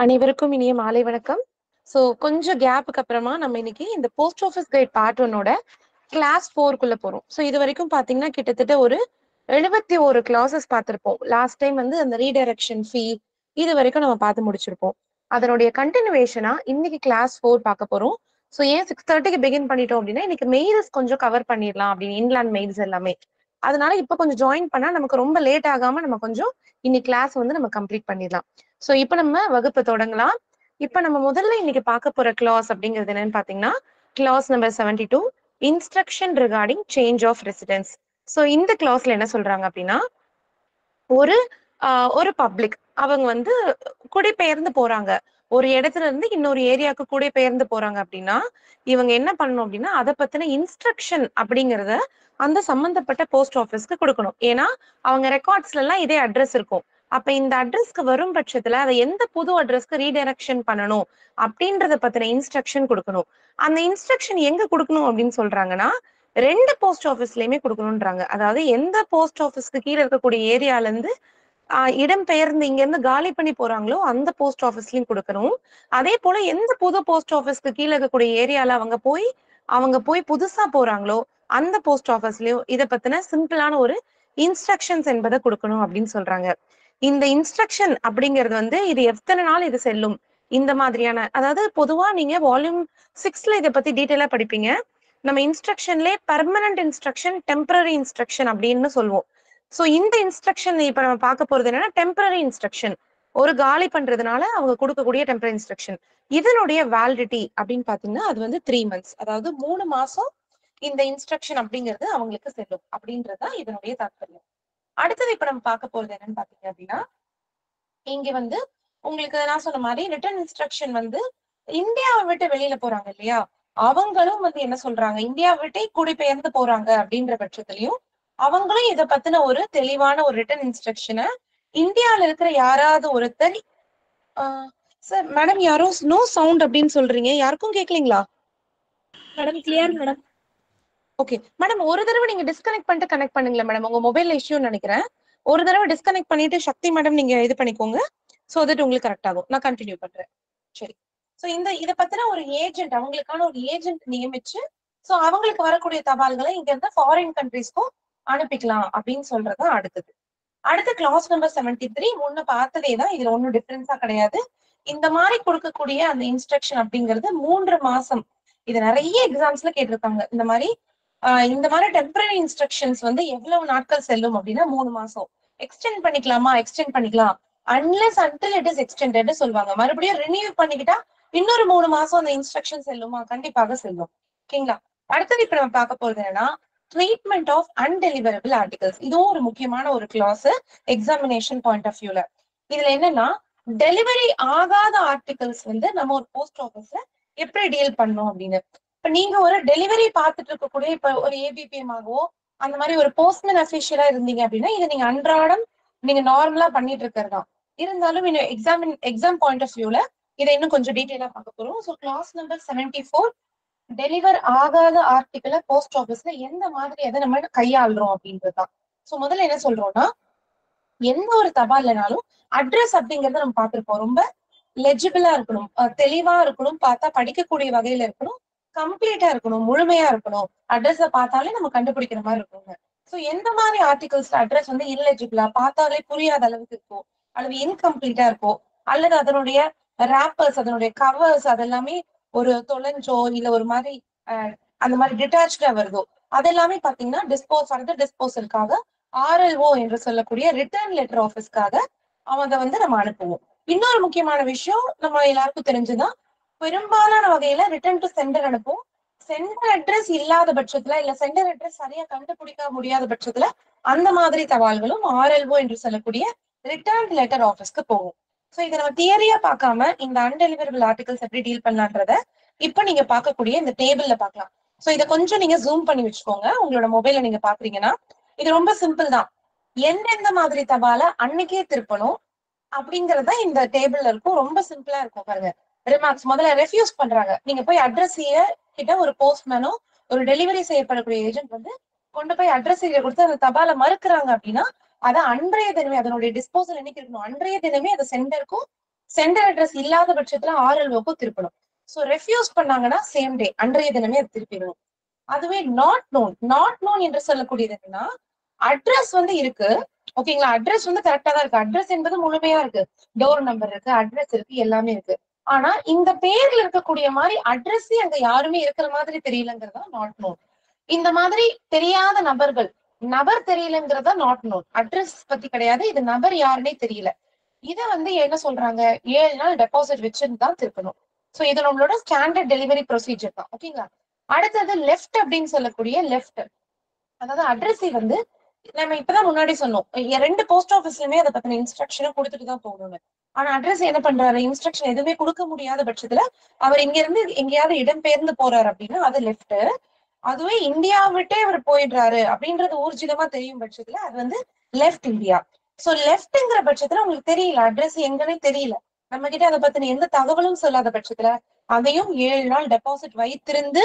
அனைவருக்கும் இனிய மாலை வணக்கம். கொஞ்சம் கேப்புக்கு அப்புறமா நம்ம இன்னைக்கு இந்த போஸ்ட் ஆஃபீஸ் கைட் பார்ட் 1ஓட கிளாஸ் 4க்குள்ள போறோம். இது வரைக்கும் பாத்தீங்கன்னா கிட்டத்தட்ட ஒரு 71 கிளாஸஸ் பார்த்திருப்போம். லாஸ்ட் டைம் வந்து அந்த ரீடைரக்ஷன் ஃபீ இது வரைக்கும் நம்ம பார்த்து முடிச்சிருப்போம். அதனுடைய கண்டினியூவேஷனா இன்னைக்கு கிளாஸ் 4 பார்க்க போறோம். ஏன் 6:30க்கு பிகின் பண்ணிட்டோம் அப்படின்னா இன்னைக்கு மெயில்ஸ் கொஞ்சம் கவர் பண்ணிடலாம் அப்படின்னு இன்லாண்ட் மெயில்ஸ் எல்லாமே. அதனால இப்ப கொஞ்சம் ஜாயின் பண்ணா நமக்கு ரொம்ப லேட் ஆகாம நம்ம கொஞ்சம் இன்னைக்கு கிளாஸ் வந்து நம்ம கம்ப்ளீட் பண்ணிடலாம். இப்ப நம்ம வகுப்பு தொடங்கலாம். இப்ப நம்ம முதல்ல இன்னைக்கு பார்க்க போற கிளாஸ் அப்படிங்கிறது என்னன்னு பாத்தீங்கன்னா class number 72 instruction regarding change of residence. இந்த கிளாஸ்ல என்ன சொல்றாங்க அப்படின்னா ஒரு ஒரு பப்ளிக் அவங்க வந்து குடிபெயர்ந்து போறாங்க. ஒரு இடத்துல இருந்து இன்னொரு ஏரியாவுக்கு குடிபெயர்ந்து போறாங்க அப்படின்னா இவங்க என்ன பண்ணணும் அப்படின்னா அதை பத்தின இன்ஸ்ட்ரக்ஷன் அப்படிங்கறத அந்த சம்பந்தப்பட்ட போஸ்ட் ஆபீஸ்க்கு கொடுக்கணும். ஏன்னா அவங்க ரெக்கார்ட்ஸ்ல எல்லாம் இதே அட்ரஸ் இருக்கும். அப்ப இந்த அட்ரஸ்க்கு வரும் பட்சத்துல அதை எந்த புது அட்ரஸ்க்கு ரீடைரக்ஷன் பண்ணணும் அப்படின்றத பத்தின இன்ஸ்ட்ரக்ஷன் கொடுக்கணும். அந்த இன்ஸ்ட்ரக்ஷன் எங்க கொடுக்கணும் அப்படின்னு சொல்றாங்கன்னா 2 போஸ்ட் ஆபீஸ்லயுமே கொடுக்கணும்ன்றாங்க. அதாவது எந்த போஸ்ட் ஆபீஸ்க்கு கீழே இருக்கக்கூடிய ஏரியால இருந்து இடம் பெயர்ந்து இங்க இருந்து காலி பண்ணி போறாங்களோ அந்த போஸ்ட் ஆபீஸ்லயும் கொடுக்கணும். அதே போல எந்த புது போஸ்ட் ஆபீஸ்க்கு கீழே இருக்கக்கூடிய ஏரியால அவங்க போய் புதுசா போறாங்களோ அந்த போஸ்ட் ஆபீஸ்லயும் இதை பத்தின சிம்பிளான ஒரு இன்ஸ்ட்ரக்ஷன்ஸ் என்பதை கொடுக்கணும் அப்படின்னு சொல்றாங்க. இந்த இன்ஸ்ட்ரக்ஷன் அப்படிங்கிறது வந்து இது எத்தனை நாள் இது செல்லும் இந்த மாதிரியான, அதாவது பொதுவா நீங்க வால்யூம் 6ல இதை பத்தி டீட்டெயிலா படிப்பீங்க. நம்ம இன்ஸ்ட்ரக்ஷன்லேயே பெர்மனன்ட் இன்ஸ்ட்ரக்ஷன், டெம்பரரி இன்ஸ்ட்ரக்ஷன் அப்படின்னு சொல்லுவோம். இந்த இன்ஸ்ட்ரக்ஷன் இப்ப நம்ம பார்க்க போறது என்னன்னா டெம்பரரி இன்ஸ்ட்ரக்ஷன். ஒரு காலி பண்றதுனால அவங்க கொடுக்கக்கூடிய டெம்பரரி இன்ஸ்ட்ரக்ஷன். இதனுடைய வேலிடிட்டி அப்படின்னு பாத்தீங்கன்னா அது வந்து 3 months, அதாவது 3 மாசம் இந்த இன்ஸ்ட்ரக்ஷன் அப்படிங்கிறது அவங்களுக்கு செல்லும் அப்படின்றதுதான் இதனுடைய தாற்பயம். அடுத்தது இப்ப நம்ம பார்க்க போறது என்னன்னு பாத்தீங்க அப்படின்னா இங்க வந்து உங்களுக்கு நான் சொன்ன மாதிரி ரிட்டன் இன்ஸ்ட்ரக்ஷன் வந்து இந்தியாவை விட்டு வெளியில போறாங்க இல்லையா, அவங்களும் வந்து என்ன சொல்றாங்க, இந்தியாவை விட்டே குடிபெயர்ந்து போறாங்க அப்படின்ற பட்சத்திலையும் அவங்களும் இதை பத்தின ஒரு தெளிவான ஒரு ரிட்டன் இன்ஸ்ட்ரக்ஷனை இந்தியாவில இருக்கிற யாராவது ஒருத்தர் சார் மேடம் யாரோ நோ சவுண்ட் அப்படின்னு சொல்றீங்க, யாருக்கும் கேட்கலீங்களா madam? Clear madam. Okay madam, ஒரு தடவை நீங்க டிஸ்கனெக்ட் பண்ணிட்டு கனெக்ட் பண்ணுங்களேன் மேடம். உங்க மொபைல் இஷ்யூன்னு நினைக்கிறேன். ஒரு தடவை டிஸ்கனெக்ட் பண்ணிட்டு சக்தி மேடம் நீங்க இது பண்ணிக்கோங்க. தட் உங்களுக்கு கரெக்ட் ஆகும். நான் கண்டினியூ பண்றேன். சரி. இதை பத்தின ஒரு ஏஜென்ட், அவங்களுக்கான ஒரு ஏஜென்ட் நியமிச்சு அவங்களுக்கு வரக்கூடிய தபால்களை இங்க இருந்து ஃபாரின் கண்ட்ரீஸ்க்கும் அனுப்பிக்கலாம் அப்படின்னு சொல்றதா அடுத்தது. அடுத்த கிளாஸ் நம்பர் 73 முன்ன பார்த்ததே தான், இதுல ஒன்னும் டிஃபரன்ஸா கிடையாது. இந்த மாதிரி கொடுக்கக்கூடிய அந்த இன்ஸ்ட்ரக்ஷன் அப்படிங்கிறது 3 மாசம். இது நிறைய எக்ஸாம்ஸ்ல கேட்டிருக்காங்க. இந்த மாதிரி டெம்பரரி இன்ஸ்ட்ரக்ஷன்ஸ் வந்து எவ்வளவு நாட்கள் செல்லும் அப்படின்னா 3 மாசம். எக்ஸ்டெண்ட் பண்ணிக்கலாமா, எக்ஸ்டெண்ட் பண்ணிக்கலாம், unless until it is extended சொல்லுவாங்க. மறுபடியும் ரினியூ பண்ணிக்கிட்டா இன்னொரு 3 மாசம் அந்த இன்ஸ்ட்ரக்ஷன் செல்லுமா, கண்டிப்பாக செல்லும். ஓகேங்களா. அடுத்தது இப்ப நம்ம பார்க்க போறது என்னன்னா ட்ரீட்மெண்ட் ஆஃப் அன்டெலிவரபிள் ஆர்டிகல்ஸ். இதுவும் ஒரு முக்கியமான ஒரு கிளாஸ் எக்ஸாமினேஷன் பாயிண்ட் ஆஃப் வியூல. இதுல என்னன்னா டெலிவரி ஆகாத ஆர்டிகல்ஸ் வந்து நம்ம ஒரு போஸ்ட் ஆபீஸ்ல எப்படி டீல் பண்ணணும் அப்படின்னு. இப்ப நீங்க ஒரு டெலிவரி பார்த்துட்டு இருக்கக்கூடிய இப்ப ஒரு ஏபிபிஎம் ஆகவோ அந்த மாதிரி ஒரு போஸ்ட்மேன் அபிஷியலா இருந்தீங்க அப்படின்னா இதை நீங்க அன்றாடம் நீங்க நார்மலா பண்ணிட்டு இருக்கிறதா இருந்தாலும் இன்னும் எக்ஸாம் பாயிண்ட் ஆஃப் வியூல இதை இன்னும் கொஞ்சம் டீட்டெயிலா பார்க்க போறோம். கிளாஸ் நம்பர் 74 டெலிவர் ஆகாத ஆர்டிகிள போஸ்ட் ஆபீஸ்ல எந்த மாதிரி எதை நம்ம கையாளுறோம் அப்படின்றதுதான். முதல்ல என்ன சொல்றோம்னா எந்த ஒரு தபால்லனாலும் அட்ரஸ் அப்படிங்கறத நம்ம பார்த்திருப்போம். ரொம்ப லெஜிபிளா இருக்கணும், தெளிவா இருக்கணும், பார்த்தா படிக்கக்கூடிய வகையில இருக்கணும், கம்ப்ளீட்டா இருக்கணும், முழுமையா இருக்கணும். அட்ரஸ பார்த்தாலே நம்ம கண்டுபிடிக்கிற மாதிரி இருக்குங்க. எந்த மாதிரி ஆர்டிகல்ஸ் அட்ரஸ் வந்து இல்லெஜிபிளா, பார்த்தாலே புரியாத அளவுக்கு இருக்கும், அல்லது இன்கம்ப்ளீட்டா இருக்கும், அல்லது அதனுடைய ராப்பர்ஸ், அதனுடைய கவர்ஸ் அதெல்லாமே ஒரு தொலைஞ்சோ இல்ல ஒரு மாதிரி அந்த மாதிரி டிட்டாச்சா வருதோ அதெல்லாமே பாத்தீங்கன்னா ஃபர்தர் டிஸ்போசலுக்காக RLO என்று சொல்லக்கூடிய ரிட்டர்ன் லெட்டர் ஆபீஸ்க்காக அவங்க வந்து நம்ம அனுப்புவோம். இன்னொரு முக்கியமான விஷயம் நம்ம எல்லாருக்கும் தெரிஞ்சுதான், பெரும்பாலான வகையில ரிட்டர்ன் டு சென்டர் அனுப்புவோம். சென்டர் அட்ரஸ் இல்லாத பட்சத்துல இல்ல சென்டர் அட்ரஸ் சரியா கண்டுபிடிக்க முடியாத பட்சத்துல அந்த மாதிரி தபால்களும் RLO என்று சொல்லக்கூடிய ரிட்டர்ன் லெட்டர் ஆபீஸ்க்கு போகும். இதை நம்ம தியரியா பார்க்காம இந்த அன்டெலிவரபிள் ஆர்டிகல்ஸ் எப்படி டீல் பண்ணலான்றத இப்ப நீங்க பார்க்கக்கூடிய இந்த டேபிள்ல பார்க்கலாம். இதை கொஞ்சம் நீங்க ஜூம் பண்ணி வச்சுக்கோங்க. உங்களோட மொபைல்ல நீங்க பாக்குறீங்கன்னா இது ரொம்ப சிம்பிள் தான். எந்தெந்த மாதிரி தபால அன்னைக்கே திருப்பணும் அப்படிங்கறத இந்த டேபிள்ல இருக்கும். ரொம்ப சிம்பிளா இருக்கும் பாருங்க. ரிமார்க்ஸ் முதல்ல ரெஃப்யூஸ் பண்றாங்க. நீங்க போய் அட்ரஸ் கிட்ட ஒரு போஸ்ட்மேனோ ஒரு டெலிவரி செய்யப்படக்கூடிய ஏஜென்ட் வந்து கொண்டு போய் அட்ரஸ் கொடுத்து அந்த தபால மறுக்கிறாங்க அப்படின்னா அதை அன்றைய தினமே, அதனுடைய டிஸ்போசல் என்னைக்கு இருக்கணும், அன்றைய தினமே அதை சென்டருக்கும் சென்டர் அட்ரஸ் இல்லாத பட்சத்துல ஆர்எல்ஓக்கு திருப்பணும். சோ ரெஃப்யூஸ் பண்ணாங்கன்னா சேம் டே அன்றைய தினமே அது திருப்பிடணும். அதுவே நாட் நோன் என்று சொல்லக்கூடியது என்னன்னா, அட்ரஸ் வந்து இருக்கு, ஓகேங்களா, அட்ரஸ் வந்து கரெக்டா தான் இருக்கு, அட்ரஸ் என்பது முழுமையா இருக்கு, டோர் நம்பர் இருக்கு, அட்ரஸ் இருக்கு, எல்லாமே இருக்கு. ஆனா இந்த பேர்ல இருக்கக்கூடிய மாதிரி அட்ரஸ் அங்க யாருமே இருக்கிற மாதிரி தெரியலங்கிறதா நாட் நோன். இந்த மாதிரி தெரியாத நபர் தெரியலங்கிறதா நாட் நோன். அட்ரஸ் பத்தி கிடையாது, இது நபர் யாருன்னே தெரியல. இத வந்து என்ன சொல்றாங்க, 7 நாள் டெபாசிட் வச்சுன்னு தான் திருப்பணும். சோ இது நம்மளோட ஸ்டாண்டர்ட் டெலிவரி ப்ரொசீஜர் தான், ஓகேங்களா. அடுத்தது லெஃப்ட் அப்படின்னு சொல்லக்கூடிய லெஃப்ட், அதாவது அட்ரஸை வந்து நம்ம இப்பதான் முன்னாடி சொன்னோம், 2 போஸ்ட் ஆஃபீஸ்லயுமே அதை பத்தின இன்ஸ்ட்ரக்ஷனும் கொடுத்துட்டு தான் போகணும்னு. ஆனா அட்ரஸ் என்ன பண்றாரு, இன்ஸ்ட்ரக்ஷன் எதுவுமே கொடுக்க முடியாத பட்சத்துல அவர் இங்க இருந்து எங்கேயாவது இடம்பெயர்ந்து போறாரு அப்படின்னா அது லெஃப்ட். அதுவே இந்தியா விட்டே அவர் போயிடுறாரு அப்படின்றது ஊர்ஜிதமா தெரியும் பட்சத்துல அது வந்து லெஃப்ட் இந்தியா. சோ லெஃப்ட்ங்கிற பட்சத்துல உங்களுக்கு தெரியல, அட்ரஸ் எங்கன்னே தெரியல, நம்ம கிட்ட அதை பத்தின எந்த தகவலும் சொல்லாத பட்சத்துல அதையும் 7 நாள் டெபாசிட் வைத்திருந்து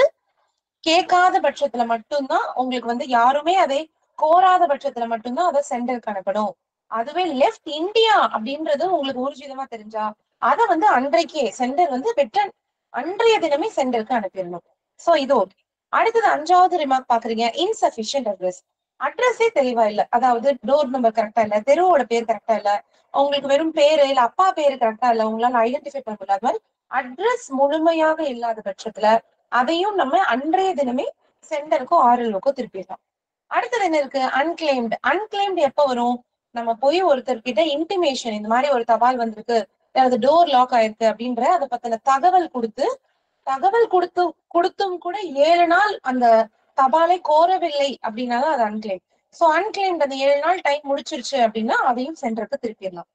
கேட்காத பட்சத்துல மட்டும்தான் உங்களுக்கு வந்து யாருமே அதை கோராத பட்சத்துல மட்டும்தான் அதை சென்டருக்கு அனுப்பணும். அதுவே லெஃப்ட் இந்தியா அப்படின்றது உங்களுக்கு ஊர்ஜிதமா தெரிஞ்சா அதை வந்து அன்றைக்கே சென்டர் வந்து ரிட்டர்ன் அன்றைய தினமே சென்டருக்கு அனுப்பிடணும். சோ இது ஓகே. அடுத்தது 5வது ரிமார்க் பாக்குறீங்க, இன்சபிஷியன்ட் அட்ரஸ். அட்ரஸே தெளிவா இல்ல, அதாவது டோர் நம்பர் கரெக்டா இல்ல, தெருவோட பேர் கரெக்டா இல்ல, உங்களுக்கு வெறும் பேரு இல்ல அப்பா பேரு கரெக்டா இல்ல, உங்களால ஐடென்டிஃபை பண்ண முடியாத மாதிரி அட்ரஸ் முழுமையாக இல்லாத பட்சத்துல அதையும் நம்ம அன்றைய தினமே சென்டருக்கோ ஆர்எல்ஓக்கோ திருப்பிடலாம். அடுத்தது என்ன இருக்கு, அன்கிளைம்டு. அன்கிளைம்டு எப்ப வரும், நம்ம போய் ஒருத்தர்கிட்ட இன்டிமேஷன் இந்த மாதிரி ஒரு தபால் வந்திருக்கு, அது டோர் லாக் ஆயிருக்கு அப்படின்ற அதை பத்தின தகவல் கொடுத்தும் கூட 7 நாள் அந்த தபாலை கோரவில்லை அப்படின்னாலும் அது அன்கிளைம். சோ அன்கிளைம்டு அந்த 7 நாள் டைம் முடிச்சிருச்சு அப்படின்னா அதையும் சென்டருக்கு திருப்பிடலாம்.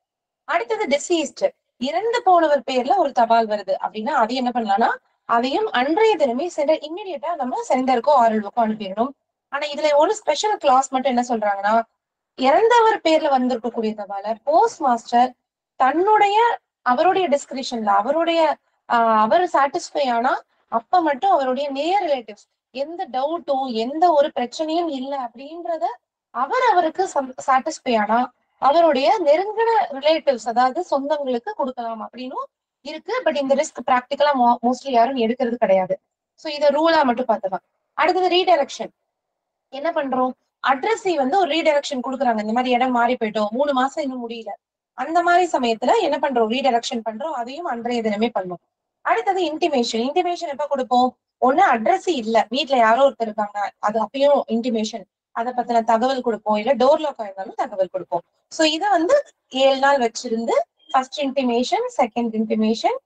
அடுத்தது டிசீஸ்ட், இறந்து போனவர் பேர்ல ஒரு தபால் வருது அப்படின்னா அது என்ன பண்ணலாம்னா அதையும் அன்றைய தினமே சென்டர் இம்மிடியட்டா நம்ம சென்டருக்கோ ஆர்எல்ஓக்கோ அனுப்பிடணும். ஆனா இதுல ஒரு ஸ்பெஷல் கிளாஸ் மட்டும் என்ன சொல்றாங்கன்னா, இறந்தவர் பேர்ல வந்திருக்கக்கூடிய தபால போஸ்ட் மாஸ்டர் தன்னுடைய அவருடைய டிஸ்கிரிப்ஷன்ல அவர் சாட்டிஸ்ஃபை ஆனா அப்ப மட்டும் அவருடைய நியர் ரிலேட்டிவ்ஸ் எந்த டவுட்டும் எந்த ஒரு பிரச்சனையும் இல்லை அப்படின்றத அவருக்கு சாட்டிஸ்ஃபை ஆனா அவருடைய நெருங்கின ரிலேட்டிவ்ஸ் அதாவது சொந்தங்களுக்கு கொடுக்கலாம் அப்படின்னும் இருக்கு. பட் இந்த ரிஸ்க் பிராக்டிகலா மோஸ்ட்லி யாரும் எடுக்கிறது கிடையாது. சோ இத ரூலா மட்டும் பார்த்துக்கலாம். அடுத்தது ரீடைரக்ஷன். என்ன பண்றோம், அட்ரஸை வந்து ஒரு ரீடைரக்ஷன் கொடுக்குறாங்க, இந்த மாதிரி இடம் மாறி போயிட்டோம் 3 மாசம் இன்னும் முடியல, அந்த மாதிரி சமயத்துல என்ன பண்றோம், ரீடைரக்ஷன் பண்றோம், அதையும் அன்றைய தினமே பண்ணும். அடுத்தது இன்டிமேஷன் எப்ப கொடுப்போம், ஒண்ணு அட்ரஸ் இல்ல வீட்டுல யாரோ ஒருத்தர் இருக்காங்க அது அப்பயும் இன்டிமேஷன் அதை பத்தின தகவல் கொடுப்போம், இல்ல டோர் லாக் ஆயிருந்தாலும் தகவல் கொடுப்போம். சோ இதை வந்து 7 நாள் வச்சிருந்து ஃபர்ஸ்ட் இன்டிமேஷன், செகண்ட் இன்டிமேஷன்,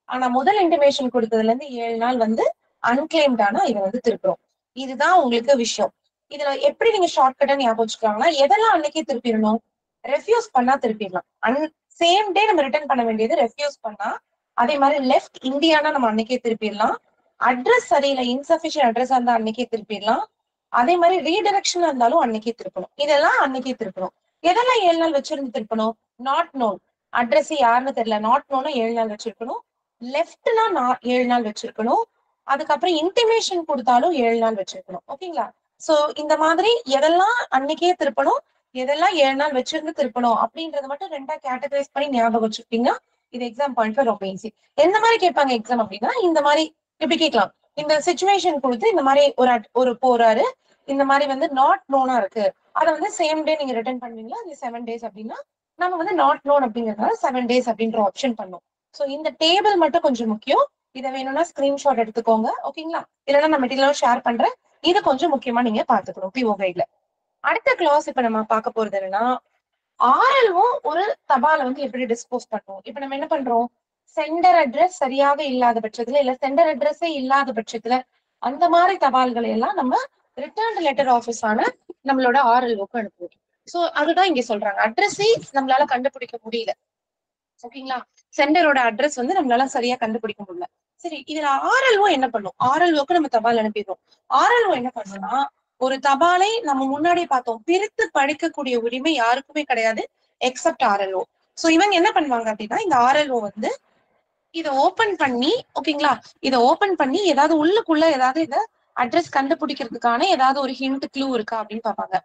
ஆனா முதல் இன்டிமேஷன் கொடுத்ததுல இருந்து 7 நாள் வந்து அன்கிளைம்டானா இதை வந்து திருப்புறோம். இதுதான் உங்களுக்கு விஷயம். இதுல எப்படி நீங்க ஷார்ட்கட்டா ஞாபகம் வச்சுக்கலாம்னா, எதெல்லாம் அன்னைக்கே திருப்பிடணும், ரெஃப்யூஸ் பண்ணா திருப்பிடலாம், சேம் டே நம்ம ரிட்டர்ன் பண்ண வேண்டியது ரெஃப்யூஸ் பண்ணா. அதே மாதிரி லெஃப்ட் இந்தியானா நம்ம அன்னைக்கே திருப்பிடலாம், அட்ரஸ் சரியில்லை இன்சபிஷியன்ட் அட்ரஸா இருந்தா அன்னைக்கே திருப்பிடலாம், அதே மாதிரி ரீடைரக்ஷனா இருந்தாலும் அன்னைக்கே திருப்பணும். இதெல்லாம் அன்னைக்கே திருப்பணும். எதெல்லாம் 7 நாள் வச்சிருந்து திருப்பணும், நாட் நோன், அட்ரஸ் யாருன்னு தெரியல, நாட் நோனா 7 நாள் வச்சிருக்கணும், லெஃப்ட்னா 7 நாள் வச்சிருக்கணும், அதுக்கப்புறம் இன்டிமேஷன் கொடுத்தாலும் 7 நாள் வச்சிருக்கணும், ஓகேங்களா. சோ இந்த மாதிரி எதெல்லாம் அன்னைக்கே திருப்பணும், எதெல்லாம் 7 நாள் வச்சிருந்து திருப்பணும் அப்படின்றத மட்டும் 2ஆ கேட்டகரைஸ் பண்ணி ஞாபகம் வச்சுக்கிட்டீங்கன்னா இது எக்ஸாம் பாயிண்ட் ரொம்ப ஈஸி. எந்த மாதிரி கேட்பாங்க எக்ஸாம் அப்படின்னா, இந்த மாதிரி இப்படி கேட்கலாம், இந்த சிச்சுவேஷன் கொடுத்து இந்த மாதிரி ஒரு போறாரு, இந்த மாதிரி வந்து நாட் நோனா இருக்கு, அதை வந்து சேம் டே நீங்க ரிட்டர்ன் பண்ணுவீங்களா, அது 7 days அப்படின்னா நம்ம வந்து நாட் நோன் அப்படிங்கறதுனால 7 days அப்படின்ற ஆப்ஷன் பண்ணும். சோ இந்த டேபிள் மட்டும் கொஞ்சம் முக்கியம், இதை வேணும்னா ஸ்கிரீன்ஷாட் எடுத்துக்கோங்க, ஓகேங்களா, இல்லைன்னா நான் மெட்டீரியலும் ஷேர் பண்றேன், இது கொஞ்சம் முக்கியமா நீங்க பாத்துக்கணும் பிஓ கைட்ல. அடுத்த கிளாஸ் இப்ப நம்ம பார்க்க போறது என்னன்னா, ஆர்எல்ஓ ஒரு தபாலை வந்து எப்படி டிஸ்போஸ் பண்ணும். இப்ப நம்ம என்ன பண்றோம், சென்டர் அட்ரஸ் சரியாக இல்லாத பட்சத்துல இல்ல சென்டர் அட்ரஸே இல்லாத பட்சத்துல அந்த மாதிரி தபால்களை எல்லாம் நம்ம ரிட்டர்ன் லெட்டர் ஆபீஸான நம்மளோட ஆர்எல்ஓக்கு அனுப்புவோம். சோ அதுதான் இங்க சொல்றாங்க, அட்ரஸே நம்மளால கண்டுபிடிக்க முடியல, ஓகேங்களா, சென்டரோட அட்ரஸ் வந்து நம்மளால சரியா கண்டுபிடிக்க முடியல. சரி, இதுல ஆர்எல்ஓ என்ன பண்ணும், ஆர்எல்ஓக்கு நம்ம தபால் அனுப்பிடுறோம், ஆர்எல்ஓ என்ன பண்ணும்னா ஒரு தபாலை நம்ம முன்னாடி பார்த்தோம் பிரித்து படிக்கக்கூடிய உரிமை யாருக்குமே கிடையாது எக்ஸப்ட் ஆர்எல்ஓ. சோ இவங்க என்ன பண்ணுவாங்க அப்படின்னா, இந்த ஆர்எல்ஓ வந்து இதை ஓபன் பண்ணி, ஓகேங்களா, இதை ஓபன் பண்ணி ஏதாவது உள்ளுக்குள்ள ஏதாவது இதை அட்ரஸ் கண்டுபிடிக்கிறதுக்கான ஏதாவது ஒரு ஹிண்ட் க்ளூ இருக்கா அப்படின்னு பார்ப்பாங்க.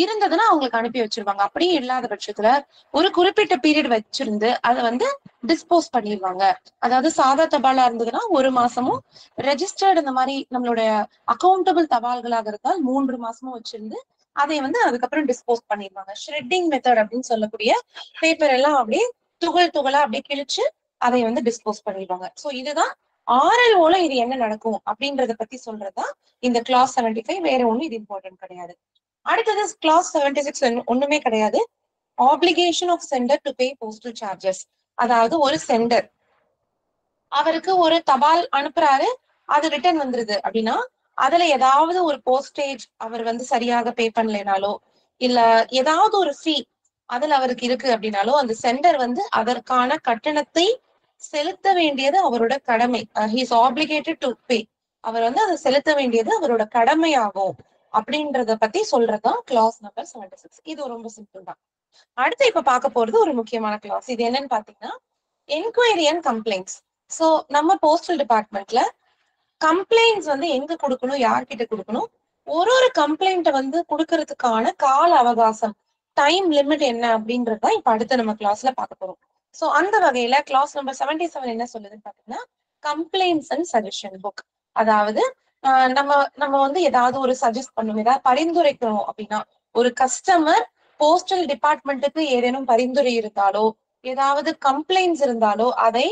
இருந்ததுன்னா அவங்களுக்கு அனுப்பி வச்சிருவாங்க. அப்படியே இல்லாத பட்சத்துல ஒரு குறிப்பிட்ட பீரியட் வச்சிருந்து அதை வந்து டிஸ்போஸ் பண்ணிடுவாங்க. அதாவது சாதா தபாலா இருந்ததுன்னா 1 மாசமும், ரெஜிஸ்டர்டு இந்த மாதிரி நம்மளுடைய அக்கௌண்டபிள் தபால்களாக இருந்தால் 3 மாசமும் வச்சிருந்து அதை வந்து அதுக்கப்புறம் டிஸ்போஸ் பண்ணிடுவாங்க. ஷ்ரெட்டிங் மெத்தட் அப்படின்னு சொல்லக்கூடிய பேப்பர் எல்லாம் அப்படியே துகள் துகளா அப்படியே கிழிச்சு அதை வந்து டிஸ்போஸ் பண்ணிடுவாங்க. சோ இதுதான் RLOல இது என்ன நடக்கும் அப்படின்றத பத்தி சொல்றதுதான் இந்த கிளாஸ் 75. வேற ஒண்ணு இது இம்பார்ட்டன்ட் கிடையாது. அடுத்தது கிளாஸ் 76 ஒண்ணுமே கிடையாது. Application of centre to pay postal charges. அதாவது ஒரு சென்டர் அவருக்கு ஒரு தபால் அனுப்புறாரு, அது ரிட்டர்ன் வந்துருது அப்படின்னா அதுல ஏதாவது ஒரு போஸ்டேஜ் அவர் வந்து சரியாக பே பண்ணலைனாலோ இல்ல ஏதாவது ஒரு ஃபீ அதுல அவருக்கு இருக்கு அப்படின்னாலோ அந்த சென்டர் வந்து அதற்கான கட்டணத்தை செலுத்த வேண்டியது அவரோட கடமை. He's obligated to pay. அவர் வந்து அதை செலுத்த வேண்டியது அவரோட கடமையாகும் அப்படின்றத பத்தி சொல்றதுதான் கிளாஸ் நம்பர் 76. இது ரொம்ப சிம்பிள் தான். அடுத்து இப்ப பார்க்க போறது ஒரு முக்கியமான கிளாஸ். இது என்னன்னு பாத்தீங்கன்னா என்கொயரி அண்ட் கம்ப்ளைண்ட்ஸ். சோ நம்ம போஸ்டல் டிபார்ட்மெண்ட்ல கம்ப்ளைண்ட்ஸ் வந்து எங்க கொடுக்கணும், யார்கிட்ட கொடுக்கணும், ஒரு கம்ப்ளைண்ட்டை வந்து கொடுக்கறதுக்கான கால அவகாசம், டைம் லிமிட் என்ன அப்படின்றதுதான் இப்ப அடுத்து நம்ம கிளாஸ்ல பார்க்க போறோம். சோ அந்த வகையில கிளாஸ் நம்பர் 77 என்ன சொல்லுதுன்னு பாத்தீங்கன்னா கம்ப்ளைண்ட்ஸ் அண்ட் சஜஷன் புக். அதாவது நம்ம நம்ம வந்து ஏதாவது ஒரு சஜஸ்ட் பண்ணணும், ஏதாவது பரிந்துரைக்கணும் அப்படின்னா ஒரு கஸ்டமர் போஸ்டல் டிபார்ட்மெண்ட்டுக்கு ஏதேனும் பரிந்துரை இருந்தாலோ ஏதாவது கம்ப்ளைண்ட்ஸ் இருந்தாலோ அதை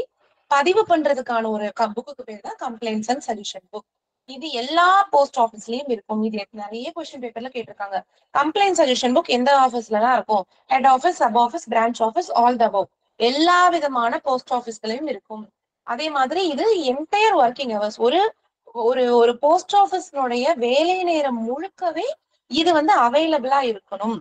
பதிவு பண்றதுக்கான ஒரு புக்கு பேர் தான் கம்ப்ளைண்ட்ஸ் அண்ட் சஜஷன் புக். இது எல்லா போஸ்ட் ஆஃபீஸ்லயும் இருக்கும். இது நிறைய கொஸ்டின் பேப்பர்ல கேட்டிருக்காங்க. கம்ப்ளைண்ட் சஜஷன் புக் எந்த ஆஃபீஸ்ல தான் இருக்கும்? Head office, sub office, branch office, all the above எல்லா விதமான போஸ்ட் ஆஃபீஸ்களையும் இருக்கும். அதே மாதிரி இது என்டையர் ஒர்க்கிங் ஹவர்ஸ், ஒரு ஒரு ஒரு போஸ்ட் ஆஃபீஸ்னுடைய வேலை நேரம் முழுக்கவே இது வந்து அவைலபிளா இருக்கணும்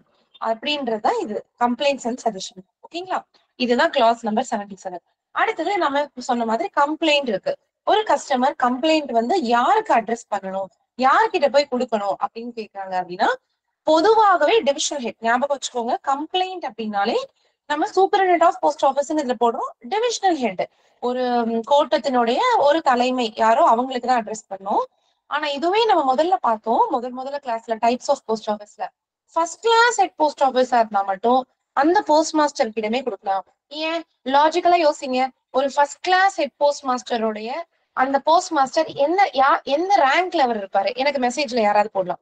அப்படின்றதா இது கம்ப்ளைண்ட்ஸ் அண்ட் சஜஷன். ஓகேங்களா? இதுதான் கிளாஸ் நம்பர் 77. அடுத்தது நம்ம சொன்ன மாதிரி கம்ப்ளைண்ட் இருக்கு. ஒரு கஸ்டமர் கம்ப்ளைண்ட் வந்து யாருக்கு அட்ரஸ் பண்ணணும், யார்கிட்ட போய் கொடுக்கணும் அப்படின்னு கேட்கறாங்க அப்படின்னா பொதுவாகவே டிவிஷனல் ஹெட் ஞாபகம் வச்சுக்கோங்க. கம்ப்ளைண்ட் அப்படின்னாலே நம்ம சூப்பரிண்டென்டென்ட் ஆஃப் போஸ்ட் ஆஃபீஸ் இதுல போடுறோம். டிவிஷனல் ஹெட் ஒரு கோட்டத்தினுடைய ஒரு தலைமை யாரோ அவங்களுக்கு தான் அட்ரஸ் பண்ணோம். ஆனா இதுவே நம்ம முதல்ல பார்த்தோம், முதல்ல கிளாஸ்ல டைப்ஸ் ஆஃப் போஸ்ட் ஆஃபீஸ்ல ஃபர்ஸ்ட் கிளாஸ் ஹெட் போஸ்ட் ஆஃபீஸா இருந்தா மட்டும் அந்த போஸ்ட் மாஸ்டர் கிட்டமே கொடுக்கலாம். ஏன்? லாஜிக்கலா யோசிங்க. ஒரு ஃபர்ஸ்ட் கிளாஸ் ஹெட் போஸ்ட் மாஸ்டருடைய அந்த போஸ்ட் மாஸ்டர் எந்த ரேங்க்ல அவர் இருப்பாரு? எனக்கு மெசேஜ்ல யாராவது போடலாம்.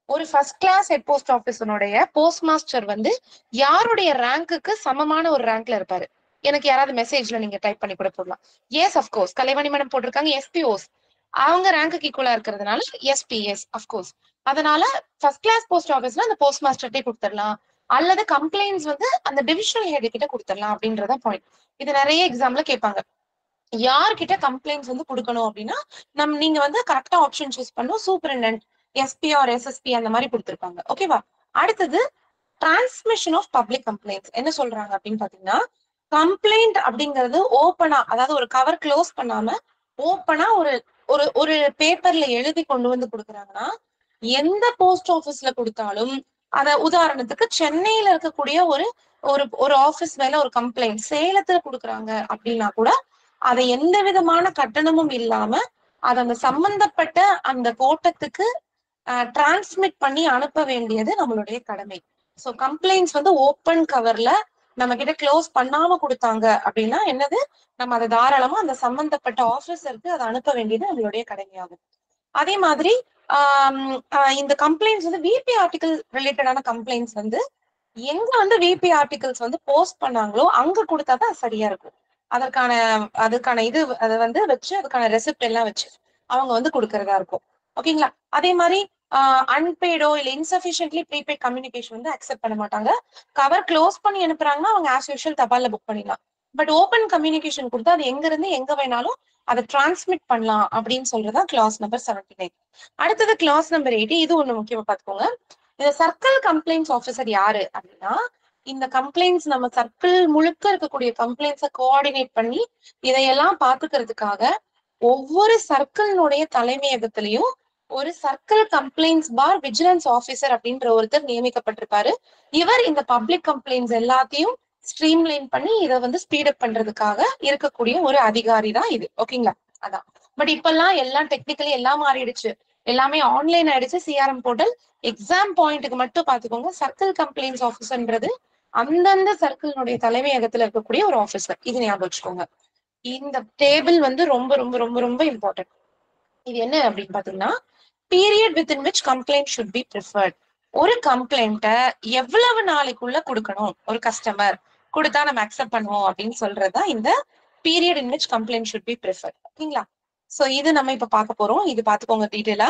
ஒரு ஃபர்ஸ்ட் கிளாஸ் ஹெட் போஸ்ட் ஆஃபீஸனுடைய போஸ்ட் மாஸ்டர் வந்து யாருடைய ரேங்க்குக்கு சமமான ஒரு ரேங்க்ல இருப்பாரு? எனக்கு யாராவது மெசேஜ்ல நீங்க டைப் பண்ணி கூட போடலாம். எஸ் அஃப்கோர்ஸ், கலைவாணி மேடம் போட்டிருக்காங்க எஸ்பிஓஸ். அவங்க ரேங்க்கு ஈக்குவலா இருக்கிறதுனால எஸ்பிஎஸ் அஃப்கோர்ஸ். அதனால ஃபர்ஸ்ட் கிளாஸ் போஸ்ட் ஆஃபீஸ்ல அந்த போஸ்ட் மாஸ்டர்டே கொடுத்துடலாம், அல்லது கம்ப்ளைண்ட்ஸ் வந்து அந்த டிவிஷனல் ஹெட் கிட்ட கொடுத்துடலாம் அப்படின்றத பாயிண்ட். இது நிறைய எக்ஸாம்ல கேட்பாங்க. யார்கிட்ட கம்ப்ளைண்ட்ஸ் வந்து கொடுக்கணும் அப்படின்னா நீங்க வந்து கரெக்டா ஆப்ஷன் சூஸ் பண்ணும். சூப்பரிண்டென்ட், எஸ்பி ஆர் எஸ்எஸ்பி அந்த மாதிரி கொடுத்துருப்பாங்க. ஓகேவா? அடுத்தது டிரான்ஸ்மிஷன் ஆஃப் பப்ளிக் கம்ப்ளைண்ட்ஸ் என்ன சொல்றாங்க அப்படின்னு பாத்தீங்கன்னா கம்ப்ளைண்ட் அப்படிங்கிறது ஓப்பனா, அதாவது ஒரு கவர் க்ளோஸ் பண்ணாம ஓப்பனா ஒரு ஒரு ஒரு பேப்பர்ல எழுதி கொண்டு வந்து கொடுக்குறாங்கன்னா எந்த போஸ்ட் ஆஃபீஸ்ல கொடுத்தாலும் அத உதாரணத்துக்கு சென்னையில இருக்கக்கூடிய ஒரு ஒரு ஒரு ஆபீஸ் மேல ஒரு கம்ப்ளைண்ட் சேலத்துல கொடுக்குறாங்க அப்படின்னா கூட அதை எந்த விதமான கட்டணமும் இல்லாம அது அந்த சம்பந்தப்பட்ட அந்த கோட்டத்துக்கு டிரான்ஸ்மிட் பண்ணி அனுப்ப வேண்டியது நம்மளுடைய கடமை. சோ கம்ப்ளைண்ட்ஸ் வந்து ஓப்பன் கவர்ல நம்ம கிட்ட க்ளோஸ் பண்ணாம கொடுத்தாங்க அப்படின்னா என்னது, நம்ம அதை தாராளமா அந்த சம்பந்தப்பட்ட ஆபீசருக்கு அதை அனுப்ப வேண்டியது நம்மளுடைய கடமையாகும். அதே மாதிரி இந்த கம்ப்ளைண்ட்ஸ் வந்து விபி ஆர்டிகல் ரிலேட்டடான கம்ப்ளைண்ட்ஸ் வந்து எங்க வந்து விபி ஆர்டிகல்ஸ் வந்து போஸ்ட் பண்ணாங்களோ அங்க கொடுத்தாதான் சரியா இருக்கும். அதுக்கான இது அதை வந்து வச்சு அதுக்கான ரெசிப்ட் எல்லாம் வச்சு அவங்க வந்து கொடுக்கறதா இருக்கும். ஓகேங்களா? அதே மாதிரி அன்பெய்டோ இல்ல இன்சபிஷியன்ட்லி ப்ரீபெய்ட் கம்யூனிகேஷன் வந்து அக்செப்ட் பண்ண மாட்டாங்க. கவர் க்ளோஸ் பண்ணி அனுப்புறாங்கன்னா அவங்க ஆஸ் யூஷுவல் தபால்ல புக் பண்ணிடலாம். பட் ஓப்பன் கம்யூனிகேஷன் கொடுத்தா அது எங்க இருந்து எங்க வேணாலும் அதை டிரான்ஸ்மிட் பண்ணலாம் அப்படின்னு சொல்றதா கிளாஸ் நம்பர் 79. அடுத்தது கிளாஸ் நம்பர் 80. இது ஒண்ணு முக்கியமா பாத்துக்கோங்க. இந்த சர்க்கிள் கம்ப்ளைண்ட்ஸ் ஆஃபீஸர் யாரு அப்படின்னா இந்த கம்ப்ளைண்ட்ஸ் நம்ம சர்க்கிள் முழுக்க இருக்கக்கூடிய கம்ப்ளைண்ட்ஸை கோஆர்டினேட் பண்ணி இதையெல்லாம் பாத்துக்கிறதுக்காக ஒவ்வொரு சர்க்கிளினுடைய தலைமையகத்திலையும் ஒரு சர்க்கிள் கம்ப்ளைண்ட்ஸ் பார் விஜிலன்ஸ் ஆபீசர் அப்படின்ற ஒருத்தர் நியமிக்கப்பட்டிருப்பாரு. இவர் இந்த பப்ளிக் கம்ப்ளைண்ட்ஸ் எல்லாத்தையும் ஸ்ட்ரீம்லைன் பண்ணி இதை வந்து ஸ்பீடப் பண்றதுக்காக இருக்கக்கூடிய ஒரு அதிகாரி தான் இது. ஓகேங்களா? அதான். பட் இப்பெல்லாம் எல்லாம் டெக்னிக்கலி எல்லாம் மாறிடுச்சு. எல்லாமே ஆன்லைன் ஆயிடுச்சு. சிஆர்எம் போர்ட்டல் எக்ஸாம் பாயிண்ட்டுக்கு மட்டும் பாத்துக்கோங்க. சர்க்கிள் கம்ப்ளைண்ட்ஸ் ஆஃபீஸர்ன்றது அந்தந்த சர்க்கிளினுடைய தலைமையகத்துல இருக்கக்கூடிய ஒரு ஆபீசர். இது ஞாபகம் வச்சுக்கோங்க. இந்த டேபிள் வந்து ரொம்ப ரொம்ப ரொம்ப ரொம்ப இம்பார்ட்டன்ட். இது என்ன அப்படின்னு பாத்தீங்கன்னா, period with in which complaint should be preferred. ஒரு கம்ப்ளைண்ட்ட எவ்வளவு நாளைக்குள்ள கொடுக்கணும், ஒரு கஸ்டமர் கொடுத்தா நம்ம அக்செப்ட் பண்ணுவோம் அப்படின்னு சொல்றதுதான் இந்த period in which complaint should be preferred. ஓகேங்களா? சோ இது நம்ம இப்ப பார்க்க போறோம். இது பாத்துக்கோங்க டீடைலா.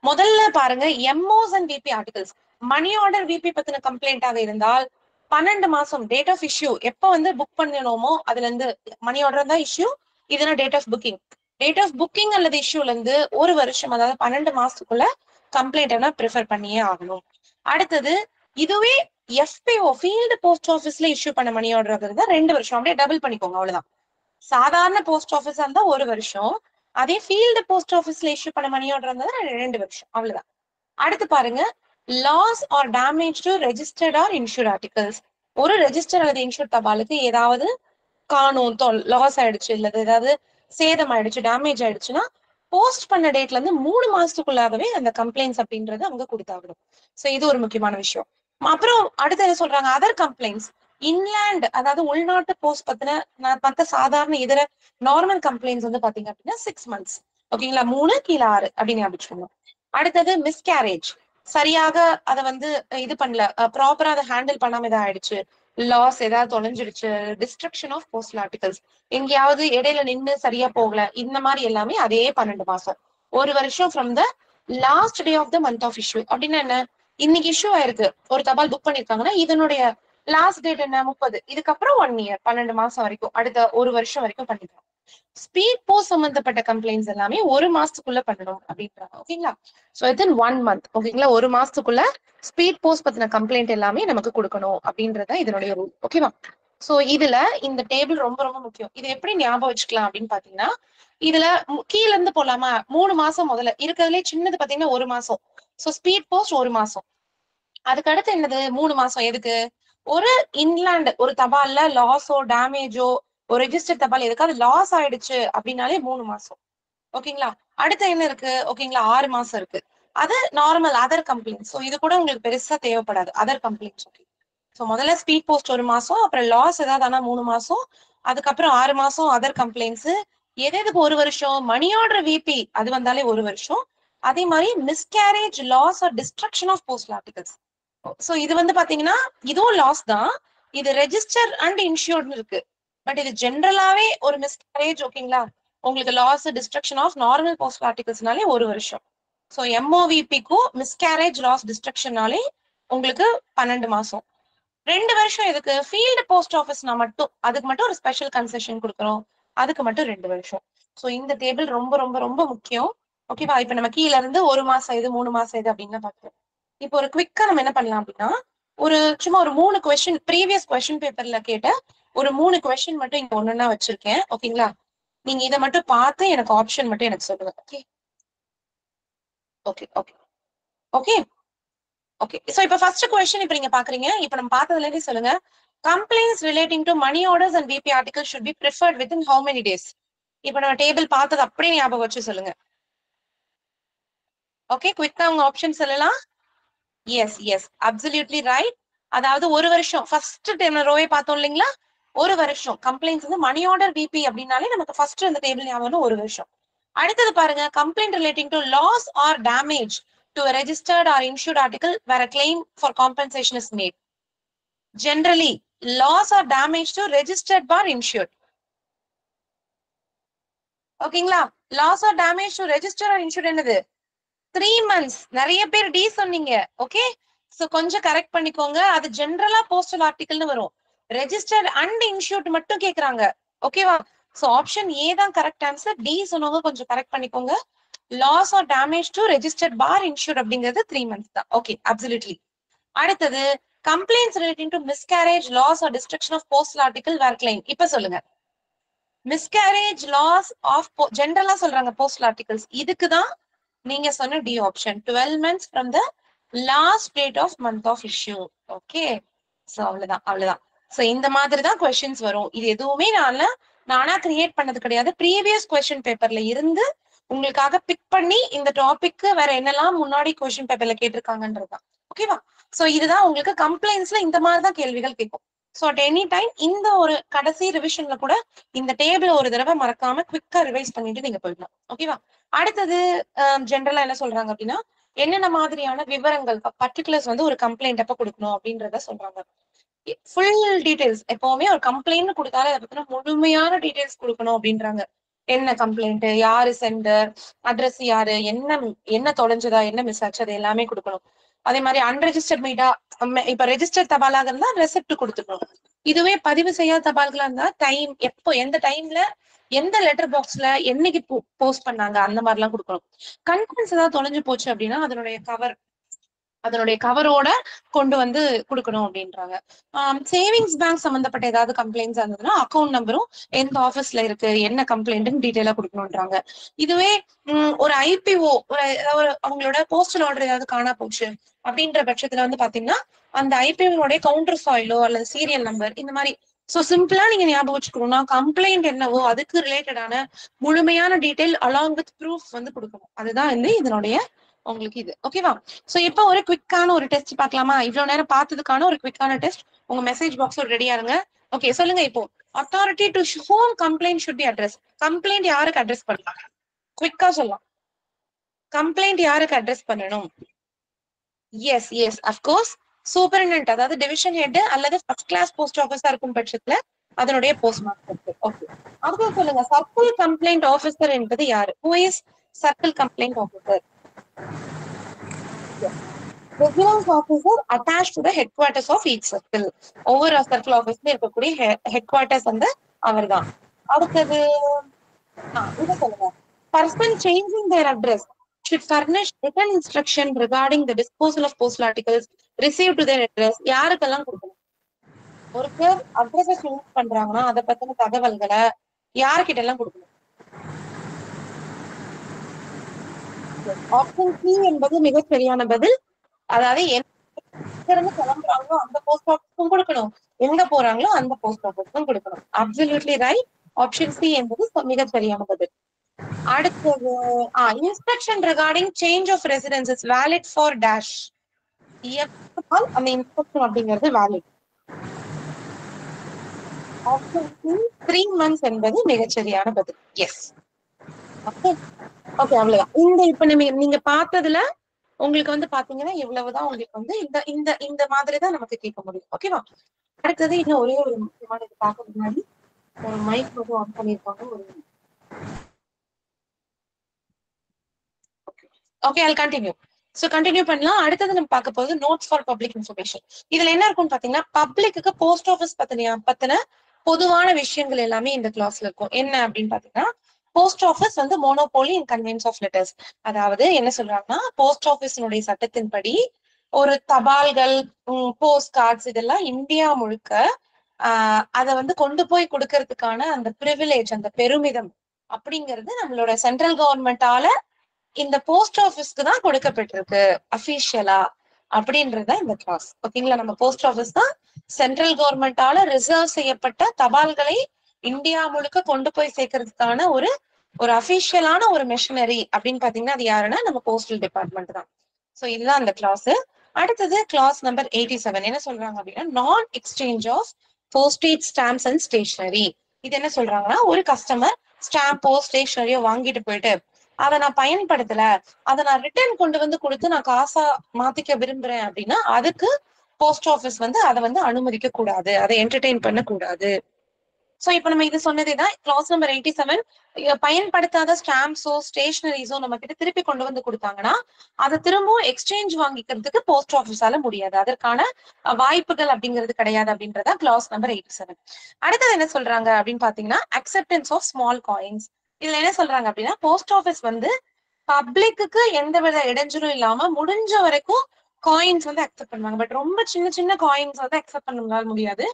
முதல்ல பாருங்க, MOs and VP articles. Money order VP பத்தின கம்ப்ளைண்டாக இருந்தால் 12 மாசம் டேட் ஆஃப் இஷ்யூ எப்ப வந்து புக் பண்ணணுமோ அதுல இருந்து, மணி ஆர்டர் தான் இஷ்யூ, இதுனா date of booking. Date of booking அல்லது இஷ்யூல இருந்து ஒரு வருஷம், அதாவது 12 மாசத்துக்குள்ள கம்ப்ளைண்ட் ப்ரிஃபர் பண்ணியே ஆகணும். அடுத்தது, இதுவே எஃபிஓ ஃபீல்டு போஸ்ட் ஆஃபீஸ்ல இஷ்யூ பண்ண மணி ஆர்டர் இருந்தா 2 வருஷம். அப்படியே டபுள் பண்ணிக்கோங்க, அவ்வளவுதான். சாதாரண போஸ்ட் ஆஃபீஸா இருந்தா 1 வருஷம், அதே ஃபீல்டு போஸ்ட் ஆஃபீஸ்ல இஷ்யூ பண்ண மணி ஆர்டர் இருந்தா 2 வருஷம், அவ்வளவுதான். அடுத்து பாருங்க, loss or damage to registered or insured articles. ஒரு ரெஜிஸ்டர் அல்லது இன்சூர்ட் தபாலுக்கு ஏதாவது காணும், லாஸ் ஆயிடுச்சு, இல்ல ஏதாவது சேதம் ஆயிடுச்சு, டேமேஜ் ஆயிடுச்சுன்னா போஸ்ட் பண்ண டேட்ல இருந்து 3 மாசத்துக்குள்ளாகவே அந்த கம்ப்ளைண்ட்ஸ் அப்படின்றது அவங்க கொடுத்தாகணும். சோ இது ஒரு முக்கியமான விஷயம். அப்புறம் அடுத்து என்ன சொல்றாங்க, அதர் கம்ப்ளைண்ட்ஸ். இன்லேண்ட், அதாவது உள்நாட்டு போஸ்ட் பத்தின மத்த சாதாரண இதர நார்மல் கம்ப்ளைண்ட்ஸ் வந்து பாத்தீங்க அப்படின்னா 6 months. ஓகேங்களா? 3 கீழே 6 அப்படின்னு ஞாபகம். அடுத்தது மிஸ்கேரேஜ். சரியாக அதை வந்து இது பண்ணல, ப்ராப்பரா அதை ஹேண்டில் பண்ணாம இதை ஆயிடுச்சு, லாஸ் ஏதாவது தொலைஞ்சிடுச்சு, டிஸ்ட்ரக்ஷன் ஆஃப் போஸ்டல் ஆர்டிகல்ஸ், எங்கேயாவது இடையில நின்று சரியா போகல, இந்த மாதிரி எல்லாமே அதே 12 மாசம். 1 வருஷம் from the last day of the month of issue. அப்படின்னா என்ன, இன்னைக்கு இஷ்யூ ஆயிருக்கு, ஒரு தபால் புக் பண்ணிருக்காங்கன்னா இதனுடைய லாஸ்ட் டேட் என்ன 30, இதுக்கப்புறம் 1 year 12 மாசம் வரைக்கும், அடுத்த 1 வருஷம் வரைக்கும் பண்ணிக்கலாம். ஸ்பீட் போஸ்ட் சம்பந்தப்பட்ட கம்ப்ளைண்ட்ஸ் எல்லாமே 1 மாசத்துக்குள்ள பண்ணணும் அப்படின்றாங்க. ஓகேங்களா? So within 1 month. ஓகேங்களா? 1 மாசத்துக்குள்ள ஸ்பீட் போஸ்ட் பத்தின கம்ப்ளைண்ட் எல்லாமே நமக்கு கொடுக்கணும் அப்படின்றத இதனுடைய ரூல். ஓகேவா? சோ இதுல இந்த டேபிள் ரொம்ப ரொம்ப முக்கியம். இது எப்படி ஞாபகம் வச்சுக்கலாம் அப்படின்னு பாத்தீங்கன்னா, இதுல கீழ இருந்து போலாமா, 3 மாசம் முதல்ல இருக்கிறதுலே சின்னது பாத்தீங்கன்னா 1 மாசம். சோ ஸ்பீட் போஸ்ட் 1 மாசம். அதுக்கு அடுத்து என்னது 3 மாசம். எதுக்கு? ஒரு இன்லாண்ட், ஒரு தபால்ல லாஸோ டேமேஜோ, ஒரு ரெஜிஸ்டர் தபால் எதுக்காவது லாஸ் ஆயிடுச்சு அப்படின்னாலே 3 மாசம். ஓகேங்களா? அடுத்து என்ன இருக்கு? ஓகேங்களா? 6 மாசம் இருக்கு. அது நார்மல் அதர் கம்ப்ளைண்ட்ஸ். சோ இது கூட உங்களுக்கு பெருசா தேவைப்படாது, அதர் கம்ப்ளைண்ட்ஸ். ஓகே. சோ முதல்ல ஸ்பீட் போஸ்ட் 1 மாசம், அப்புறம் லாஸ் ஏதாவது ஆனா 3 மாசம், அதுக்கப்புறம் 6 மாசம் அதர் கம்ப்ளைண்ட்ஸ். எதுக்கு 1 வருஷம்? மணி ஆர்டர் விபி அது வந்தாலே 1 வருஷம். அதே மாதிரி miscarriage, loss or destruction of postal articles. So இது வந்து பாத்தீங்கன்னா இதுவும் லாஸ் தான். இது ரெஜிஸ்டர் அண்ட் இன்சூர்ட் இருக்கு. பட் இது ஜென்ரலாவே ஒரு மிஸ்கேரேஜ். ஓகேங்களா? உங்களுக்கு loss destruction of normal post ஆர்டிகல்ஸ்னாலே 1 வருஷம். சோ எம்ஓவிபிக்கும் மிஸ்கேரேஜ் லாஸ் டிஸ்ட்ரக்ஷன்னாலே உங்களுக்கு 12 மாசம். 2 வருஷம் எதுக்கு? ஃபீல்டு போஸ்ட் ஆஃபீஸ்னா மட்டும், அதுக்கு மட்டும் ஒரு ஸ்பெஷல் கன்செஷன் கொடுக்குறோம், அதுக்கு மட்டும் 2 வருஷம். சோ இந்த டேபிள் ரொம்ப ரொம்ப ரொம்ப முக்கியம். ஓகேவா? இப்ப நம்ம கீழ இருந்து 1 மாசம் இது 3 மாசம் இது அப்படின்னு பாக்குறோம். இப்போ ஒரு குவிக்கா நம்ம என்ன பண்ணலாம் அப்படின்னா, ஒரு சும்மா ஒரு 3 கொஸ்டின், ப்ரீவியஸ் கொஸ்டின் பேப்பர்ல கேட்ட ஒரு 3 கொஸ்டின் மட்டும் இங்க ஒண்ணுன்னா வச்சிருக்கேன். ஓகேங்களா? நீங்க இதை மட்டும் பார்த்து எனக்கு ஆப்ஷன் மட்டும் எனக்கு சொல்லுங்க. Okay okay okay okay okay. So இப்ப ஃபர்ஸ்ட் கொஸ்டின் இப்ப நீங்க பாக்குறீங்க. இப்ப நம்ம பார்த்ததுல இருந்து சொல்லுங்க, complaints relating to money orders and VP article should be preferred within how many days? இப்ப நம்ம டேபிள் பார்த்தது அப்படியே ஞாபகம் வச்சு சொல்லுங்க. ஓகே, குவிக்கா உங்க ஆப்ஷன் சொல்லலாம். Yes yes, absolutely right. அதாவது 1 வருஷம் ஃபர்ஸ்ட் டைம் ரோவே பார்த்தோம் இல்லைங்களா, 1 வருஷம் கம்ப்ளைண்ட்ஸ் வந்து மணி ஆர்டர் விபி அப்படின்னாலே நமக்கு ஃபர்ஸ்ட் அந்த டேபிள் ஞாபகம் 1 வருஷம். அடுத்தது பாருங்க, complaint relating to loss or damage to a registered or insured article where a claim for compensation is made. Generally, loss or damage to registered or insured. ஓகேங்களா? Loss or damage to register or insured என்னது? 3 months. நிறைய பேர் D சொன்னீங்க. Okay, so கொஞ்சம் correct பண்ணிக்கோங்க. அது ஜெனரலா postal ஆர்டிகல்னு வரும், ரெஜிஸ்டர்ட் அண்ட் இன்சூர்ட் மட்டும் கேக்குறாங்க. ஓகேவா? சோ ஆப்ஷன் ஏ தான் கரெக்ட் ஆன்சர். டி சொன்னவங்க கொஞ்சம் கரெக்ட் பண்ணிக்கோங்க. Loss or damage to registered பார் இன்சூர்ட் அப்படிங்கிறது 3 months தான். Okay, absolutely. அடுத்தது, complaints relating to miscarriage, loss or destruction of postal article where claim. இப்ப சொல்லுங்க, மிஸ்கேரேஜ் லாஸ் ஆஃப் ஜெனரலா சொல்றாங்க போஸ்டல் ஆர்டிகல்ஸ், இதுக்குதான் நீங்க சொன்ன D option, 12 months from the last date of month of issue. Okay, so அவ்வளவுதான் அவ்வளவுதான். சோ இந்த மாதிரி தான் கொஸ்டின்ஸ் வரும். இது எதுவுமே நானா கிரியேட் பண்ணது கிடையாது, ப்ரீவியஸ் கொஸ்டின் பேப்பர்ல இருந்து உங்களுக்காக பிக் பண்ணி இந்த டாபிக்கு வேற என்னெல்லாம் முன்னாடி கொஸ்டின் பேப்பர்ல கேட்டிருக்காங்கன்றதுதான். ஓகேவா? சோ இதுதான் உங்களுக்கு கம்ப்ளைண்ட்ஸ்ல இந்த மாதிரிதான் கேள்விகள் கேட்கும். சோ அட் எனி டைம் இந்த ஒரு கடைசி ரிவிஷன்ல கூட இந்த டேபிள் ஒரு தடவை மறக்காம குவிக்கா ரிவைஸ் பண்ணிட்டு நீங்க போயிடலாம். ஓகேவா? அடுத்தது ஜென்ரலா என்ன சொல்றாங்க அப்படின்னா என்னென்ன மாதிரியான விவரங்கள் பர்டிகுலர்ஸ் வந்து ஒரு கம்ப்ளைண்ட் எப்ப கொடுக்கணும் அப்படின்றத சொல்றாங்க. ஃபுல் டீடைல்ஸ் எப்பவுமே ஒரு கம்ப்ளைண்ட் கொடுத்தாலே அதை பத்தின முழுமையான டீடைல்ஸ் கொடுக்கணும் அப்படின்றாங்க. என்ன கம்ப்ளைண்ட், யாரு சென்டர், அட்ரஸ் யாரு, என்ன தொலைஞ்சதா, என்ன மிஸ் ஆச்சு, அது எல்லாமே கொடுக்கணும். அதே மாதிரி அன்ரெஜிஸ்டர்ட் மீட்டா, இப்ப ரெஜிஸ்டர் தபாலாக இருந்தா ரெசிப்ட் கொடுத்துக்கணும். இதுவே பதிவு செய்யாத தபால்களா இருந்தா டைம், எப்போ எந்த டைம்ல எந்த லெட்டர் பாக்ஸ்ல என்னைக்கு போஸ்ட் பண்ணாங்க அந்த மாதிரி எல்லாம் கொடுக்கணும். கன்ஃபரன்ஸ் ஏதாவது தொலைஞ்சு போச்சு அப்படின்னா அதனுடைய கவரோட கொண்டு வந்து கொடுக்கணும் அப்படின்றாங்க. சேவிங்ஸ் பேங்க் சம்பந்தப்பட்ட ஏதாவது கம்ப்ளைண்ட்ஸ் இருந்ததுன்னா அக்கௌண்ட் நம்பரும் எந்த ஆபீஸ்ல இருக்கு, என்ன கம்ப்ளைண்ட் டீட்டெயிலா கொடுக்கணும்ன்றாங்க. இதுவே ஒரு ஐபிஓ ஒரு அவங்களோட போஸ்டல் ஆர்டர் ஏதாவது காணா போச்சு அப்படின்ற பட்சத்துல வந்து பாத்தீங்கன்னா அந்த ஐபிஓடைய கவுண்டர் ஃபாயிலோ அல்லது சீரியல் நம்பர் இந்த மாதிரி. சோ சிம்பிளா நீங்க ஞாபகம் வச்சுக்கணும்னா கம்ப்ளைண்ட் என்னவோ அதுக்கு ரிலேட்டடான முழுமையான டீடைல் அலாங் வித் ப்ரூஃப் வந்து கொடுக்கணும். அதுதான் வந்து இதனுடைய உங்களுக்கு இது. ஓகேவா? சோ இப்போ ஒரு குவிக்கான ஒரு டெஸ்ட் பார்க்கலாமா? இவ்வளவு நேரம் பார்த்ததுக்கான ஒரு குவிக்கான டெஸ்ட் உங்க மெசேஜ் பாக்ஸ்ல ரெடியா இருங்க. ஓகே, சொல்லுங்க இப்போ. Authority to home complaint should be address. Complaint யாருக்கு அட்ரஸ் பண்ணலாம்? குவிக்கா சொல்லலாம். கம்ப்ளைண்ட் யாருக்கு அட்ரஸ் பண்ணணும்? எஸ் எஸ் அஃப்கோர்ஸ் சூப்பரிண்டென்ட், அதாவது டிவிஷன் ஹெட் அல்லது ஃபர்ஸ்ட் கிளாஸ் போஸ்ட் ஆஃபீஸா இருக்கும் பட்சத்துல அதனுடைய போஸ்ட் மாஸ்டர். ஓகே, அடுத்து சொல்லுங்க. சர்க்கிள் கம்ப்ளைண்ட் ஆஃபீஸர் என்பது யாரு? Who is circle complaint officer? Vigilance officer attached to the headquarters of each circle. ஒவ்வொரு சர்க்கிள் ஆஃபீஸ்ல இருக்கக்கூடிய ஹெட்குவார்டர்ஸ் வந்து அவர் தான். அடுத்தது இதை சொல்லுங்க. Person changing their address should furnish written instruction regarding the disposal of postal articles received to their address. யாருக்கெல்லாம் கொடுக்கணும்? ஒருத்தர் அட்ரஸை சேஞ்ச் பண்றாங்கன்னா அதை பத்தின தகவல்களை யாருக்கிட்ட எல்லாம் கொடுக்கணும்? ஆப்ஷன் சி என்பது மிக சரியான பதில். அதாவது இருந்து கிளம்புறாங்களோ அந்த போஸ்ட் ஆஃபீஸ்க்கும் கொடுக்கணும், எங்க போறாங்களோ அந்த போஸ்ட் ஆஃபீஸ்க்கும் கொடுக்கணும். Absolutely right. ஆப்ஷன் சி என்பது மிக சரியான பதில். அடுத்தது instruction regarding change of residence is valid for dash. அந்த இன்ஸ்ட்ரக்ஷன் அப்படிங்கிறது வேலிட். ஆப்ஷன் சி 3 months என்பது மிகச்சரியான பதில். எஸ். ஓகே, அவ்வளவுதான். இப்ப நீங்க பார்த்ததுல உங்களுக்கு வந்து பாத்தீங்கன்னா இவ்வளவுதான். உங்களுக்கு வந்து இந்த இந்த இந்த மாதிரிதான் நமக்கு கேட்க முடியும். ஓகேவா? அடுத்தது இன்னும் ஒரே ஒரு முக்கியமான இது பார்க்க முன்னாடி ஒரு மைக் மட்டும் ஆன் பண்ணிருக்காங்க. Okay, I'll continue. So continue பண்ணலாம். அடுத்தது நம்ம பார்க்க போகுது நோட்ஸ் ஃபார் பப்ளிக் இன்ஃபர்மேஷன். இதுல என்ன இருக்கும்னு பாத்தீங்கன்னா பப்ளிக்கு போஸ்ட் ஆஃபீஸ் பத்தின பொதுவான விஷயங்கள் எல்லாமே இந்த கிளாஸ்ல இருக்கும். என்ன அப்படின்னு பாத்தீங்கன்னா போஸ்ட் ஆஃபீஸ் வந்து monopoly in conveyance of letters. அதாவது என்ன சொல்றாங்கன்னா போஸ்ட் ஆஃபீஸினுடைய சட்டத்தின்படி ஒரு தபால்கள், போஸ்ட் கார்ட்ஸ் இதெல்லாம் இந்தியா முழுக்க அதை வந்து கொண்டு போய் கொடுக்கறதுக்கான அந்த பிரிவிலேஜ், அந்த பெருமிதம் அப்படிங்கிறது நம்மளோட சென்ட்ரல் கவர்மெண்டால இந்த போஸ்ட் ஆஃபீஸ்க்கு தான் கொடுக்கப்பட்டிருக்கு அபிஷியலா அப்படின்றத இந்த கிளாஸ். ஓகேங்களா? நம்ம போஸ்ட் ஆஃபீஸ் தான் சென்ட்ரல் கவர்மெண்டால ரிசர்வ் செய்யப்பட்ட தபால்களை இந்தியா முழுக்க கொண்டு போய் சேர்க்கறதுக்கான ஒரு அபிஷியலான ஒரு மிஷனரி அப்படின்னு பாத்தீங்கன்னா அது யாருன்னா நம்ம போஸ்டல் டிபார்ட்மெண்ட் தான். சோ இதுதான் அந்த கிளாஸ். அடுத்தது கிளாஸ் நம்பர் 87. என்ன சொல்றாங்க அப்படின்னா non exchange of postage stamps and stationery. இது என்ன சொல்றாங்கன்னா ஒரு கஸ்டமர் ஸ்டாம்போ ஸ்டேஷனரியோ வாங்கிட்டு போயிட்டு அதை நான் பயன்படுத்தல, அதை நான் ரிட்டர்ன் கொண்டு வந்து கொடுத்து நான் காசா மாத்திக்க விரும்புறேன் அப்படின்னா அதுக்கு போஸ்ட் ஆஃபீஸ் வந்து அதை வந்து அனுமதிக்க கூடாது, அதை என்டர்டெயின் பண்ண கூடாது. சோ இப்ப நம்ம இது சொன்னதேதான் கிளாஸ் நம்பர் 87. பயன்படுத்தாத ஸ்டாம்ப்ஸோ ஸ்டேஷனரிஸோ நம்ம கிட்ட திருப்பி கொண்டு வந்து கொடுத்தாங்கன்னா அதை திரும்பவும் எக்ஸ்சேஞ்ச் வாங்கிக்கிறதுக்கு போஸ்ட் ஆஃபீஸால முடியாது, அதற்கான வாய்ப்புகள் அப்படிங்கிறது கிடையாது அப்படின்றத கிளாஸ் நம்பர் 87. அடுத்தது என்ன சொல்றாங்க அப்படின்னு பாத்தீங்கன்னா அக்செப்டன்ஸ் ஆஃப் ஸ்மால் காயின்ஸ். இதுல என்ன சொல்றாங்க அப்படின்னா போஸ்ட் ஆஃபீஸ் வந்து பப்ளிக்கு எந்தவித இடைஞ்சலும் இல்லாம முடிஞ்ச வரைக்கும் காயின்ஸ் வந்து அக்செப்ட் பண்ணுவாங்க. பட் ரொம்ப சின்ன சின்ன காயின்ஸ் வந்து அக்செப்ட் பண்ண முடியாது.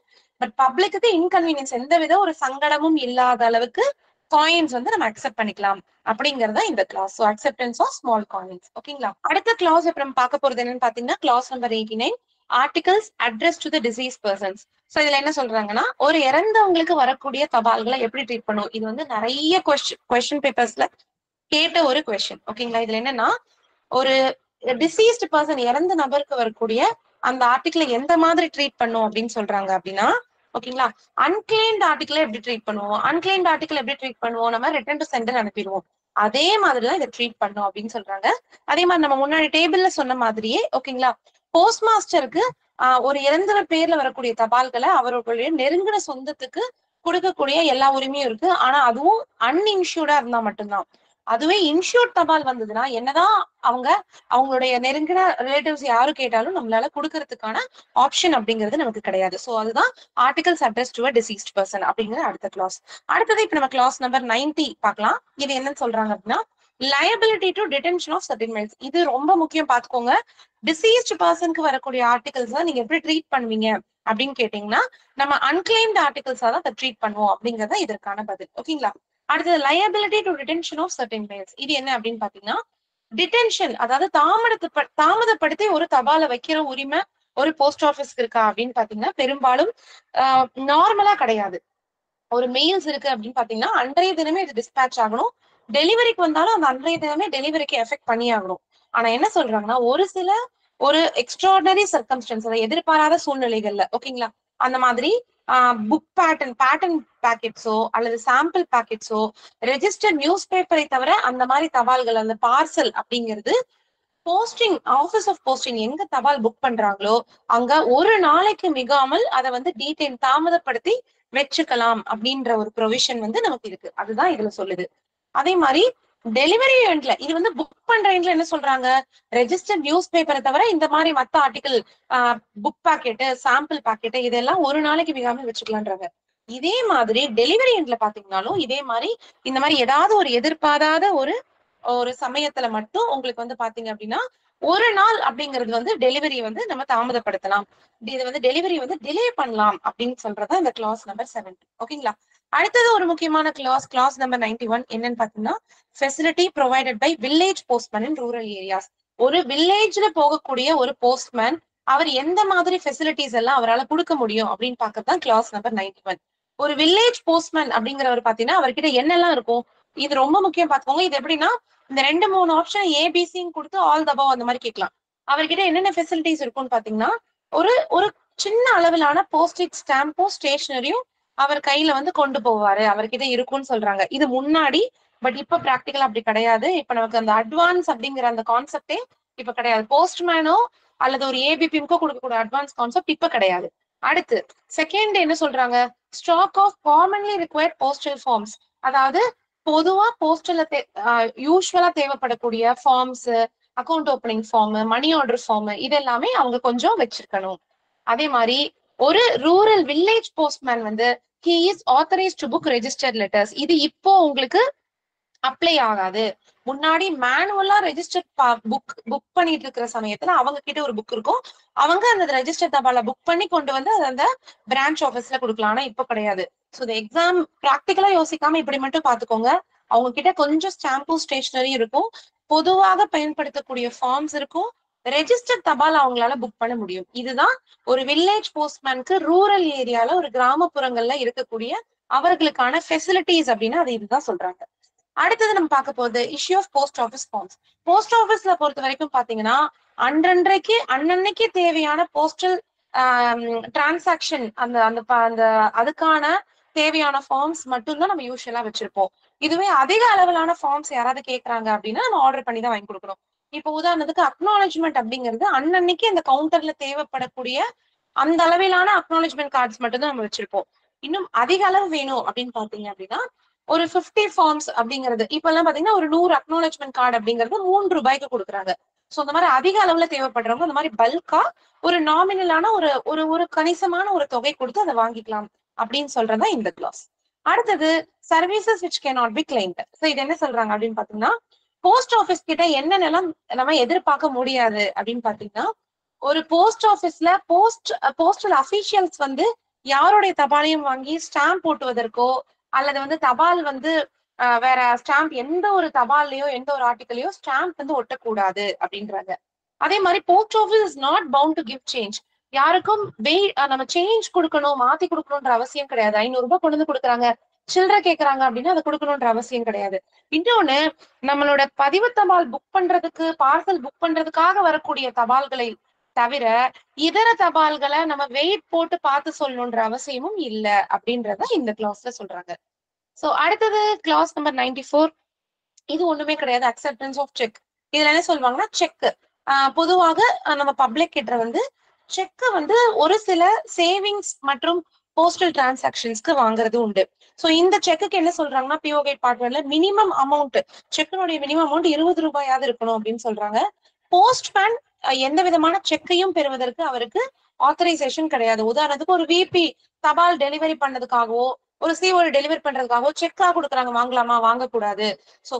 பட் பப்ளிக்கு இன்கன்வீனியன்ஸ், எந்தவித ஒரு சங்கடமும் இல்லாத அளவுக்கு காயின்ஸ் வந்து நம்ம அக்செப்ட் பண்ணிக்கலாம் அப்படிங்கறத இந்த class. So acceptance of small coins. ஓகேங்களா? அடுத்த கிளாஸ் இப்ப நம்ம பார்க்க போறது என்னன்னு பாத்தீங்கன்னா class number 89 articles address to the deceased persons. So இதுல என்ன சொல்றாங்கன்னா ஒரு இறந்தவங்களுக்கு வரக்கூடிய தபால்களை எப்படி ட்ரீட் பண்ணும். இது வந்து நிறைய கொஸ்டின் பேப்பர்ஸ்ல கேட்ட ஒரு கொஸ்டின். ஓகேங்களா? இதுல என்னன்னா, ஒரு டிசீஸ்ட் பர்சன், இறந்த நபருக்கு வரக்கூடிய அந்த ஆர்டிகிளை எந்த மாதிரி ட்ரீட் பண்ணும் அப்படின்னு சொல்றாங்க அப்படின்னா, ஓகேங்களா, அன்கிளைம்ட் ஆர்டிகிளை எப்படி ட்ரீட் பண்ணுவோம், அன்கிளைம்ட் ஆர்டிகிள் எப்படி ட்ரீட் பண்ணுவோம், நம்ம ரிட்டர்ன் டு சென்டர் அனுப்பிடுவோம். அதே மாதிரிதான் இதை ட்ரீட் பண்ணும் அப்படின்னு சொல்றாங்க. அதே மாதிரி நம்ம முன்னாடி டேபிள்ல சொன்ன மாதிரியே, ஓகேங்களா, போஸ்ட் மாஸ்டருக்கு ஒரு இறந்தவர் பேர்ல வரக்கூடிய தபால்களை அவர்களுடைய நெருங்கின சொந்தத்துக்கு கொடுக்கக்கூடிய எல்லா உரிமையும் இருக்கு. ஆனா அதுவும் அன்இன்சூர்டா இருந்தா மட்டும்தான். அதுவே இன்சூர்ட் தபால் வந்ததுன்னா, என்னதான் அவங்களுடைய நெருங்கின ரிலேட்டிவ்ஸ் யாரு கேட்டாலும் நம்மளால கொடுக்கறதுக்கான ஆப்ஷன் அப்படிங்கிறது நமக்கு கிடையாது. சோ அதுதான் articles address to a deceased person அப்படிங்கிற அடுத்த கிளாஸ். அடுத்தது இப்ப நம்ம கிளாஸ் நம்பர் 90 பார்க்கலாம். இது என்னன்னு சொல்றாங்க அப்படின்னா, liability to detention of certain mails. இது ரொம்ப முக்கியம், பாத்துக்கோங்க. டிசீஸ்ட் பர்சனுக்கு வரக்கூடிய ஆர்டிகல்ஸ் நீங்க எப்படி ட்ரீட் பண்ணுவீங்க அப்படின்னு கேட்டீங்கன்னா, நம்ம அன்கிளைம்ட் ஆர்டிகல்ஸா தான் அதை ட்ரீட் பண்ணுவோம் அப்படிங்கறத இதற்கான பதில். ஓகேங்களா? அடுத்தது liability to detention of certain mails. இது என்ன அப்படின்னு பாத்தீங்கன்னா, டிடென்ஷன், அதாவது தாமதப்படுத்தி ஒரு தபாலை வைக்கிற உரிமை ஒரு போஸ்ட் ஆபீஸ்க்கு இருக்கா அப்படின்னு பாத்தீங்கன்னா, பெரும்பாலும் நார்மலா கிடையாது. ஒரு மெயில்ஸ் இருக்கு அப்படின்னு பாத்தீங்கன்னா, அன்றைய தினமே இது டிஸ்பேச் ஆகணும். டெலிவரிக்கு வந்தாலும் அந்த அன்றைய தினமே டெலிவரிக்கு எஃபெக்ட் பண்ணி ஆகணும். ஆனா என்ன சொல்றாங்கன்னா, ஒரு எக்ஸ்ட்ராடனரி சர்க்கம்ஸ்டன்ஸ், அதை எதிர்பாராத சூழ்நிலைகள்ல, ஓகேங்களா, அந்த மாதிரி புக் பேட்டர்ன் பேக்கெட்ஸோ அல்லது சாம்பிள் பேக்கெட்ஸோ, ரெஜிஸ்டர் நியூஸ் பேப்பரை தவிர அந்த மாதிரி தபால்கள், அந்த பார்சல் அப்படிங்கிறது போஸ்டிங், ஆபீஸ் ஆஃப் போஸ்டிங் எங்க தபால் புக் பண்றாங்களோ அங்க ஒரு நாளைக்கு மிகாமல் அதை டீடைல் தாமதப்படுத்தி வச்சுக்கலாம் அப்படின்ற ஒரு ப்ரொவிஷன் நமக்கு இருக்கு. அதுதான் இதுல சொல்லுது. அதே மாதிரி டெலிவரி ஈவெண்ட்ல இது புக் பண்ற ஈவெண்ட்ல என்ன சொல்றாங்க, ரெஜிஸ்டர்ட் நியூஸ் பேப்பரை தவிர இந்த மாதிரி மத்த article, book packet, sample packet, இதெல்லாம் ஒரு நாளைக்கு மிகாமல் வச்சுக்கலான்றாங்க. இதே மாதிரி டெலிவரி ஈவெண்ட்ல பாத்தீங்கன்னாலும் இதே மாதிரி இந்த மாதிரி ஏதாவது ஒரு எதிர்பாராத ஒரு சமயத்துல மட்டும் உங்களுக்கு பாத்தீங்க அப்படின்னா, ஒரு நாள் அப்படிங்கிறது டெலிவரி நம்ம தாமதப்படுத்தலாம், இது டெலிவரி டிலே பண்ணலாம் அப்படின்னு சொல்றதா இந்த கிளாஸ் நம்பர் 70. ஓகேங்களா? அடுத்தது ஒரு முக்கியமான கிளாஸ் நம்பர் 91 என்னன்னு பாத்தீங்கன்னா, facility provided by village postman in rural areas. ஒரு வில்லேஜ்ல போகக்கூடிய ஒரு போஸ்ட்மேன் அவர் எந்த மாதிரி ஃபெசிலிட்டிஸ் எல்லாம் அவரால் கொடுக்க முடியும் அப்படின்னு பாக்கத்தான் கிளாஸ் நம்பர் 91. ஒரு வில்லேஜ் போஸ்ட்மேன் அப்படிங்கிறவர் பாத்தீங்கன்னா அவர்கிட்ட என்னெல்லாம் இருக்கும், இது ரொம்ப முக்கியம் பாத்துக்கோங்க. இது எப்படின்னா, இந்த 2-3 ஆப்ஷன் ஏபிசின்னு கொடுத்து ஆல் த அபவ் அந்த மாதிரி கேட்கலாம். அவர்கிட்ட என்னென்ன ஃபெசிலிட்டிஸ் இருக்கும்னு பாத்தீங்கன்னா, ஒரு ஒரு சின்ன அளவிலான போஸ்டேஜ் ஸ்டாம்பும் ஸ்டேஷனரியும் அவர் கையில கொண்டு போவாரு, அவர்கிட்ட இருக்கும்னு சொல்றாங்க. இது முன்னாடி, பட் இப்ப பிராக்டிகலா அப்படி கிடையாது. இப்ப நமக்கு அந்த அட்வான்ஸ் அப்படிங்கிற அந்த கான்செப்டே இப்ப கிடையாது. போஸ்ட்மேனோ அல்லது ஒரு ஏபிபிஎம்கோ கொடுக்கக்கூடிய அட்வான்ஸ் கான்செப்ட் இப்ப கிடையாது. அடுத்து செகண்ட் என்ன சொல்றாங்க, stock of commonly required postal forms. அதாவது பொதுவா போஸ்டல்ல யூஸ்வலா தேவைப்படக்கூடிய forms, account opening form, money order form, இதெல்லாமே அவங்க கொஞ்சம் வச்சிருக்கணும். அதே மாதிரி ஒரு rural village postman he is authorized to book registered letters. இது இப்போ உங்களுக்கு அப்ளை ஆகாது. முன்னாடி மேனுவலா ரெஜிஸ்டர் புக் பண்ணிட்டு இருக்கிற சமயத்துல அவங்க கிட்ட ஒரு புக் இருக்கும், அவங்க அந்த ரெஜிஸ்டர் தபால புக் பண்ணி கொண்டு அந்த பிரான்ச் ஆபீஸ்ல கொடுக்கலாம். ஆனா இப்ப கிடையாது. சோ இந்த எக்ஸாம் பிராக்டிகலா யோசிக்காம இப்படி மட்டும் பாத்துக்கோங்க. அவங்க கிட்ட கொஞ்சம் ஸ்டாம்பும் ஸ்டேஷனரி இருக்கும், பொதுவாக பயன்படுத்தக்கூடிய ஃபார்ம்ஸ் இருக்கும், ரெஜிஸ்டர் தபால் அவங்களால புக் பண்ண முடியும். இதுதான் ஒரு வில்லேஜ் போஸ்ட்மேனுக்கு ரூரல் ஏரியால, ஒரு கிராமப்புறங்கள்ல இருக்கக்கூடிய அவர்களுக்கான ஃபெசிலிட்டிஸ் அப்படின்னா அது இதுதான் சொல்றாங்க. அடுத்தது நம்ம பார்க்க போகுது issue of post office forms. Post ஆஃபீஸ்ல பொறுத்த வரைக்கும் பாத்தீங்கன்னா, அன்னன்னைக்கு தேவையான போஸ்டல் டிரான்சாக்சன், அந்த அதுக்கான தேவையான ஃபார்ம்ஸ் மட்டும்தான் நம்ம யூஸ்வலா வச்சிருப்போம். இதுவே அதிக அளவிலான ஃபார்ம்ஸ் யாராவது கேட்கறாங்க அப்படின்னா நம்ம ஆர்டர் பண்ணி தான் வாங்கி கொடுக்கணும். இப்போ உதாரணத்துக்கு அக்னாலஜ்மெண்ட் அப்படிங்கிறது அன்னன்னைக்கு அந்த கவுண்டர்ல தேவைப்படக்கூடிய அந்த அளவிலான அக்னாலஜ்மெண்ட் கார்ட்ஸ் மட்டும் தான் நம்ம வச்சிருப்போம். இன்னும் அதிக அளவு வேணும் அப்படின்னு பாத்தீங்க அப்படின்னா ஒரு 50 ஃபார்ம்ஸ் அப்படிங்கிறது இப்ப எல்லாம் பாத்தீங்கன்னா ஒரு 100 அக்னாலஜ்மெண்ட் கார்டு அப்படிங்கிறது 3 ரூபாய்க்கு கொடுக்குறாங்க. சோ இந்த மாதிரி அதிக அளவுல தேவைப்படுறவங்க அந்த மாதிரி பல்கா ஒரு நாமினலான ஒரு கணிசமான ஒரு தொகை கொடுத்து அதை வாங்கிக்கலாம் அப்படின்னு சொல்றதா இந்த கிளாஸ். அடுத்தது services which can not be climbed. So இது என்ன சொல்றாங்க அப்படின்னு பாத்தீங்கன்னா, போஸ்ட் ஆபீஸ் கிட்ட என்னென்னலாம் நம்ம எதிர்பார்க்க முடியாது அப்படின்னு பாத்தீங்கன்னா, ஒரு போஸ்ட் ஆபீஸ்ல போஸ்டல் அபிஷியல்ஸ் யாருடைய தபாலையும் வாங்கி ஸ்டாம்ப் போட்டுவதற்கோ அல்லது தபால் வேற ஸ்டாம்ப் எந்த ஒரு தபால்லையோ எந்த ஒரு ஆர்டிக்கலையோ ஸ்டாம்ப் ஒட்டக்கூடாது அப்படின்றாங்க. அதே மாதிரி post office is not bound to give change. யாருக்கும் நம்ம சேஞ்ச் கொடுக்கணும், மாத்தி கொடுக்கணும்ன்ற அவசியம் கிடையாது. 500 ரூபாய் கொண்டு கொடுக்குறாங்க, சில்லறை கேக்குறாங்க அப்படின்னா அதை கொடுக்கணும்ன்ற அவசியம் கிடையாது. இன்னொன்னு, நம்மளோட பதிவு தபால் புக் பண்றதுக்கு, பார்சல் புக் பண்றதுக்காக வரக்கூடிய தபால்களை தவிர இதர தபால்களை நம்ம வெயிட் போட்டு பார்த்து சொல்லணும்ன்ற அவசியமும் இல்ல அப்படின்றத இந்த கிளாஸ்ல சொல்றாங்க. சோ அடுத்தது கிளாஸ் நம்பர் 94. இது ஒண்ணுமே கிடையாது, அக்செப்டன்ஸ் ஆஃப் செக். இதுல என்ன சொல்லுவாங்கன்னா, செக் பொதுவாக நம்ம பப்ளிக் கிட்ட வந்து செக் வந்து ஒரு சில சேவிங்ஸ் மற்றும் போஸ்டல் டிரான்சாக்ஷன்ஸ்க்கு வாங்குறது உண்டு. சோ இந்த செக்குக்கு என்ன சொல்றாங்கன்னா, பிஓ கைட் பார்ட் 1ல மினிமம் அமௌண்ட், செக்கினுடைய மினிமம் அமௌண்ட் 20 ரூபாயாவது இருக்கணும் அப்படின்னு சொல்றாங்க. போஸ்ட்மேன் எந்த விதமான செக்கையும் பெறுவதற்கு அவருக்கு ஆத்தரைசேஷன் கிடையாது. உதாரணத்துக்கு ஒரு விபி தபால் டெலிவரி பண்ணதுக்காகவோ, ஒரு சிஓ டெலிவரி பண்றதுக்காகவோ செக்கா கொடுக்குறாங்க, வாங்கலாமா? வாங்கக்கூடாது. சோ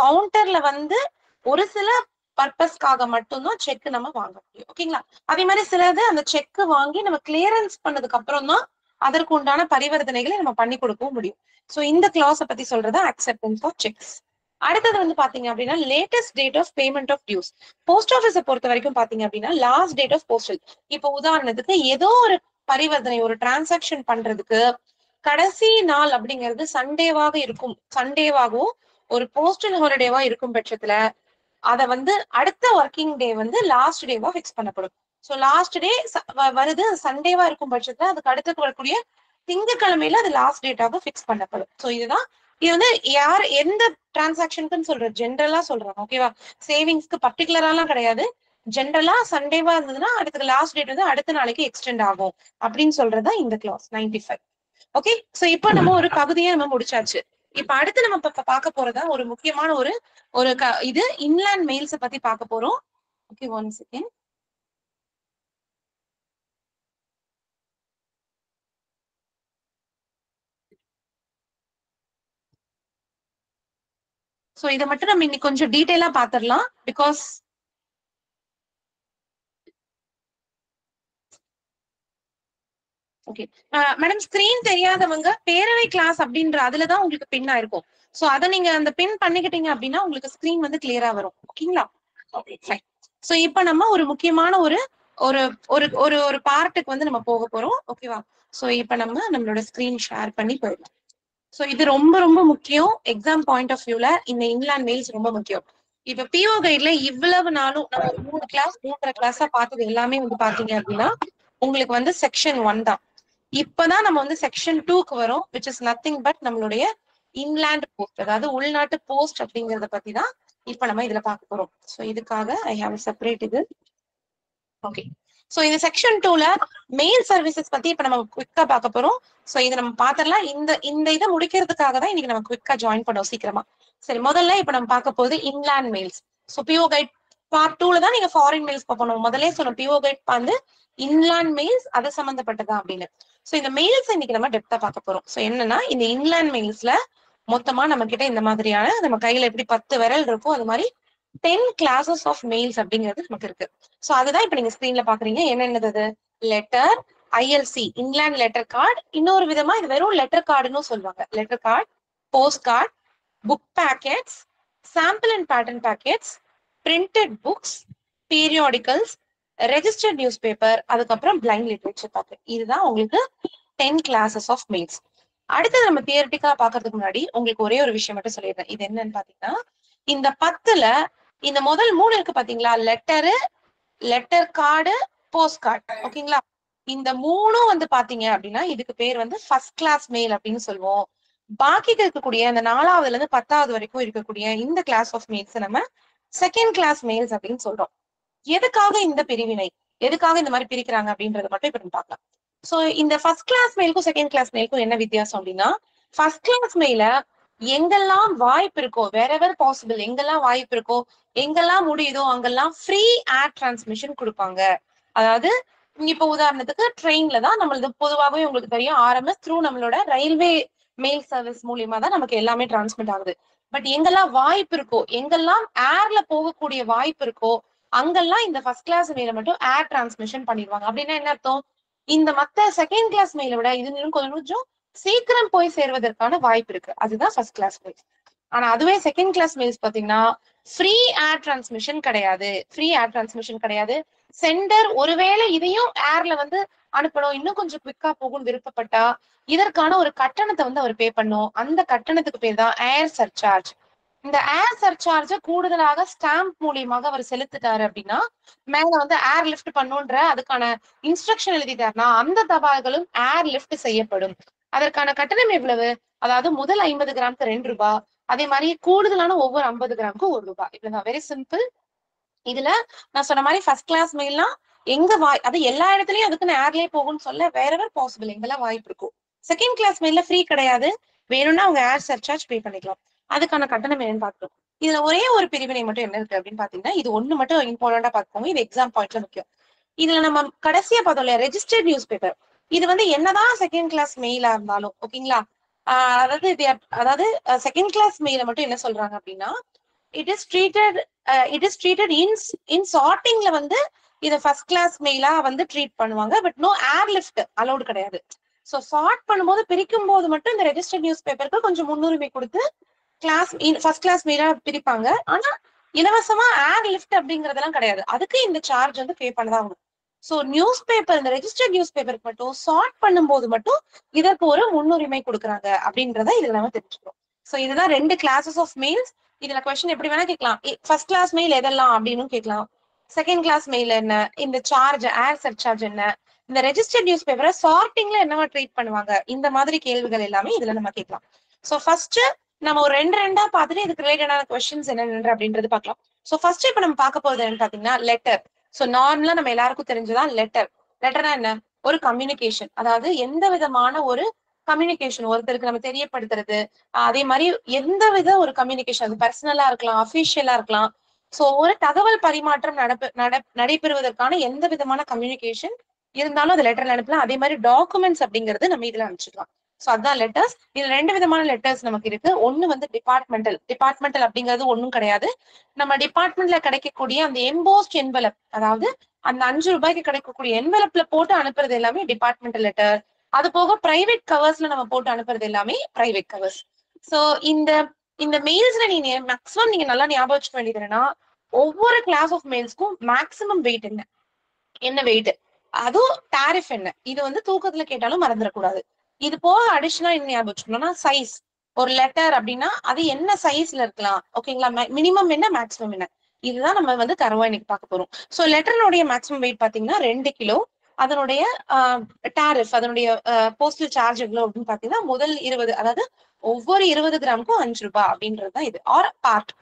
கவுண்டர்ல வந்து ஒரு சில பர்பஸ்க்காக மட்டும்தான் செக் நம்ம வாங்க முடியும். ஓகேங்களா? அதே மாதிரி சிலது அந்த செக் வாங்கி நம்ம கிளியரன்ஸ் பண்ணதுக்கு அப்புறம் தான் அதற்கு உண்டான பரிவர்த்தனைகளை நம்ம பண்ணி கொடுக்கவும் முடியும். சோ இந்த கிளாஸை பத்தி சொல்றது அக்செப்டன்ஸ் ஆஃப் செக்ஸ். அடுத்தது வந்து பாத்தீங்க அப்படின்னா, latest date of payment of dues. Post ஆஃபீஸை பொறுத்த வரைக்கும் பாத்தீங்க அப்படின்னா, லாஸ்ட் டேட் ஆஃப் போஸ்டல். இப்போ உதாரணத்துக்கு ஏதோ ஒரு பரிவர்த்தனை, ஒரு டிரான்சாக்ஷன் பண்றதுக்கு கடைசி நாள் அப்படிங்கிறது சண்டேவாக இருக்கும். சண்டேவாகவும் ஒரு போஸ்டல் ஹாலிடேவா இருக்கும் பட்சத்துல அத வந்து அடுத்த ஒர்க்கிங் டே வந்து லாஸ்ட் டேவா பிக்ஸ் பண்ணப்படும். சோ லாஸ்ட் டே வருது சண்டேவா இருக்கும் பட்சத்துல அதுக்கு அடுத்து வரக்கூடிய திங்கட்கிழமையில அது லாஸ்ட் டேட்டாக பிக்ஸ் பண்ணப்படும். சோ இதுதான். இது வந்து யார் எந்த டிரான்சாக்ஷனுக்குன்னு சொல்ற, ஜென்ரலா சொல்றாங்க. ஓகேவா? சேவிங்ஸ்க்கு பர்டிகுலராலாம் கிடையாது. ஜென்ரலா சண்டேவா இருந்ததுன்னா அடுத்த லாஸ்ட் டேட் வந்து அடுத்த நாளைக்கு எக்ஸ்டெண்ட் ஆகும் அப்படின்னு சொல்றதா இந்த கிளாஸ் 95. ஓகே, சோ இப்போ நம்ம ஒரு பகுதியை நம்ம முடிச்சாச்சு. இப்ப அடுத்து நம்ம பார்க்க போறதா ஒரு முக்கியமான ஒரு இது இன்லேண்ட் மெயில்ஸ பத்தி பார்க்க போறோம். Okay, 1 second. சோ இதை மட்டும் நம்ம இன்னைக்கு கொஞ்சம் டீடைலா பாத்திரலாம். பிகாஸ் ஓகே மேடம், ஸ்கிரீன் தெரியாதவங்க பேரவை கிளாஸ் அப்படின்ற அதுலதான் உங்களுக்கு பின்னா இருக்கும். சோ அதை நீங்க அந்த பின் பண்ணிக்கிட்டீங்க அப்படின்னா உங்களுக்கு ஸ்கிரீன் வந்து கிளியரா வரும். ஓகேங்களா? Okay, fine. சோ இப்ப நம்ம ஒரு முக்கியமான ஒரு ஒரு ஒரு ஒரு ஒரு பார்ட்டுக்கு வந்து நம்ம போக போறோம். ஓகேவா? சோ இப்ப நம்ம நம்மளோட ஸ்கிரீன் ஷேர் பண்ணி போயிடலாம். சோ இது ரொம்ப ரொம்ப முக்கியம். எக்ஸாம் பாயிண்ட் ஆஃப் வியூல இந்த இன்லேண்ட் மெயில்ஸ் ரொம்ப முக்கியம். இப்ப பிஓ கைட்ல இவ்வளவு நாளும் நம்ம ஒரு 3 கிளாஸா பார்த்தது எல்லாமே வந்து பாத்தீங்க அப்படின்னா உங்களுக்கு வந்து செக்ஷன் 1 தான். இப்பதான் நம்ம வந்து செக்ஷன் 2க்கு வரும், விச் இஸ் நத்திங் பட் நம்மளுடைய இன்லேண்ட் போஸ்ட், அதாவது உள்நாட்டு போஸ்ட் அப்படிங்கறத பத்தி தான் இப்ப நம்ம இதுல பார்க்க போறோம். சோ இதுக்காக ஐ ஹாவ் செப்பரேட் இது. ஓகே, சோ இந்த செக்ஷன் 2ல மெயில் சர்வீசஸ் பத்தி இப்ப நம்ம குவிக்கா பார்க்க போறோம். சோ இதை நம்ம பாத்திரலாம். இந்த இதை முடிக்கிறதுக்காக தான் இன்னைக்கு நம்ம குவிக்கா ஜாயின் பண்ணோம் சீக்கிரமா. சரி, முதல்ல இப்ப நம்ம பார்க்க போகுது inland mails. So PO guide part 2ல தான் நீங்க ஃபாரின் மெயில்ஸ் பார்க்கணும். முதல்ல சொன்ன பிஓ கைட் வந்து இன்லேண்ட் மெயில்ஸ் அது சம்பந்தப்பட்டதா அப்படின்னு. சோ இந்த மெயில்ஸ் இன்னைக்கு நம்ம டெப்தா பார்க்க போறோம். சோ என்னன்னா, இந்த இன்லேண்ட் மெயில்ஸ்ல மொத்தமா நம்ம கிட்ட இந்த மாதிரியான, நம்ம கையில எப்படி 10 விரல் இருக்கோ அது மாதிரி 10 கிளாஸஸ் ஆஃப் மெயில்ஸ் அப்படிங்கிறது நமக்கு இருக்கு. சோ அதுதான் இப்ப நீங்க ஸ்கிரீன்ல பாக்குறீங்க. என்னென்னது? Letter, ILC inland letter card, இன்னொரு விதமா இது வெறும் லெட்டர் கார்டுன்னு சொல்லுவாங்க. Letter card, post card, book packets, sample and pattern packets, printed books, periodicals, registered news paper, அதுக்கப்புறம் பிளைண்ட் லிட்ரேச்சர் பேக்கெட். இதுதான் உங்களுக்கு 10 கிளாஸஸ் ஆஃப் மெயில்ஸ். அடுத்தது நம்ம தியரிட்டிக்கா பாக்குறதுக்கு முன்னாடி உங்களுக்கு ஒரே ஒரு விஷயம் மட்டும் சொல்லிடுறேன். இது என்னன்னு பாத்தீங்கன்னா, இந்த 10ல இந்த முதல் 3 இருக்கு பாத்தீங்களா, letter, letter card, post card. ஓகேங்களா? இந்த 3ம் வந்து பாத்தீங்க அப்படின்னா இதுக்கு பேர் வந்து ஃபர்ஸ்ட் கிளாஸ் மெயில் அப்படின்னு சொல்லுவோம். பாக்கி இருக்கக்கூடிய இந்த 4வதுல இருந்து 10வது வரைக்கும் இருக்கக்கூடிய இந்த கிளாஸ் ஆஃப் மெயில்ஸ் நம்ம செகண்ட் கிளாஸ் மெயில்ஸ் அப்படின்னு சொல்றோம். எதுக்காக இந்த பிரிவினை, எதுக்காக இந்த மாதிரி பிரிக்கிறாங்க அப்படின்றத மட்டும் இப்ப நம்ம பார்க்கலாம். சோ இந்த ஃபர்ஸ்ட் கிளாஸ் மெயிலுக்கும் செகண்ட் கிளாஸ் மெயிலுக்கும் என்ன வித்தியாசம் அப்படின்னா, ஃபர்ஸ்ட் கிளாஸ் மெயில எங்கெல்லாம் வாய்ப்பு இருக்கோ, வேறெவர் பாசிபிள், எங்கெல்லாம் வாய்ப்பு இருக்கோ, எங்கெல்லாம் முடியுதோ அங்கெல்லாம் ஃப்ரீ ஏர் டிரான்ஸ்மிஷன் கொடுப்பாங்க. அதாவது இப்ப உதாரணத்துக்கு ட்ரெயின்ல தான் நம்மளது பொதுவாகவே உங்களுக்கு தெரியும், ஆர்எம்எஸ் த்ரூ நம்மளோட ரயில்வே மெயில் சர்வீஸ் மூலியமா தான் நமக்கு எல்லாமே டிரான்ஸ்மிட் ஆகுது. பட் எங்கெல்லாம் வாய்ப்பு இருக்கோ, எங்கெல்லாம் ஏர்ல போகக்கூடிய வாய்ப்பு இருக்கோ அங்கெல்லாம் இந்த ஃபர்ஸ்ட் கிளாஸ் மெயில மட்டும் ஏர் டிரான்ஸ்மிஷன் பண்ணிடுவாங்க. அப்படின்னா என்ன அர்த்தம்? இந்த மத்த செகண்ட் கிளாஸ் மெயிலை விட இது இன்னும் கொஞ்சம் சீக்கிரம் போய் சேர்வதற்கான வாய்ப்பு இருக்கு. அதுதான் ஃபர்ஸ்ட் கிளாஸ் மெயில்ஸ். ஆனா அதுவே செகண்ட் கிளாஸ் மெயில்ஸ் பாத்தீங்கன்னா ஃப்ரீ ஏர் டிரான்ஸ்மிஷன் கிடையாது. ஃப்ரீ ஏர் டிரான்ஸ்மிஷன் கிடையாது. சென்டர் ஒருவேளை இதையும் ஏர்ல வந்து அனுப்பணும், இன்னும் கொஞ்சம் குவிக்கா போகும்னு விருப்பப்பட்டா இதற்கான ஒரு கட்டணத்தை வந்து அவர் பே பண்ணும். அந்த கட்டணத்துக்கு பேர் தான் ஏர் சர்சார்ஜ். இந்த ஏர் சர்சார்ஜ கூடுதலாக ஸ்டாம்ப் மூலியமாக அவர் செலுத்திட்டாரு அப்படின்னா மேல வந்து ஏர் லிஃப்ட் பண்ணுன்ற அதுக்கான இன்ஸ்ட்ரக்ஷன் எழுதிட்டாருன்னா அந்த தபால்களும் ஏர் லிஃப்ட் செய்யப்படும். அதற்கான கட்டணம் எவ்வளவு? அதாவது முதல் 50 கிராமுக்கு 2 ரூபாய், அதே மாதிரி கூடுதலான ஒவ்வொரு 50 கிராமுக்கு 1 ரூபாய். இவ்வளவுதான், வெரி சிம்பிள். இதுல நான் சொன்ன மாதிரி ஃபர்ஸ்ட் கிளாஸ் மெயில்னா எங்க அது எல்லா இடத்துலயும் அதுக்குன்னு ஏர்லயே போகும்னு சொல்ல வேற பாசிபிள் எங்கெல்லாம் வாய்ப்பு இருக்கும். செகண்ட் கிளாஸ் மெயில்ல ஃப்ரீ கிடையாது, வேணும்னா அவங்க ஏர் சர்சார்ஜ் பே பண்ணிக்கலாம். அதுக்கான கட்டணம் என்னன்னு பார்க்கணும். இதுல ஒரே ஒரு பிரிவினை மட்டும் என்ன இருக்கு அப்படின்னு பாத்தீங்கன்னா, இது ஒண்ணு மட்டும் இம்பார்ட்டண்டா பார்த்துக்கோங்க, இது எக்ஸாம் பாயிண்ட்ல முக்கியம். இதுல நம்ம கடைசியா பார்த்தோம் இல்லையா, ரெஜிஸ்டர்ட் நியூஸ் பேப்பர். இது வந்து என்னதான் செகண்ட் கிளாஸ் மெயிலா இருந்தாலும் ஓகேங்களா, அதாவது செகண்ட் கிளாஸ் மெயில மட்டும் என்ன சொல்றாங்க அப்படின்னா, இட் இஸ் ட்ரீட்டட் இன் சார்ட்டிங்ல வந்து இத ஃபர்ஸ்ட் கிளாஸ் மெயிலா வந்து ட்ரீட் பண்ணுவாங்க. But no air lift allowed கிடையாது. சோ சார்ட் பண்ணும்போது பிரிக்கும் போது மட்டும் இந்த ரெஜிஸ்டர்ட் நியூஸ் பேப்பருக்கு கொஞ்சம் முன்னுரிமை கொடுத்து ஃபர்ஸ்ட் கிளாஸ் மெயிலா பிரிப்பாங்க. ஆனா இலவசமா ஏர் லிஃப்ட் அப்படிங்கறதெல்லாம் கிடையாது, அதுக்கு இந்த சார்ஜ் வந்து பே பண்ணதான் ஆகும். சோ நியூஸ் பேப்பர், இந்த ரெஜிஸ்டர்ட் நியூஸ் பேப்பருக்கு மட்டும் சார்ட் பண்ணும்போது மட்டும் இதற்கு ஒரு முன்னுரிமை கொடுக்குறாங்க அப்படின்றத இதுல நம்ம தெரிஞ்சுக்கிறோம். சோ இதுதான் 2 கிளாஸஸ் ஆஃப் மெயில்ஸ். இதுல கொஸ்டின் எப்படி வேணா கேட்கலாம். ஃபர்ஸ்ட் கிளாஸ் மெயில் எதெல்லாம் அப்படின்னு கேட்கலாம், செகண்ட் கிளாஸ் மெயில் என்ன, இந்த சார்ஜ் ஏர் சர்சார்ஜ் என்ன, இந்த ரெஜிஸ்டர்ட் நியூஸ் பேப்பரை சார்ட்டிங்ல என்னவா ட்ரீட் பண்ணுவாங்க, இந்த மாதிரி கேள்விகள் எல்லாமே இதுல நம்ம கேட்கலாம். சோ ஃபர்ஸ்ட் நம்ம ஒரு ரெண்டா பார்த்துட்டு இதுக்கு ரிலேட்டடான கொஸ்டின்ஸ் என்னென்ன அப்படின்றது பார்க்கலாம். சோ ஃபர்ஸ்ட் இப்ப நம்ம பார்க்க போறது என்னன்னு பாத்தீங்கன்னா லெட்டர். சோ நார்மலா நம்ம எல்லாருக்கும் தெரிஞ்சதான் லெட்டர். லெட்டர்னா என்ன? ஒரு கம்யூனிகேஷன், அதாவது எந்த விதமான ஒரு கம்யூனிகேஷன் ஒருத்தருக்கு நம்ம தெரியப்படுத்துறது, அதே மாதிரி எந்த வித ஒரு கம்யூனிகேஷன், அது பர்சனலா இருக்கலாம், அபிஷியலா இருக்கலாம். சோ ஒரு தகவல் பரிமாற்றம் நடைபெறுவதற்கான எந்த விதமான கம்யூனிகேஷன் இருந்தாலும் அது லெட்டர்ல அனுப்பலாம். அதே மாதிரி டாக்குமெண்ட்ஸ் அப்படிங்கிறது நம்ம இதுல அனுப்பிச்சுக்கலாம். சோ அதான் லெட்டர்ஸ். இதுல 2 விதமான லெட்டர்ஸ் நமக்கு இருக்கு. ஒண்ணு வந்து டிபார்ட்மெண்டல் அப்படிங்கிறது ஒண்ணும் கிடையாது. நம்ம டிபார்ட்மெண்ட்ல கிடைக்கக்கூடிய அந்த எம்போஸ்ட் என்வலப், அதாவது அந்த 5 ரூபாய்க்கு கிடைக்கக்கூடிய என்வலப்ல போட்டு அனுப்புறது எல்லாமே டிபார்ட்மெண்டல் லெட்டர். அது போக பிரைவேட் கவர்ஸ்ல நம்ம போட்டு அனுப்புறது எல்லாமே பிரைவேட் கவர்ஸ். சோ இந்த இந்த மெயில்ஸ்ல நீங்க மேக்ஸிமம் நீங்க நல்லா ஞாபகம் வச்சுக்க வேண்டியது என்னன்னா, ஒவ்வொரு கிளாஸ் ஆஃப் மெயில்ஸ்க்கும் மேக்ஸிமம் வெயிட் என்ன வெயிட், அதுவும் டாரிஃப் என்ன, இது வந்து தூக்கத்துல கேட்டாலும் மறந்துடக்கூடாது. இது போக அடிஷனலா என்ன ஞாபகம் வச்சுக்கணும்னா சைஸ். ஒரு லெட்டர் அப்படின்னா அது என்ன சைஸ்ல இருக்கலாம், ஓகேங்களா, மினிமம் என்ன மேக்ஸிமம் என்ன, இதுதான் நம்ம வந்து தரவா இன்னைக்கு பார்க்க போறோம். சோ லெட்டர்னுடைய மேக்ஸிமம் வெயிட் பாத்தீங்கன்னா 2 கிலோ. அதனுடைய டாரிஃப், அதனுடைய போஸ்டல் சார்ஜ் எவ்வளவு அப்படின்னு பாத்தீங்கன்னா முதல் 20, அதாவது ஒவ்வொரு 20 கிராமுக்கும் 5 ரூபாய் அப்படின்றதுதான் இது. ஆர் பார்ட்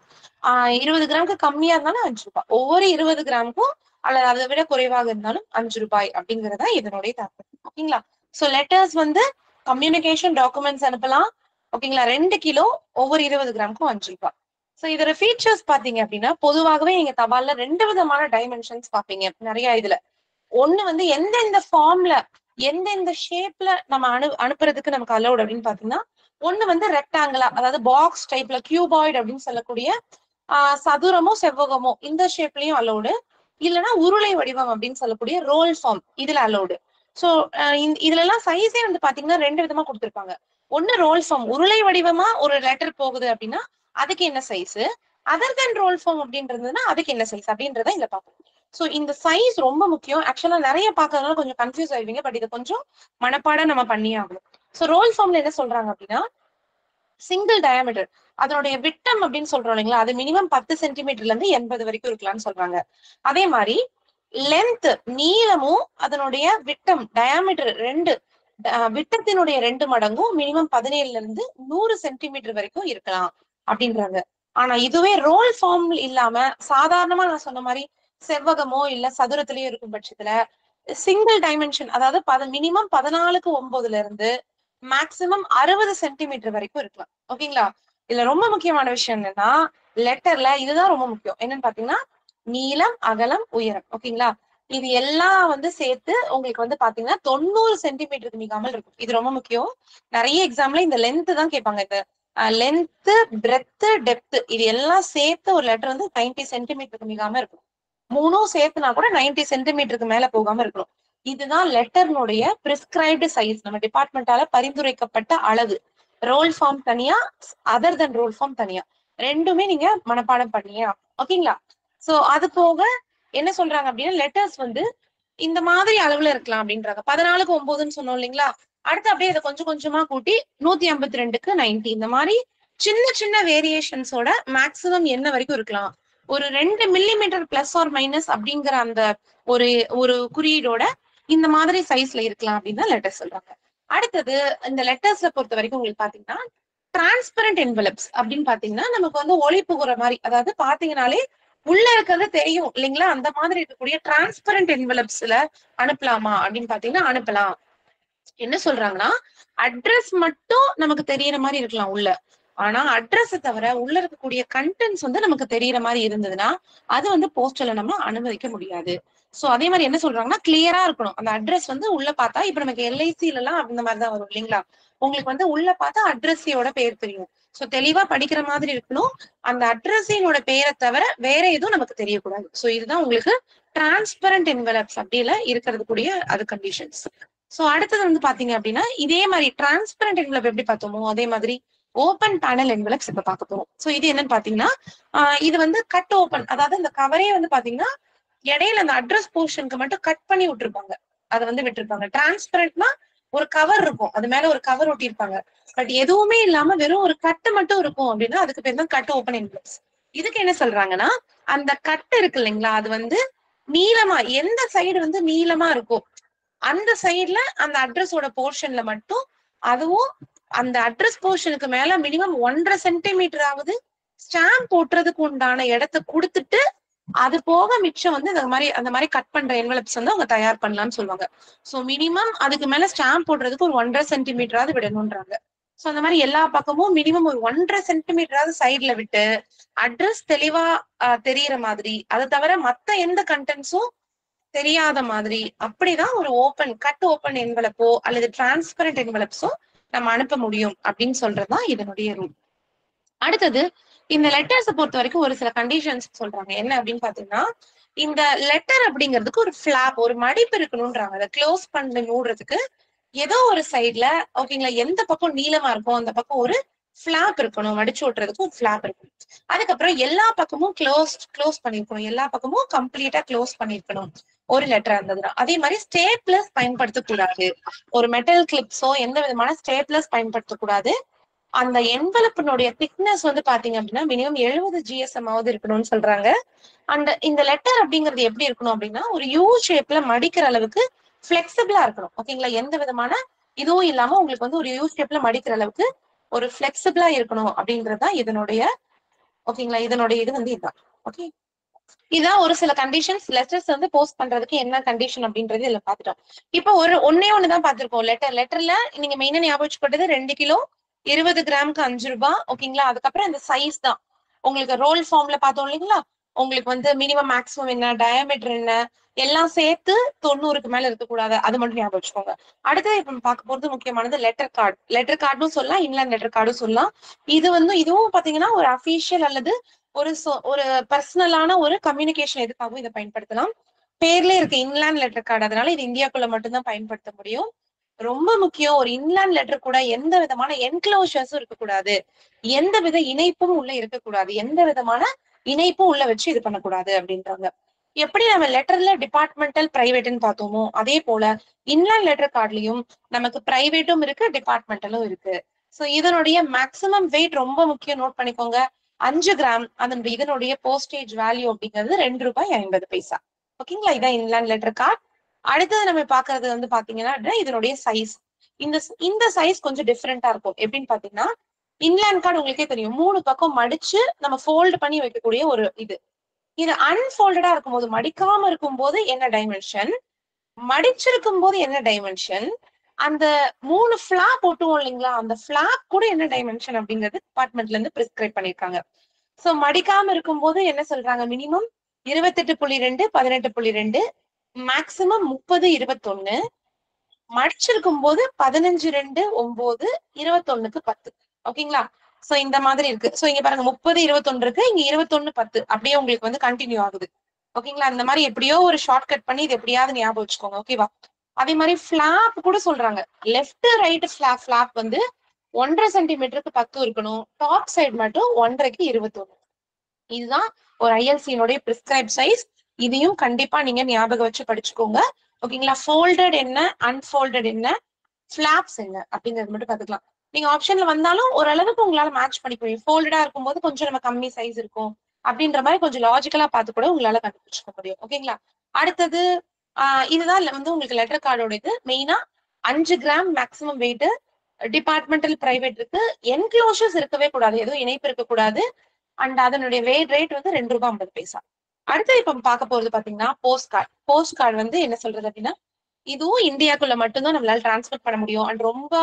20 கிராமுக்கு கம்மியா இருந்தாலும் 5 ரூபாய், ஒவ்வொரு 20 கிராமுக்கும் அல்லது அதை விட குறைவாக இருந்தாலும் 5 ரூபாய் அப்படிங்கறதா இதனுடைய தாக்கம். ஓகேங்களா. சோ லெட்டர்ஸ் வந்து கம்யூனிகேஷன் டாக்குமெண்ட்ஸ் அனுப்பலாம். ஓகேங்களா, 2 கிலோ, ஒவ்வொரு 20 கிராமுக்கும் 5 ரூபாய். சோ இதோட ஃபீச்சர்ஸ் பாத்தீங்க அப்படின்னா பொதுவாகவே நீங்க தபால்ல 2 விதமான டைமென்ஷன்ஸ் பாப்பீங்க நிறைய இதுல. ஒண்ணு வந்து எந்தெந்த ஃபார்ம்ல எந்தெந்த ஷேப்ல நம்ம அனுப்புறதுக்கு நமக்கு அலௌட் அப்படின்னு பாத்தீங்கன்னா, ஒண்ணு வந்து ரெக்டாங்கிளா, அதாவது பாக்ஸ் டைப்ல கியூபாய்டு அப்படின்னு சொல்லக்கூடிய சதுரமோ செவ்வகமோ இந்த ஷேப்லயும் அலௌடு, இல்லைன்னா உருளை வடிவம் அப்படின்னு சொல்லக்கூடிய ரோல் ஃபார்ம் இதுல அலௌடு. சோ இதுல எல்லாம் சைஸே வந்து பாத்தீங்கன்னா 2 விதமா கொடுத்திருப்பாங்க. ஒண்ணு ரோல் ஃபார்ம், உருளை வடிவமா ஒரு லெட்டர் போகுது அப்படின்னா அதுக்கு என்ன size, other than roll form அப்படின்றதுன்னா அதுக்கு என்ன சைஸ் அப்படின்றத இதுல பார்ப்போம். சோ இந்த சைஸ் ரொம்ப முக்கியம். ஆக்சுவலா நிறைய பாக்குறதுனால கொஞ்சம் கன்ஃபியூஸ் ஆயிடுவீங்க, பட் இதை கொஞ்சம் மனப்பாடம் நம்ம பண்ணி ஆகணும். சோ ரோல் ஃபார்ம்ல என்ன சொல்றாங்க அப்படின்னா, சிங்கிள் டயாமீட்டர், அதனுடைய விட்டம் அப்படின்னு சொல்றோம் இல்லைங்களா, அது மினிமம் 10 சென்டிமீட்டர்ல இருந்து 80 வரைக்கும் இருக்கலாம்னு சொல்றாங்க. அதே மாதிரி லென்த், நீளமும் அதனுடைய விட்டம் டயாமீட்டர் விட்டத்தினுடைய 2 மடங்கும் மினிமம் 17ல இருந்து 100 சென்டிமீட்டர் வரைக்கும் இருக்கலாம் அப்படின்றாங்க. ஆனா இதுவே ரோல் ஃபார்ம் இல்லாம சாதாரணமா நான் சொன்ன மாதிரி செவ்வகமோ இல்ல சதுரத்திலயோ இருக்கும் பட்சத்துல சிங்கிள் டைமென்ஷன், அதாவது மினிமம் 14:9 இருந்து மேக்சிமம் 60 சென்டிமீட்டர் வரைக்கும் இருக்கலாம். ஓகேங்களா. இதுல ரொம்ப முக்கியமான விஷயம் என்னன்னா, லெட்டர்ல இதுதான் ரொம்ப முக்கியம். என்னன்னு பாத்தீங்கன்னா நீளம், அகலம், உயரம். ஓகேங்களா. இது எல்லாம் வந்து சேர்த்து உங்களுக்கு வந்து பாத்தீங்கன்னா 90 சென்டிமீட்டருக்கு மிகாமல் இருக்கும். இது ரொம்ப முக்கியம். நிறைய எக்ஸாம்ல இந்த லென்த் தான் கேட்பாங்க. இந்த லென்த், பிரெத், டெப்த் இது எல்லாம் சேர்த்து ஒரு லெட்டர் வந்து 90 சென்டிமீட்டருக்கு மிகாம இருக்கும். மூணும் சேர்த்துனா கூட 90 சென்டிமீட்டருக்கு மேல போகாம இருக்கணும். இதுதான் லெட்டர்னுடைய பிரிஸ்கிரைப்டு சைஸ், நம்ம டிபார்ட்மெண்டால பரிந்துரைக்கப்பட்ட அளவு. ரோல் ஃபார்ம் தனியா, அதர் தென் ரோல் ஃபார்ம் தனியா, ரெண்டுமே நீங்க மனப்பாடம் பண்ணியே. ஓகேங்களா. சோ அது போக என்ன சொல்றாங்க அப்படின்னா, லெட்டர்ஸ் வந்து இந்த மாதிரி அளவுல இருக்கலாம் அப்படின்றாங்க. 14க்கு 9ன்னு சொன்னோம் இல்லைங்களா? அடுத்து அப்படியே இதை கொஞ்சம் கொஞ்சமா கூட்டி 152க்கு 90 இந்த மாதிரி சின்ன சின்ன வேரியேஷன்ஸோட மேக்சிமம் என்ன வரைக்கும் இருக்கலாம்? ஒரு 2 மில்லிமீட்டர் பிளஸ் ஆர் மைனஸ் அப்படிங்கிற அந்த ஒரு ஒரு குறியீடோட இந்த மாதிரி சைஸ்ல இருக்கலாம் அப்படின்னு தான் லெட்டர்ஸ் சொல்றாங்க. அடுத்தது இந்த லெட்டர்ஸ்ல பொறுத்த வரைக்கும் உங்களுக்கு பாத்தீங்கன்னா டிரான்ஸ்பரண்ட் என்வலப்ஸ் அப்படின்னு பாத்தீங்கன்னா நமக்கு வந்து ஒளி புகுற மாதிரி, அதாவது பாத்தீங்கன்னாலே உள்ள இருக்கிறது தெரியும் இல்லைங்களா? அந்த மாதிரி இருக்கக்கூடிய டிரான்ஸ்பரண்ட் என்வலப்ஸ்ல அனுப்பலாமா அப்படின்னு பாத்தீங்கன்னா அனுப்பலாம். என்ன சொல்றாங்கன்னா அட்ரஸ் மட்டும் நமக்கு தெரியற மாதிரி இருக்கலாம் உள்ள, ஆனா அட்ரஸ் தவிர உள்ள இருக்கக்கூடிய கண்டென்ட்ஸ் வந்து நமக்கு தெரியற மாதிரி இருந்ததுன்னா அது வந்து போஸ்டல்ல நம்ம அனுமதிக்க முடியாது. சோ அதே மாதிரி என்ன சொல்றாங்கன்னா கிளியரா இருக்கணும் அந்த அட்ரஸ் வந்து உள்ள பார்த்தா. இப்ப நமக்கு எல்ஐசில எல்லாம் அந்த மாதிரிதான் வரும் இல்லைங்களா? உங்களுக்கு வந்து உள்ள பார்த்தா அட்ரஸியோட பேர் தெரியும். சோ தெளிவா படிக்கிற மாதிரி இருக்கணும். அந்த அட்ரஸினோட பேரை தவிர வேற எதுவும் நமக்கு தெரியக்கூடாது. சோ இதுதான் உங்களுக்கு டிரான்ஸ்பரண்ட் என்வலப்ஸ் அப்படியில இருக்கிறது கூடிய அது கண்டிஷன்ஸ். சோ அடுத்தது வந்து பாத்தீங்க அப்படின்னா இதே மாதிரி டிரான்ஸ்பரண்ட் என்வலப் எப்படி பார்த்தோமோ அதே மாதிரி ஓபன் பேனல் என்வலப்ஸ் இப்ப பார்க்க போறோம். சோ இது என்னன்னு பாத்தீங்கன்னா இது வந்து கட் ஓபன், அதாவது இந்த கவரே வந்து பாத்தீங்கன்னா இடையில அந்த அட்ரஸ் போர்ஷனுக்கு மட்டும் கட் பண்ணி விட்டுருப்பாங்க, அதை வந்து விட்டுருப்பாங்க. டிரான்ஸ்பரண்ட்னா ஒரு கவர் இருக்கும், அது மேல ஒரு கவர் ஒட்டியிருப்பாங்க. பட் எதுவுமே இல்லாம வெறும் ஒரு கட்டு மட்டும் இருக்கும் அப்படின்னா அதுக்கு பேர் தான் கட் ஓபன் என்வலப்ஸ். இதுக்கு என்ன சொல்றாங்கன்னா அந்த கட்டு இருக்கு இல்லைங்களா, அது வந்து நீளமா எந்த சைடு வந்து நீளமா இருக்கும் அந்த சைடுல அந்த அட்ரஸோட போர்ஷன்ல மட்டும், அதுவும் அந்த அட்ரஸ் போர்ஷனுக்கு மேல மினிமம் 1.5 சென்டிமீட்டர் ஆகுது ஸ்டாம்ப் போட்டுறதுக்கு உண்டான இடத்த கொடுத்துட்டு அது போக மிச்சம் வந்து அந்த மாதிரி கட் பண்ற என்வலப்ஸ் வந்து அவங்க தயார் பண்ணலாம்னு சொல்லுவாங்க. சோ மினிமம் அதுக்கு மேல ஸ்டாம்ப் போடுறதுக்கு ஒரு 1.5 சென்டிமீட்டராவது விடணும்ன்றாங்க. சோ அந்த மாதிரி எல்லா பக்கமும் மினிமம் ஒரு 1.5 சென்டிமீட்டராவது சைட்ல விட்டு அட்ரஸ் தெளிவா தெரியற மாதிரி, அதை தவிர மத்த எந்த கண்டென்ட்ஸும் தெரியாத மாதிரி அப்படிதான் ஒரு கட் ஓபன் என்வலப்போ அல்லது டிரான்ஸ்பரண்ட் என்வலப்ஸோ நம்ம அனுப்ப முடியும் அப்படின்னு சொல்றதுதான் இதனுடைய ரூல். அடுத்தது இந்த லெட்டர்ஸை பொறுத்த வரைக்கும் ஒரு சில கண்டிஷன்ஸ் சொல்றாங்க. என்ன அப்படின்னு பாத்தீங்கன்னா இந்த லெட்டர் அப்படிங்கிறதுக்கு ஒரு ஃபிளாப், ஒரு மடிப்பு இருக்கணும்ன்றாங்க. அதை க்ளோஸ் பண்ணி மூடுறதுக்கு ஏதோ ஒரு சைட்ல ஓகேங்களா, எந்த பக்கம் நீளமா இருக்கும் அந்த பக்கம் ஒரு ஃபிளாப் இருக்கணும், மடிச்சு ஓட்டுறதுக்கு ஒரு ஃபிளாப் இருக்கணும். அதுக்கப்புறம் எல்லா பக்கமும் க்ளோஸ் பண்ணிருக்கணும், எல்லா பக்கமும் கம்ப்ளீட்டா க்ளோஸ் பண்ணிருக்கணும் ஒரு லெட்டர் இருந்ததுன்னா. அதே மாதிரி ஸ்டேப்லஸ் பயன்படுத்தக்கூடாது, ஒரு மெட்டல் கிளிப்ஸோ எந்த விதமான ஸ்டேப்லஸ் பயன்படுத்தக்கூடாது. அந்த என்வலப்பினுடைய திக்னஸ் வந்து பாத்தீங்க அப்படின்னா மினிமம் 70 GSM ஆவது இருக்கணும்னு சொல்றாங்க. அண்ட் இந்த லெட்டர் அப்படிங்கிறது எப்படி இருக்கணும் அப்படின்னா ஒரு யூ ஷேப்ல மடிக்கிற அளவுக்கு பிளெக்சிபிளா இருக்கணும். ஓகேங்களா, எந்த விதமான இதுவும் இல்லாம உங்களுக்கு வந்து ஒரு யூ ஷேப்ல மடிக்கிற அளவுக்கு ஒரு பிளெக்சிபிளா இருக்கணும் அப்படின்றதுதான் இதனுடைய ஓகேங்களா, இதனுடைய இது வந்து இதுதான். ஓகே, இதான் ஒரு சில கண்டிஷன்ஸ் லெட்டர்ஸ் வந்து போஸ்ட் பண்றதுக்கு என்ன கண்டிஷன் அப்படின்றது இதுல பாத்துட்டோம். இப்போ ஒன்னே ஒண்ணுதான் பாத்திருக்கோம். லெட்டர்ல நீங்க மெயினா ஞாபகம் வச்சுக்கிட்டது 2 கிலோ 20 கிராமுக்கு 5 ரூபாய். ஓகேங்களா, அதுக்கப்புறம் இந்த சைஸ் தான் உங்களுக்கு ரோல் ஃபார்ம்ல பார்த்தோம் இல்லைங்களா. உங்களுக்கு வந்து மினிமம் மேக்ஸிமம் என்ன, டயாமீட்டர் என்ன, எல்லாம் சேர்த்து 90க்கு மேல இருக்கக்கூடாது, அது மட்டும் ஞாபகம் வச்சுக்கோங்க. அடுத்தது இப்ப பார்க்க போறது முக்கியமானது லெட்டர் கார்டு. லெட்டர் கார்டும் சொல்லலாம், இன்லேண்ட் லெட்டர் கார்டும் சொல்லலாம். இதுவும் பாத்தீங்கன்னா ஒரு அபிஷியல் அல்லது ஒரு பர்சனலான ஒரு கம்யூனிகேஷன் எதுக்காகவும் இதை பயன்படுத்தலாம். பேர்ல இருக்கு இன்லேண்ட் லெட்டர் கார்டு, அதனால இது இந்தியாக்குள்ள மட்டும்தான் பயன்படுத்த முடியும். ரொம்ப முக்கியம், ஒரு இன்லேண்ட் லெட்டர் கூட எந்த விதமான என்க்ளோஷர்ஸும் இருக்கக்கூடாது, எந்த வித இணைப்பும் உள்ள இருக்கக்கூடாது, எந்த விதமான இணைப்பும் உள்ள வச்சு இது பண்ணக்கூடாது அப்படின்றாங்க. எப்படி நம்ம லெட்டர்ல டிபார்ட்மெண்டல் பிரைவேட்னு பார்த்தோமோ அதே போல இன்லேண்ட் லெட்டர் கார்ட்லயும் நமக்கு பிரைவேட்டும் இருக்கு, டிபார்ட்மெண்டலும் இருக்கு. சோ இதனுடைய மேக்சிமம் வெயிட் ரொம்ப முக்கியம், நோட் பண்ணிக்கோங்க. 5 கிராம். இதனுடைய போஸ்டேஜ் வேல்யூ அப்படிங்கிறது 2 ரூபாய் 50 பைசா. ஓகேங்களா, இதான் இன்லேண்ட் லெட்டர் கார்டு. அடுத்தது நம்ம பாக்குறது வந்து பாத்தீங்கன்னா இதனுடைய சைஸ். இந்த சைஸ் கொஞ்சம் டிஃப்ரெண்டா இருக்கும். எப்படின்னு பாத்தீங்கன்னா இன்லேண்ட் கார்டு உங்களுக்கே தெரியும், 3 பக்கம் மடிச்சு நம்ம ஃபோல்டு பண்ணி வைக்கக்கூடிய ஒரு இது அன்ஃபோல்டடா இருக்கும்போது, மடிக்காம இருக்கும்போது என்ன டைமென்ஷன், மடிச்சிருக்கும் போது என்ன டைமென்ஷன், அந்த 3 ஃபிளாப் போட்டுவோம் இல்லைங்களா, அந்த ஃபிளாப் கூட என்ன டைமென்ஷன் அப்படிங்கிறது டிபார்ட்மெண்ட்ல இருந்து பிரிஸ்கிரைப் பண்ணிருக்காங்க. சோ மடிக்காம இருக்கும்போது என்ன சொல்றாங்க, மினிமம் 28.2 18.2, மேக்சிமம் 30 21, மடிச்சிருக்கும் போது 15 2 9 21க்கு 10. ஓகேங்களா, சோ இந்த மாதிரி இருக்கு. சோ இங்க பாருங்க 30 21 இருக்கு, இங்க 21 10 அப்படியே உங்களுக்கு வந்து கண்டினியூ ஆகுது. ஓகேங்களா, இந்த மாதிரி எப்படியோ ஒரு ஷார்ட் கட் பண்ணி இது எப்படியாவது ஞாபகம் வச்சுக்கோங்க. ஓகேவா, அதே மாதிரி பிளாப் கூட சொல்றாங்க. லெஃப்ட் ரைட் பிளாப் வந்து 1.5 சென்டிமீட்டருக்கு 10 இருக்கணும், டாப் சைடு மட்டும் 1.5க்கு 21. இதுதான் ஒரு ஐஎல்சியினுடைய பிரிஸ்கிரைப் சைஸ். இதையும் கண்டிப்பா நீங்க ஞாபகம் வச்சு படிச்சுக்கோங்க. ஓகேங்களா? ஃபோல்டட் என்ன, அன்ஃபோல்டட் என்ன, ஃபிளாப்ஸ் என்ன அப்படிங்கிறது மட்டும் பாத்துக்கலாம். நீங்க ஆப்ஷன்ல வந்தாலும் ஓரளவுக்கு உங்களால மேட்ச் பண்ணிக்க முடியும். ஃபோல்டடா இருக்கும்போது கொஞ்சம் நம்ம கம்மி சைஸ் இருக்கும் அப்படின்ற மாதிரி கொஞ்சம் லாஜிக்கலா பார்த்து கூட உங்களால கண்டுபிடிச்சுக்க முடியும். ஓகேங்களா? அடுத்தது இதுதான் வந்து உங்களுக்கு லெட்டர் கார்டோட இது. மெயினா 5 gram maximum weight, departmental private இருக்கு, என்க்ளோஷர்ஸ் இருக்கவே கூடாது, எதுவும் இணைப்பு இருக்கக்கூடாது. அண்ட் அதனுடைய வெயிட் ரேட் வந்து ₹2.50. அடுத்து இப்ப பார்க்க போறது பாத்தீங்கன்னா போஸ்ட் கார்டு. போஸ்ட் கார்டு வந்து என்ன சொல்றது அப்படின்னா, இதுவும் இந்தியாக்குள்ள மட்டும்தான் நம்மளால டிரான்ஸ்பர் பண்ண முடியும். அண்ட் ரொம்ப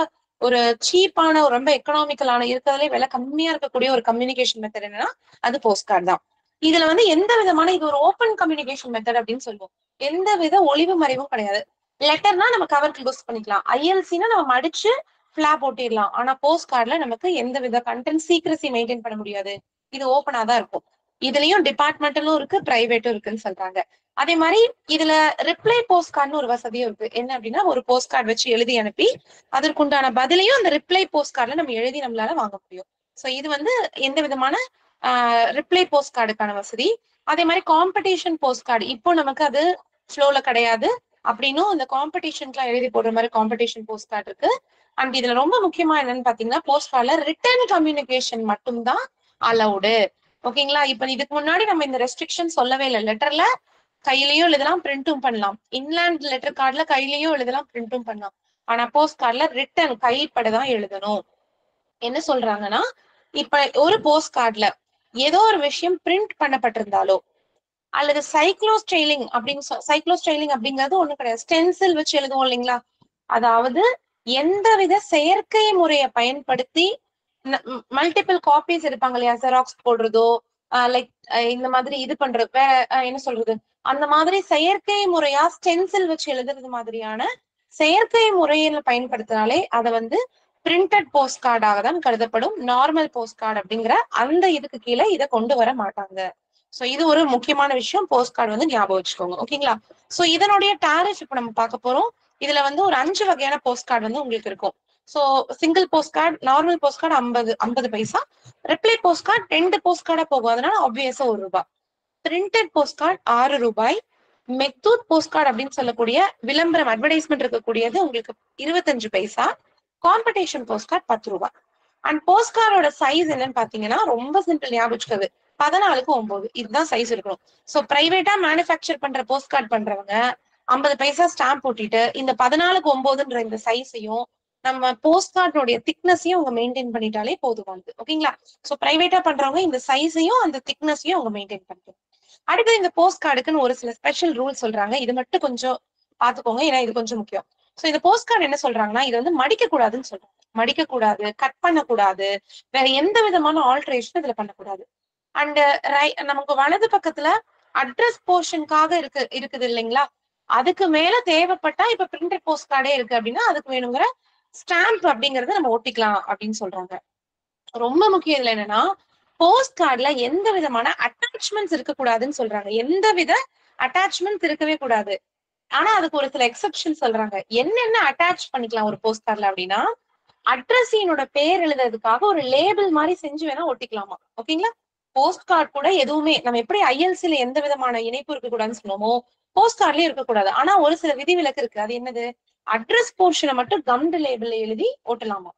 ஒரு சீப்பான, ரொம்ப எக்கனாமிக்கலான, இருக்கிறதுலே விலை கம்மியா இருக்கக்கூடிய ஒரு கம்யூனிகேஷன் மெத்தட் என்னன்னா அது போஸ்ட் கார்டு தான். இதுல வந்து எந்த விதமான, இது ஒரு ஓப்பன் கம்யூனிகேஷன் மெத்தட் அப்படின்னு சொல்லுவோம். எந்த வித ஒளிவு மறைவும் கிடையாது. லெட்டர்னா நம்ம கவர் க்ளோஸ் பண்ணிக்கலாம், ஐஎல்சினா நம்ம மடிச்சு ஃபிளாப் ஓட்டிடலாம். ஆனா போஸ்ட் கார்டுல நமக்கு எந்த வித கண்டென்ட் சீக்ரசி மெயின்டைன் பண்ண முடியாது. இது ஓப்பனா தான் இருக்கும். இதுலயும் டிபார்ட்மெண்டலும் இருக்கு, பிரைவேட்டும் இருக்குன்னு சொல்றாங்க. அதே மாதிரி இதுல ரிப்ளை போஸ்ட் கார்டுன்னு ஒரு வசதியும் இருக்கு. என்ன அப்படின்னா, ஒரு போஸ்ட் கார்டு வச்சு எழுதி அனுப்பி அதற்குண்டான பதிலையும் அந்த ரிப்ளை போஸ்ட் கார்டுல நம்ம எழுதி நம்மளால வாங்க முடியும். சோ இது வந்து எந்த விதமான ரிப்ளை போஸ்ட் கார்டுக்கான வசதி. அதே மாதிரி காம்படிஷன் போஸ்ட் கார்டு இப்போ நமக்கு அது ஃப்ளோல கிடையாது. அப்படின்னும் இந்த காம்படிஷன்லாம் எழுதி போடுற மாதிரி காம்படிஷன் போஸ்ட் கார்டு இருக்கு. அண்ட் இதுல ரொம்ப முக்கியமா என்னன்னு பாத்தீங்கன்னா, போஸ்ட் கார்டுல ரிட்டர்ன் கம்யூனிகேஷன் மட்டும்தான் அலௌடு. ஓகேங்களா? இப்ப இதுக்கு முன்னாடி நம்ம இந்த ரெஸ்ட்ரிக்ஷன் சொல்லவே இல்லை. லெட்டர்ல கையிலயும் எழுதலாம், பிரிண்டும் பண்ணலாம். இன்லேண்ட் லெட்டர் கார்டுல கையிலயும் எழுதலாம், பிரிண்டும் பண்ணலாம். ஆனா போஸ்ட் கார்டுல ரிட்டர்ன் கைப்படதான் எழுதணும். என்ன சொல்றாங்கன்னா, இப்ப ஒரு போஸ்ட் கார்டுல ஏதோ ஒரு விஷயம் பிரிண்ட் பண்ணப்பட்டிருந்தாலோ அல்லது சைக்ளோஸ்டைலிங் அப்படிங்கிறது ஒண்ணு கிடையாது. ஸ்டென்சில் வச்சு எழுதுவோம் இல்லைங்களா? அதாவது எந்தவித செயற்கை முறையை பயன்படுத்தி மல்டிபிள் காப்பீஸ் எடுப்பாங்க இல்லையா, ஜெராக்ஸ் போடுறதோ லைக் இந்த மாதிரி இது பண்றது, வேற என்ன சொல்றது, அந்த மாதிரி செயற்கை முறையா ஸ்டென்சில் வச்சு எழுதுறது மாதிரியான செயற்கை முறையில பயன்படுத்தினாலே அதை வந்து பிரிண்டட் போஸ்ட் கார்டாக தான் கருதப்படும். நார்மல் போஸ்ட் கார்டு அப்படிங்கிற அந்த இதுக்கு கீழே இதை கொண்டு வர மாட்டாங்க. சோ இது ஒரு முக்கியமான விஷயம், போஸ்ட் கார்டு வந்து ஞாபகம் வச்சுக்கோங்க. ஓகேங்களா? சோ இதனுடைய டாரிஃப் இப்ப நம்ம பார்க்க போறோம். இதுல வந்து ஒரு 5 வகையான போஸ்ட் கார்டு வந்து உங்களுக்கு இருக்கும். So single post card, normal post card 50 paisa, reply post card 2 post கார்டா போகும், அதனால ஆப்வியஸா ₹1. Printed post card ₹6. Meghdoot post card அப்படின்னு சொல்லக்கூடிய விளம்பரம், அட்வர்டைஸ்மெண்ட் இருக்கக்கூடியது உங்களுக்கு 25 paisa. Competition post card ₹10. And post கார்டோட சைஸ் என்னன்னு பாத்தீங்கன்னா ரொம்ப சிம்பிள், ஞாபகம் வச்சுக்கிறது, 14:9 இதுதான் சைஸ் இருக்கணும். சோ பிரைவேட்டா மேனுஃபேக்சர் பண்ற போஸ்ட் கார்டு பண்றவங்க 50 பைசா ஸ்டாம்ப் போட்டிட்டு இந்த 14:9ன்ற இந்த சைஸையும் நம்ம போஸ்ட் கார்டோடைய திக்னஸையும் அவங்க மெயின்டைன் பண்ணிட்டாலே போதுமானது. ஓகேங்களா? சோ பிரைவேட்டா பண்றவங்க இந்த சைஸையும் அந்த திக்னஸையும் அவங்க மெயின்டைன் பண்ணிக்கணும். அடுத்து இந்த போஸ்ட் கார்டுக்குன்னு ஒரு சில ஸ்பெஷல் ரூல் சொல்றாங்க. இது மட்டும் கொஞ்சம் பாத்துக்கோங்க, ஏன்னா இது கொஞ்சம் முக்கியம். சோ இந்த போஸ்ட் கார்டு என்ன சொல்றாங்கன்னா, இது வந்து மடிக்க கூடாதுன்னு சொல்றாங்க. மடிக்க கூடாது, கட் பண்ணக்கூடாது, வேற எந்த விதமான ஆல்ட்ரேஷன் இதுல பண்ணக்கூடாது. அண்ட் நமக்கு வலது பக்கத்துல அட்ரஸ் போர்ஷனுக்காக இருக்குது இல்லைங்களா, அதுக்கு மேல தேவைப்பட்டா இப்ப பிரிண்டட் போஸ்ட் கார்டே இருக்கு அப்படின்னா அதுக்கு வேணுங்கிற ஸ்டாம்ப் அப்படிங்கறத நம்ம ஒட்டிக்கலாம் அப்படின்னு சொல்றாங்க. ரொம்ப முக்கியம் இதுல என்னன்னா, போஸ்ட் கார்டுல எந்த விதமான அட்டாச்மெண்ட்ஸ் இருக்கக்கூடாதுன்னு சொல்றாங்க. எந்த வித அட்டாச்மெண்ட்ஸ் இருக்கவே கூடாது. ஆனா அதுக்கு ஒரு சில எக்ஸெப்ஷன் சொல்றாங்க. என்னென்ன அட்டாச் பண்ணிக்கலாம் ஒரு போஸ்ட் கார்டுல அப்படின்னா, அட்ரஸினோட பேர் எழுதுறதுக்காக ஒரு லேபிள் மாதிரி செஞ்சு வேணா ஒட்டிக்கலாமா. ஓகேங்களா? போஸ்ட் கார்டு கூட எதுவுமே நம்ம எப்படி ஐஎல்சில எந்த விதமான இணைப்பு இருக்கக்கூடாதுன்னு சொன்னோமோ, போஸ்ட் கார்ட்லயும் இருக்கக்கூடாது. ஆனா ஒரு சில விதிவிலக்கு இருக்கு. அது என்னது? அட்ரஸ் போர்ஷனை மட்டும் கம்டு லேபிள்ல எழுதி ஓட்டலாமா.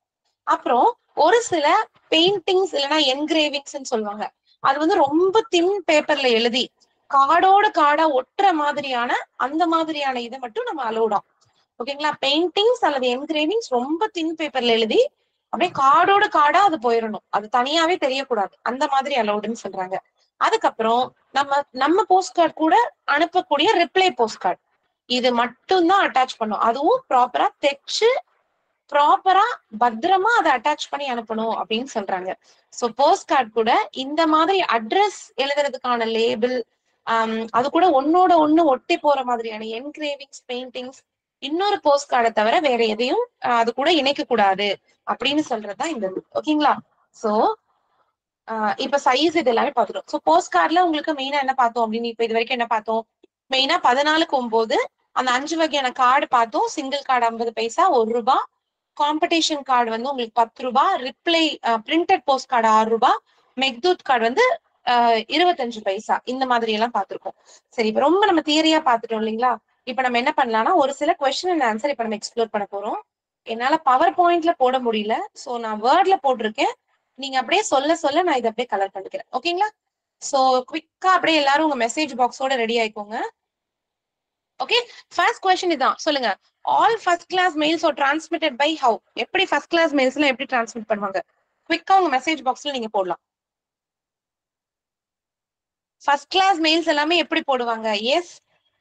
அப்புறம் ஒரு சில பெயிண்டிங்ஸ் இல்லைன்னா என்கிரேவிங்ஸ் சொல்லுவாங்க, அது வந்து ரொம்ப தின் பேப்பர்ல எழுதி கார்டோட கார்டா ஒட்டுற மாதிரியான அந்த மாதிரியான இதை மட்டும் நம்ம அலோடா. ஓகேங்களா? பெயிண்டிங்ஸ் அல்லது என்கிரேவிங்ஸ் ரொம்ப தின் பேப்பர்ல எழுதி அப்படியே கார்டோட கார்டா அது போயிடணும், அது தனியாவே தெரியக்கூடாது, அந்த மாதிரி அலௌடுன்னு சொல்றாங்க. அதுக்கப்புறம் நம்ம போஸ்ட் கார்டு கூட அனுப்பக்கூடிய ரிப்ளை போஸ்ட் கார்டு, இது மட்டும்தான் அட்டாச் பண்ணும். அதுவும் ப்ராப்பரா தைச்சு ப்ராப்பரா பத்திரமா அதை அட்டாச் பண்ணி அனுப்பணும் அப்படின்னு சொல்றாங்க. சோ போஸ்ட் கார்டு கூட இந்த மாதிரி அட்ரஸ் எழுதுறதுக்கான லேபிள், அது கூட ஒன்னோட ஒண்ணு ஒட்டி போற மாதிரியான என்கிரேவிங்ஸ், பெயிண்டிங்ஸ் இன்னொரு போஸ்ட் கார்டை தவிர வேற எதையும் அது கூட இணைக்க கூடாது அப்படின்னு சொல்றதுதான் இந்த. ஓகேங்களா? சோ இப்ப சைஸ் இது எல்லாமே பாத்துட்டோம். சோ போஸ்ட் கார்டுல உங்களுக்கு மெயினா என்ன பார்த்தோம் அப்படின்னு, இப்ப இது வரைக்கும் என்ன பார்த்தோம்? மெயினா 14:9 அந்த 5 வகையான கார்டு பார்த்தோம். Single card 50 paisa, ₹1. Competition card வந்து உங்களுக்கு ₹10. Reply printed post card ₹6. Meghdoot card வந்து 25 பைசா. இந்த மாதிரி எல்லாம் பார்த்திருக்கோம். சரி, இப்ப ரொம்ப நம்ம தியரியா பார்த்துட்டோம் இல்லைங்களா? இப்ப நம்ம என்ன பண்ணலாம்னா ஒரு சில கொஸ்டின் அண்ட் ஆன்சர் இப்ப நம்ம எக்ஸ்ப்ளோர் பண்ண போறோம். என்னால பவர் பாயிண்ட்ல போட முடியல, சோ நான் வேர்ட்ல போட்டிருக்கேன். நீங்க அப்படியே சொல்ல சொல்ல நான் இதை அப்படியே கலர் பண்ணிக்கிறேன். ஓகேங்களா? சோ குவிக்கா அப்படியே எல்லாரும் உங்க மெசேஜ் பாக்ஸோட ரெடி ஆயிக்கோங்க. ஓகே, ஃபர்ஸ்ட் கொஸ்டின் இதான். சொல்லுங்க. All first class mails are transmitted by how? எப்படி ஃபர்ஸ்ட் கிளாஸ் மெயில்ஸ்லாம் எப்படி டிரான்ஸ்மிட் பண்ணுவாங்க? குவிக்கா உங்க மெசேஜ் பாக்ஸ்ல நீங்க போடலாம். ஃபர்ஸ்ட் கிளாஸ் மெயில்ஸ் எல்லாமே எப்படி போடுவாங்க? Yes,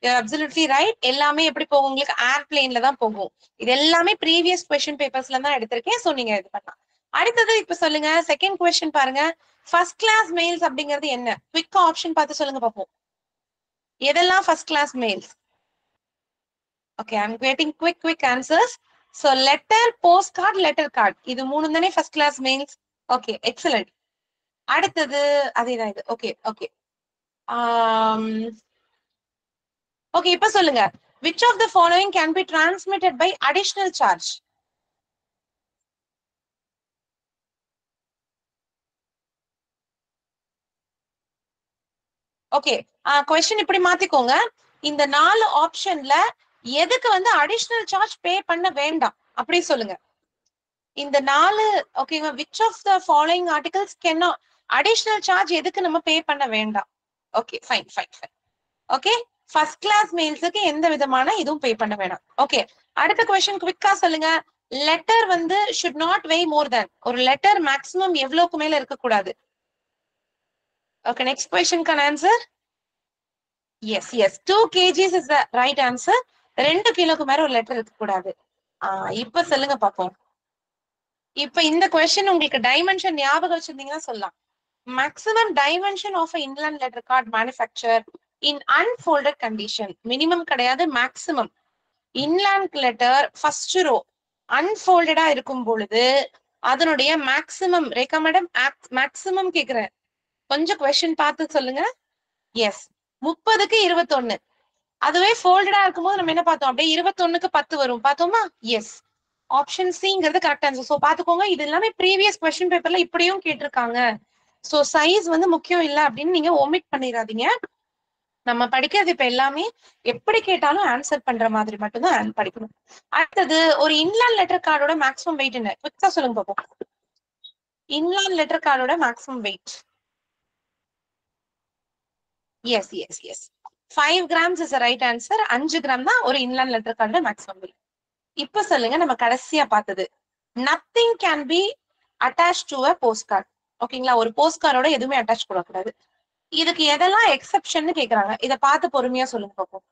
absolutely right. எல்லாமே எப்படி போகும் உங்களுக்கு? ஏர்பிளேன்ல தான் போகும். இது எல்லாமே ப்ரீவியஸ் கொஸ்டின் பேப்பர்ஸ்ல தான் எடுத்திருக்கேன். சோ நீங்க இது பண்ணலாம். அடுத்தது இப்ப சொல்லுங்க, செகண்ட் கொஸ்டின் பாருங்க. ஃபர்ஸ்ட் கிளாஸ் மெயில்ஸ் அப்படிங்கிறது என்ன? குவிக்கா ஆப்ஷன் பார்த்து சொல்லுங்க பாப்போம். எதெல்லாம் ஃபர்ஸ்ட் கிளாஸ் மெயில்ஸ்? ஓகே, ஐ அம் getting quick answers. So letter, postcard, letter card. இது மூணு தானே first class mails. Okay, excellent. அடுத்தது அதேதான் இது. ஓகே ஓகே ஓகே, இப்ப சொல்லுங்க. Which of the following can be transmitted by additional charge? Okay, question இப்படி மாத்திக்கோங்க. இந்த 4 ஆப்ஷன்ல எதுக்கு வந்து அடிஷனல் சார்ஜ் பே பண்ண வேண்டாம் அப்படி சொல்லுங்க. இந்த 4 ஓகேங்க. which of the following articles cannot additional charge எதுக்கு நம்ம பே பண்ண வேண்டாம்? Okay, fine fine fine. Okay, first class மெயில்ஸுக்கு எந்த விதமான இதுவும் பே பண்ண வேண்டாம். ஓகே, அடுத்த கொஸ்டின் குவிக்கா சொல்லுங்க. லெட்டர் வந்து should not weigh more than, ஒரு லெட்டர் மேக்ஸிமம் எவ்வளவுக்கு மேல இருக்க கூடாது? ஓகே, நெக்ஸ்ட் கொஸ்டின்கான answer yes yes 2 kgs is the right answer. 2 கிலோக்கு மேல ஒரு லெட்டர் இருக்க கூடாது. இப்ப சொல்லுங்க பாப்போம். இப்ப இந்த கொஸ்டின் உங்களுக்கு டைமென்ஷன் ஞாபகம் வச்சிருந்தீங்கன்னா சொல்லலாம். Maximum dimension of inland letter card manufacture in unfolded condition. Minimum கிடையாது, maximum. Inland letter first row அன்ஃபோல்டடா இருக்கும் பொழுது அதனுடைய மேக்ஸிமம், ரேகா மேடம் மேக்ஸிமம் கேக்குறேன், கொஞ்சம் கொஸ்டின் பார்த்து சொல்லுங்க. எஸ், 30க்கு 21. அதுவே ஃபோல்டடா இருக்கும்போது நம்ம என்ன பார்த்தோம்? அப்படியே 21க்கு 10 வரும், பார்த்தோமா? எஸ், ஆப்ஷன் சிங்கிறது கரெக்ட் ஆன்சர். சோ பாத்துக்கோங்க, இது எல்லாமே ப்ரீவியஸ் கொஸ்டின் பேப்பர்ல இப்படியும் கேட்டிருக்காங்க. சோ சைஸ் வந்து முக்கியம் இல்ல அப்படின்னு நீங்க ஒமிட் பண்ணிடாதீங்க. நம்ம படிக்கிறது இப்ப எல்லாமே எப்படி கேட்டாலும் ஆன்சர் பண்ற மாதிரி மட்டும்தான் படிக்கணும். அடுத்தது, ஒரு இன்லேண்ட் லெட்டர் கார்டோட மேக்ஸிமம் வெயிட் என்ன? குவிக்கா சொல்லுங்க பாப்போம். இன்லேண்ட் லெட்டர் கார்டோட maximum weight. Yes yes yes 5 grams is right answer. 5 gram தான் ஒரு இன்லேண்ட் லெட்டர் கார்டோட மேக்ஸிமம் வெயிட். இப்ப சொல்லுங்க, நம்ம கடைசியா பார்த்தது nothing can be attach to a post card. ஓகேங்களா? ஒரு போஸ்ட் கார்டோட எதுவுமே அட்டாச் பண்ணக்கூடாது. இதுக்கு எதெல்லாம் எக்ஸெப்ஷன் கேக்குறாங்க? இத பார்த்து பொறுமையா சொல்லுங்க பாப்போம்.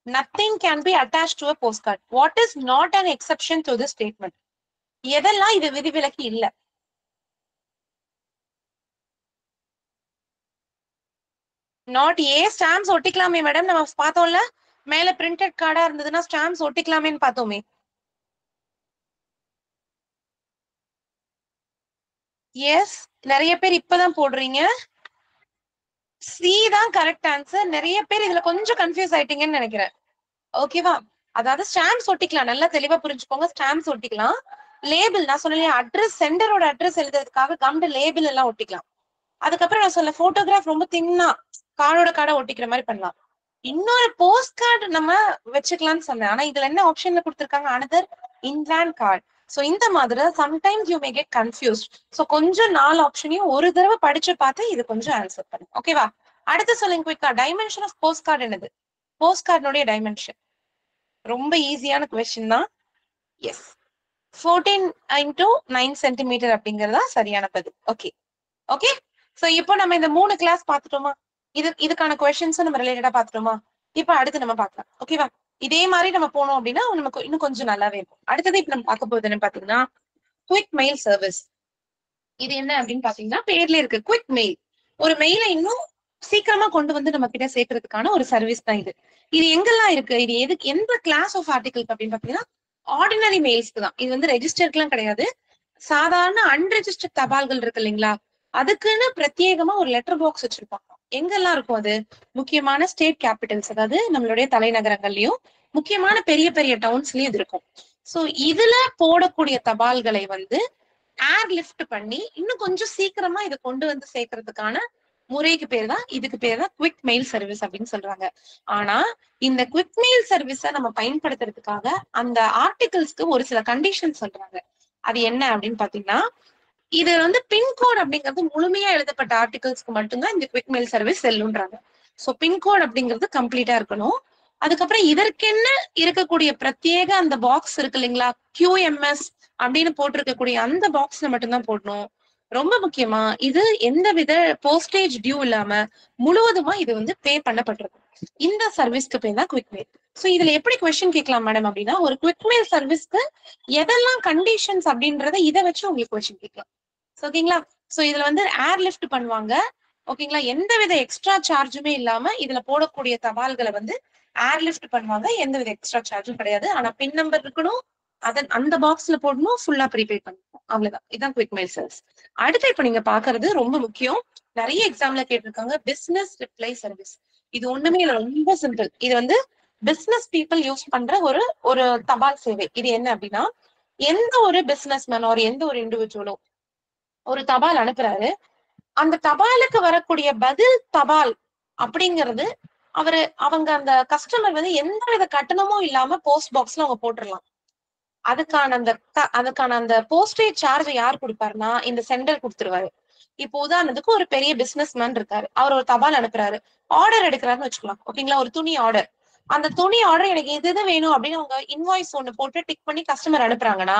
Nothing can be attach to a post card. What is not an exception to this statement? எதெல்லாம் இது விதிவிலக்கு இல்ல? நாட் ஏ, ஸ்டாம்ப்ஸ் ஒட்டிக்கலாமே மேடம். நம்ம பார்த்தோம்ல, மேல பிரிண்டட் கார்டா இருந்ததுன்னா ஸ்டாம்ப்ஸ் ஒட்டிக்கலாமேன்னு பார்த்தோமே. எஸ், நிறைய பேர் இப்பதான் போடுறீங்க. சி தான் கரெக்ட் ஆன்சர். நிறைய பேர் இதுல கொஞ்சம் கன்ஃபியூஸ் ஆயிட்டீங்கன்னு நினைக்கிறேன். ஓகேவா? அதாவது ஸ்டாம்ப்ஸ் ஒட்டிக்கலாம், நல்லா தெளிவா புரிஞ்சுக்கோங்க. ஸ்டாம்ப்ஸ் ஒட்டிக்கலாம். லேபிள் நான் சொன்னேன், அட்ரஸ், சென்டரோட அட்ரஸ் எழுதுறதுக்காக கம்டு லேபிள் எல்லாம் ஒட்டிக்கலாம். அதுக்கப்புறம் நான் சொல்ல போட்டோகிராஃப் ரொம்ப தின்னா கார்டோட கார்டை ஒட்டிக்கிற மாதிரி பண்ணலாம். இன்னொரு போஸ்ட் கார்டு நம்ம வச்சுக்கலாம்னு சொன்னேன். ஆனா இதுல என்ன ஆப்ஷன்ல கொடுத்திருக்காங்க? Another inland card. சோ இந்த மாதிரி sometimes you may get confused. So கொஞ்சம் 4 ஆப்ஷனையும் ஒரு தடவை படிச்சு பார்த்து இது கொஞ்சம் ஆன்சர் பண்ணுங்க. ஓகேவா? அடுத்து சொல்லுங்க குயிக்கா, டைமென்ஷன் ஆஃப் போஸ்ட் கார்டு என்னது? போஸ்ட் கார்டுடைய டைமென்ஷன் ரொம்ப ஈஸியான கொஸ்டின் தான். எஸ், 14 into 9 சென்டிமீட்டர் அப்படிங்கறதா சரியான பதில். Okay okay. சோ இப்போ நம்ம இந்த 3 கிளாஸ் பார்த்துட்டோமா? இதுக்கான கொஸ்டின்ஸ் நம்ம ரிலேட்டடா பார்த்துட்டோமா? இப்ப அடுத்து நம்ம பார்க்கலாம். ஓகேவா? இதே மாதிரி நம்ம போனோம் அப்படின்னா நமக்கு இன்னும் கொஞ்சம் நல்லாவே இருக்கும். அடுத்தது இப்ப நம்ம பார்க்க போகுது என்னன்னு பாத்தீங்கன்னா குவிக் மெயில் சர்வீஸ். இது என்ன அப்படின்னு பாத்தீங்கன்னா பேர்ல இருக்கு, குவிக் மெயில். ஒரு மெயிலை இன்னும் சீக்கிரமா கொண்டு வந்து நம்ம கிட்ட சேர்க்கறதுக்கான ஒரு சர்வீஸ் தான் இது. இது எங்கெல்லாம் இருக்கு? இது எதுக்கு, எந்த கிளாஸ் ஆஃப் ஆர்டிகல் அப்படின்னு பாத்தீங்கன்னா ஆர்டினரி மெயில்ஸ்க்கு தான். இது வந்து ரெஜிஸ்டருக்கு எல்லாம் கிடையாது. சாதாரண அன்ரெஜிஸ்டர்ட் தபால்கள் இருக்கு இல்லைங்களா, அதுக்குன்னு பிரத்யேகமா ஒரு லெட்டர் பாக்ஸ் வச்சிருப்பாங்க. எங்கெல்லாம் இருக்கும் அது? முக்கியமான ஸ்டேட் கேபிட்டல்ஸ், அதாவது நம்மளுடைய தலைநகரங்கள்லயும் முக்கியமான பெரிய பெரிய டவுன்ஸ்லயும் இது இருக்கும். சோ இதுல போடக்கூடிய தபால்களை வந்து ஏர் லிஃப்ட் பண்ணி இன்னும் கொஞ்சம் சீக்கிரமா இதை கொண்டு வந்து சேர்க்கறதுக்கான முறைக்கு பேர் தான் இதுக்கு பேர் தான் குவிக் மெயில் சர்வீஸ் அப்படின்னு சொல்றாங்க. ஆனா இந்த குவிக் மெயில் சர்வீஸ நம்ம பயன்படுத்துறதுக்காக அந்த ஆர்டிகிள்ஸ்க்கு ஒரு சில கண்டிஷன் சொல்றாங்க. அது என்ன அப்படின்னு பாத்தீங்கன்னா, இது வந்து பின்கோட் அப்படிங்கிறது முழுமையா எழுதப்பட்ட ஆர்டிகல்ஸ்க்கு மட்டும்தான் இந்த குவிக் மெயில் சர்வீஸ் செல்லுன்றாங்க. சோ பின்கோட் அப்படிங்கிறது கம்ப்ளீட்டா இருக்கணும். அதுக்கப்புறம் இதற்கென்ன இருக்கக்கூடிய பிரத்யேக அந்த பாக்ஸ் இருக்கு இல்லைங்களா, QMS அப்படின்னு போட்டிருக்கக்கூடிய அந்த பாக்ஸ்ல மட்டும்தான் போடணும். ரொம்ப முக்கியமா இது எந்த வித போஸ்டேஜ் டியூ இல்லாம முழுவதுமா இது வந்து பே பண்ணப்பட்டிருக்கும். இந்த சர்வீஸ்க்கு பேர் தான் குவிக் மெயில். சோ இதுல எப்படி கொஸ்டின் கேட்கலாம் மேடம் அப்படின்னா, ஒரு குவிக் மெயில் சர்வீஸ்க்கு எதெல்லாம் கண்டிஷன்ஸ் அப்படின்றத இதை வச்சு உங்களுக்கு கொஸ்டின் கேட்கலாம். ஓகேங்களா. சோ இதுல வந்து ஏர் லிஃப்ட் பண்ணுவாங்க. ஓகேங்களா. எந்த வித எக்ஸ்ட்ரா சார்ஜுமே இல்லாம இதுல போடக்கூடிய தபால்களை வந்து ஏர் லிஃப்ட் பண்ணுவாங்க. எந்த வித எக்ஸ்ட்ரா சார்ஜும் கிடையாது. ஆனா பின் நம்பர் இருக்கணும், அதன் அந்த பாக்ஸ்ல போடணும், ஃபுல்லா ப்ரீபெய்ட் பண்ணணும். அவ்வளவுதான். இதான் குவிக் மெயில் சர்வீஸ். அடுத்து இப்ப நீங்க பாக்குறது ரொம்ப முக்கியம், நிறைய எக்ஸாம்ல கேட்டிருக்காங்க, பிசினஸ் ரிப்ளை சர்வீஸ். இது ஒண்ணுமே இல்ல, ரொம்ப சிம்பிள். இது வந்து பிசினஸ் பீப்புள் யூஸ் பண்ற ஒரு ஒரு தபால் சேவை. இது என்ன அப்படின்னா, எந்த ஒரு பிசினஸ் மேனோ ஒரு எந்த ஒரு இண்டிவிஜுவலோ ஒரு தபால் அனுப்புறாரு, அந்த தபாலுக்கு வரக்கூடிய பதில் தபால் அப்படிங்கிறது அவங்க அந்த கஸ்டமர் வந்து எந்த வித கட்டணமும் இல்லாம போஸ்ட் பாக்ஸ்ல அவங்க போட்டுடலாம். அதுக்கான அந்த போஸ்டேஜ் சார்ஜ் யார் கொடுப்பாருன்னா இந்த சென்டர் கொடுத்துருவாரு. இப்போ உதாரணத்துக்கு ஒரு பெரிய பிசினஸ் மேன் இருக்காரு, அவர் ஒரு தபால் அனுப்புறாரு, ஆர்டர் எடுக்கிறாருன்னு வச்சுக்கலாம். ஓகேங்களா. ஒரு துணி ஆர்டர், அந்த துணி ஆர்டர் எனக்கு எது வேணும் அப்படின்னு அவங்க இன்வாய்ஸ் ஒண்ணு போட்டு டிக் பண்ணி கஸ்டமர் அனுப்புறாங்கன்னா,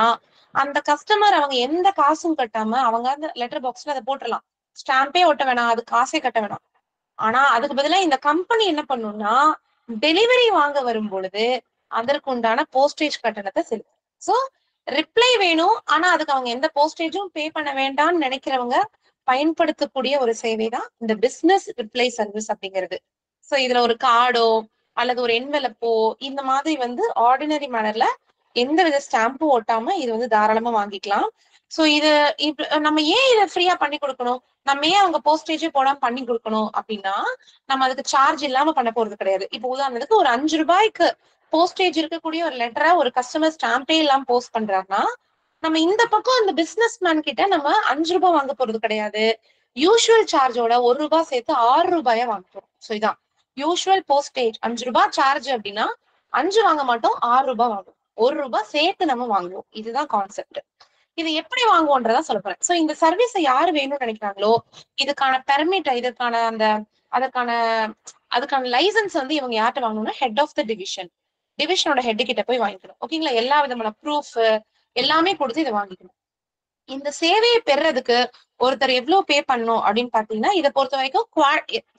அந்த கஸ்டமர் அவங்க எந்த காசும் கட்டாம அவங்க அந்த லெட்டர் பாக்ஸ்ல அதை போட்டுடலாம். ஸ்டாம்பே ஒட்ட வேணாம், அது காசே கட்ட வேணாம். ஆனா அதுக்கு பதிலா இந்த கம்பெனி என்ன பண்ணும்னா, டெலிவரி வாங்க வரும் பொழுது அதற்கு உண்டான போஸ்டேஜ் கட்டணத்தை செலுத்தும். சோ ரிப்ளை வேணும், ஆனா அதுக்கு அவங்க எந்த போஸ்டேஜும் பே பண்ண வேண்டாம்னு நினைக்கிறவங்க பயன்படுத்தக்கூடிய ஒரு சேவை தான் இந்த பிசினஸ் ரிப்ளை சர்வீஸ் அப்படிங்கிறது. சோ இதுல ஒரு கார்டோ அல்லது ஒரு என்வெலப்போ இந்த மாதிரி வந்து ஆர்டினரி மேனர்ல எந்த வித ஸ்டாம்பும் ஒட்டாம இது வந்து தாராளமா வாங்கிக்கலாம். சோ இது நம்ம ஏன் இதை ஃப்ரீயா பண்ணி கொடுக்கணும், நம்ம ஏன் அவங்க போஸ்டேஜே போடாம பண்ணி கொடுக்கணும் அப்படின்னா, நம்ம அதுக்கு சார்ஜ் இல்லாம பண்ண போறது கிடையாது. இப்போ உதாரணத்துக்கு ஒரு 5 ரூபாய்க்கு போஸ்டேஜ் இருக்கக்கூடிய ஒரு லெட்டரை ஒரு கஸ்டமர் ஸ்டாம்பே இல்லாம போஸ்ட் பண்றாருன்னா, நம்ம இந்த பக்கம் இந்த பிசினஸ் மேன் கிட்ட நம்ம 5 ரூபாய் வாங்க போறது கிடையாது. யூசுவல் சார்ஜோட 1 ரூபாய் சேர்த்து 6 ரூபாயா வாங்க போறோம். சோ இதான் யூசுவல் போஸ்டேஜ். 5 ரூபாய் சார்ஜ் அப்படின்னா 5 வாங்க மாட்டோம், 6 ரூபாய் வாங்குவோம். 1 ரூபாய் சேர்த்து நம்ம வாங்குவோம். இதுதான் கான்செப்ட். இது எப்படி வாங்குவோன்றதா சொல்ல போறேன். சோ இந்த சர்வீஸை யாரு வேணும்னு நினைக்கிறாங்களோ, இதுக்கான பெர்மிட், இதுக்கான அந்த அதற்கான அதுக்கான லைசன்ஸ் வந்து இவங்க யார்கிட்ட வாங்கணும்னா ஹெட் ஆஃப் த டிவிஷனோட ஹெட் கிட்ட போய் வாங்கிக்கணும். ஓகேங்களா. எல்லா விதமான ப்ரூஃப் எல்லாமே கொடுத்து இதை வாங்கிக்கணும். இந்த சேவையை பெறதுக்கு ஒருத்தர் எவ்வளவு பே பண்ணணும் அப்படின்னு பாத்தீங்கன்னா, இதை பொறுத்த வரைக்கும்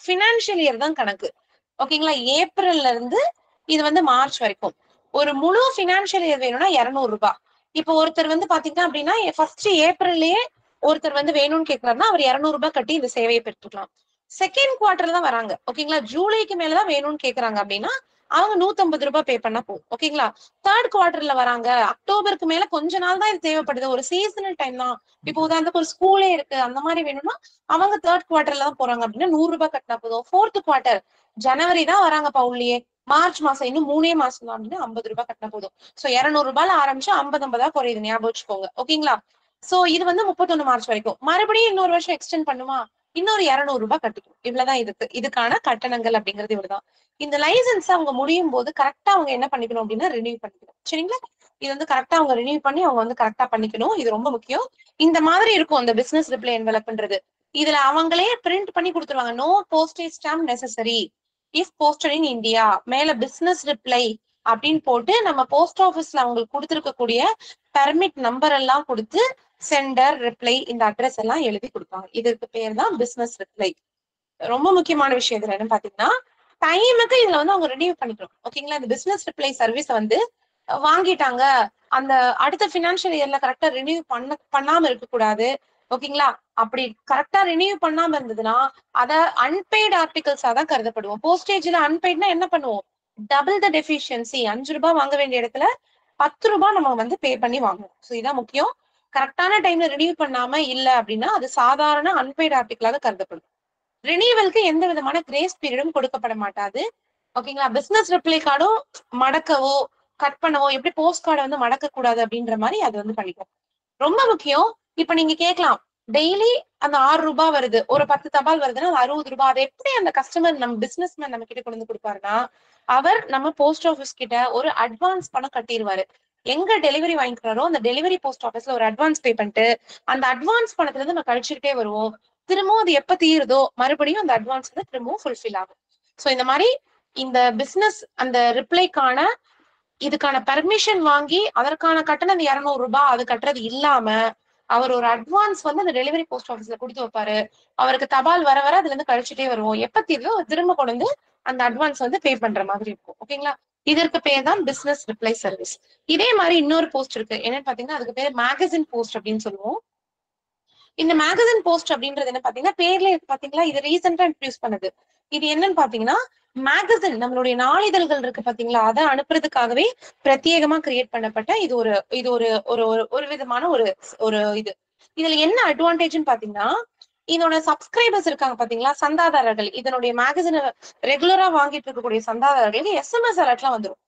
பினான்சியல் இயர் தான் கணக்கு. ஓகேங்களா. ஏப்ரல்ல இருந்து இது வந்து மார்ச் வரைக்கும் ஒரு முழு பினான்சியல் இயர் வேணும்னா 200 ரூபாய். இப்போ ஒருத்தர் வந்து பாத்தீங்கன்னா அப்படின்னா ஃபர்ஸ்ட் ஏப்ரல்லயே ஒருத்தர் வந்து வேணும்னு கேட்கறாருன்னா அவர் 200 ரூபாய் கட்டி இந்த சேவையை பெற்றுக்கலாம். செகண்ட் குவார்டர்ல தான் வராங்க. ஓகேங்களா. ஜூலைக்கு மேலதான் வேணும்னு கேக்குறாங்க அப்படின்னா அவங்க 150 ரூபாய் பே பண்ணா போகும். ஓகேங்களா. தேர்ட் குவார்டர்ல வராங்க, அக்டோபருக்கு மேல கொஞ்ச நாள் தான் இது தேவைப்படுது, ஒரு சீசனல் டைம் தான், இப்போ உதாரணத்துக்கு ஒரு ஸ்கூலே இருக்கு அந்த மாதிரி வேணும்னா அவங்க தேர்ட் குவார்டர்ல தான் போறாங்க அப்படின்னா 100 ரூபாய் கட்டினா போதும். ஃபோர்த் குவார்டர் ஜனவரி தான் வராங்கப்பா உள்ளே, மார்ச் மாசம் இன்னும் 3 மாசம் தான் அப்படின்னா 50 ரூபாய் கட்டினா போதும். சோ 200 ரூபாய்ல ஆரம்பிச்சு 50 குறையுது, ஞாபகம் வச்சுக்கோங்க. ஓகேங்களா. சோ இது வந்து 31 மார்ச் வரைக்கும். மறுபடியும் இன்னொரு வருஷம் எக்ஸ்டெண்ட் பண்ணுமா, இன்னொரு 200 ரூபாய் கட்டிக்கும். இவ்வளவுதான் இதுக்கான கட்டணங்கள் அப்படிங்கிறது இவ்வளவுதான். இந்த லைசன்ஸ் அவங்க முடியும் போது கரெக்டா அவங்க என்ன பண்ணிக்கணும் அப்படின்னா ரினியூ பண்ணிக்கணும். சரிங்களா. இது வந்து கரெக்டா அவங்க ரினியூ பண்ணி அவங்க வந்து கரெக்டா பண்ணிக்கணும். இது ரொம்ப முக்கியம். இந்த மாதிரி இருக்கும் அந்த பிசினஸ் ரிப்ளை என்வெலப்ன்றது. இதுல அவங்களே பிரிண்ட் பண்ணி கொடுத்துருவாங்க. No postage stamp necessary if posted in India, மேல பிசினஸ் ரிப்ளை அப்படின்னு போட்டு நம்ம போஸ்ட் ஆபீஸ்ல அவங்களுக்கு கொடுத்துருக்கக்கூடிய பெர்மிட் நம்பர் எல்லாம் கொடுத்து சென்டர் ரிப்ளை இந்த அட்ரஸ் எல்லாம் எழுதி கொடுப்பாங்க. இதற்கு பேர் தான் பிசினஸ் ரிப்ளை. ரொம்ப முக்கியமான விஷயம் இதுல என்ன பாத்தீங்கன்னா, டைமுக்கு இதுல வந்து அவங்க ரினியூ பண்ணிக்கணும். ஓகேங்களா. இந்த பிசினஸ் ரிப்ளை சர்வீஸ் வந்து வாங்கிட்டாங்க, அந்த அடுத்த பினான்சியல் இயர்ல கரெக்டா ரினியூ பண்ணாம இருக்கக்கூடாது. ஓகேங்களா. அப்படி கரெக்டா ரினியூ பண்ணாம இருந்ததுன்னா அத அன்பெய்டு ஆர்டிகல்ஸா தான் கருதப்படுவோம். போஸ்டேஜ்ல அன்பெய்ட்னா என்ன பண்ணுவோம், டபுள் த டெஃபிஷியன்சி. 5 ரூபாய் வாங்க வேண்டிய இடத்துல 10 ரூபாய் நம்ம வந்து பே பண்ணி வாங்குவோம். சோ இதான் முக்கியம். கரெக்டான டைம்ல ரினியூ பண்ணாம இல்ல அப்படின்னா அது சாதாரண அன்பெய்டு ஆர்டிகலாக கருதப்படும். ரினியூவலுக்கு எந்த விதமான கிரேஸ் பீரியடும் கொடுக்கப்பட மாட்டாது. ஓகேங்களா. பிசினஸ் ரிப்ளை கார்டும் மடக்கவோ கட் பண்ணவோ, எப்படி போஸ்ட் கார்டை வந்து மடக்க கூடாது அப்படின்ற மாதிரி அது வந்து பண்ணிக்கும். ரொம்ப முக்கியம். இப்ப நீங்க கேட்கலாம், டெய்லி அந்த 6 ரூபாய் வருது, ஒரு 10 தபால் வருதுன்னா அது 60 ரூபாய். அதை எப்படி அந்த கஸ்டமர் நம்ம பிசினஸ் மேன் நம்ம கிட்ட கொண்டு வந்து கொடுப்பாருன்னா, அவர் நம்ம போஸ்ட் ஆபீஸ் கிட்ட ஒரு அட்வான்ஸ் பணம் கட்டிடுவாரு. எங்க டெலிவரி வாங்கிக்கிறாரோ அந்த டெலிவரி போஸ்ட் ஆபீஸ்ல ஒரு அட்வான்ஸ் பே பண்ணிட்டு அந்த அட்வான்ஸ் பணத்துல இருந்து நம்ம கழிச்சுக்கிட்டே வருவோம். திரும்பவும் அது எப்ப தீருதோ மறுபடியும் அந்த அட்வான்ஸ் வந்து திரும்பவும் ஃபுல்ஃபில் ஆகும். சோ இந்த மாதிரி இந்த பிசினஸ் அந்த ரிப்ளைக்கான இதுக்கான பர்மிஷன் வாங்கி அதற்கான கட்டணம் 200 ரூபாய் அது கட்டுறது இல்லாம அவர் ஒரு அட்வான்ஸ் வந்து அந்த டெலிவரி போஸ்ட் ஆபீஸ்ல கொடுத்து வைப்பாரு. அவருக்கு தபால் வர வர அதுல இருந்து கழிச்சுட்டே வருவோம். எப்ப தீர்வோ திரும்ப கொண்டு வந்து அந்த அட்வான்ஸ் வந்து பே பண்ற மாதிரி இருக்கும். ஓகேங்களா? இதற்கு பேர் தான் பிசினஸ் ரிப்ளை சர்வீஸ். இதே மாதிரி இன்னொரு போஸ்ட் இருக்கு. என்னன்னு பாத்தீங்கன்னா அதுக்கு பேர் மேகசின் போஸ்ட் அப்படின்னு சொல்லுவோம். இந்த மேகசின் போஸ்ட் அப்படின்றது என்ன பாத்தீங்கன்னா பேர்ல பாத்தீங்களா, இது ரீசெண்டா இன்ட்ரடியூஸ் பண்ணது. இது என்னன்னு பாத்தீங்கன்னா மேகசின் நம்மளுடைய நாளிதழ்கள் இருக்கு பாத்தீங்களா, அதை அனுப்புறதுக்காகவே பிரத்யேகமா கிரியேட் பண்ணப்பட்ட இது ஒரு இது ஒரு ஒரு ஒரு விதமான ஒரு ஒரு இது. இதுல என்ன அட்வான்டேஜ்னு பாத்தீங்கன்னா, இதோட சப்ஸ்கிரைபர்ஸ் இருக்காங்க பாத்தீங்களா, சந்தாதாரர்கள், இதனுடைய மேகசினை ரெகுலரா வாங்கிட்டு இருக்கக்கூடிய சந்தாதாரர்களுக்கு எஸ்எம்எஸ் அலர்ட்லாம் வந்துடும்.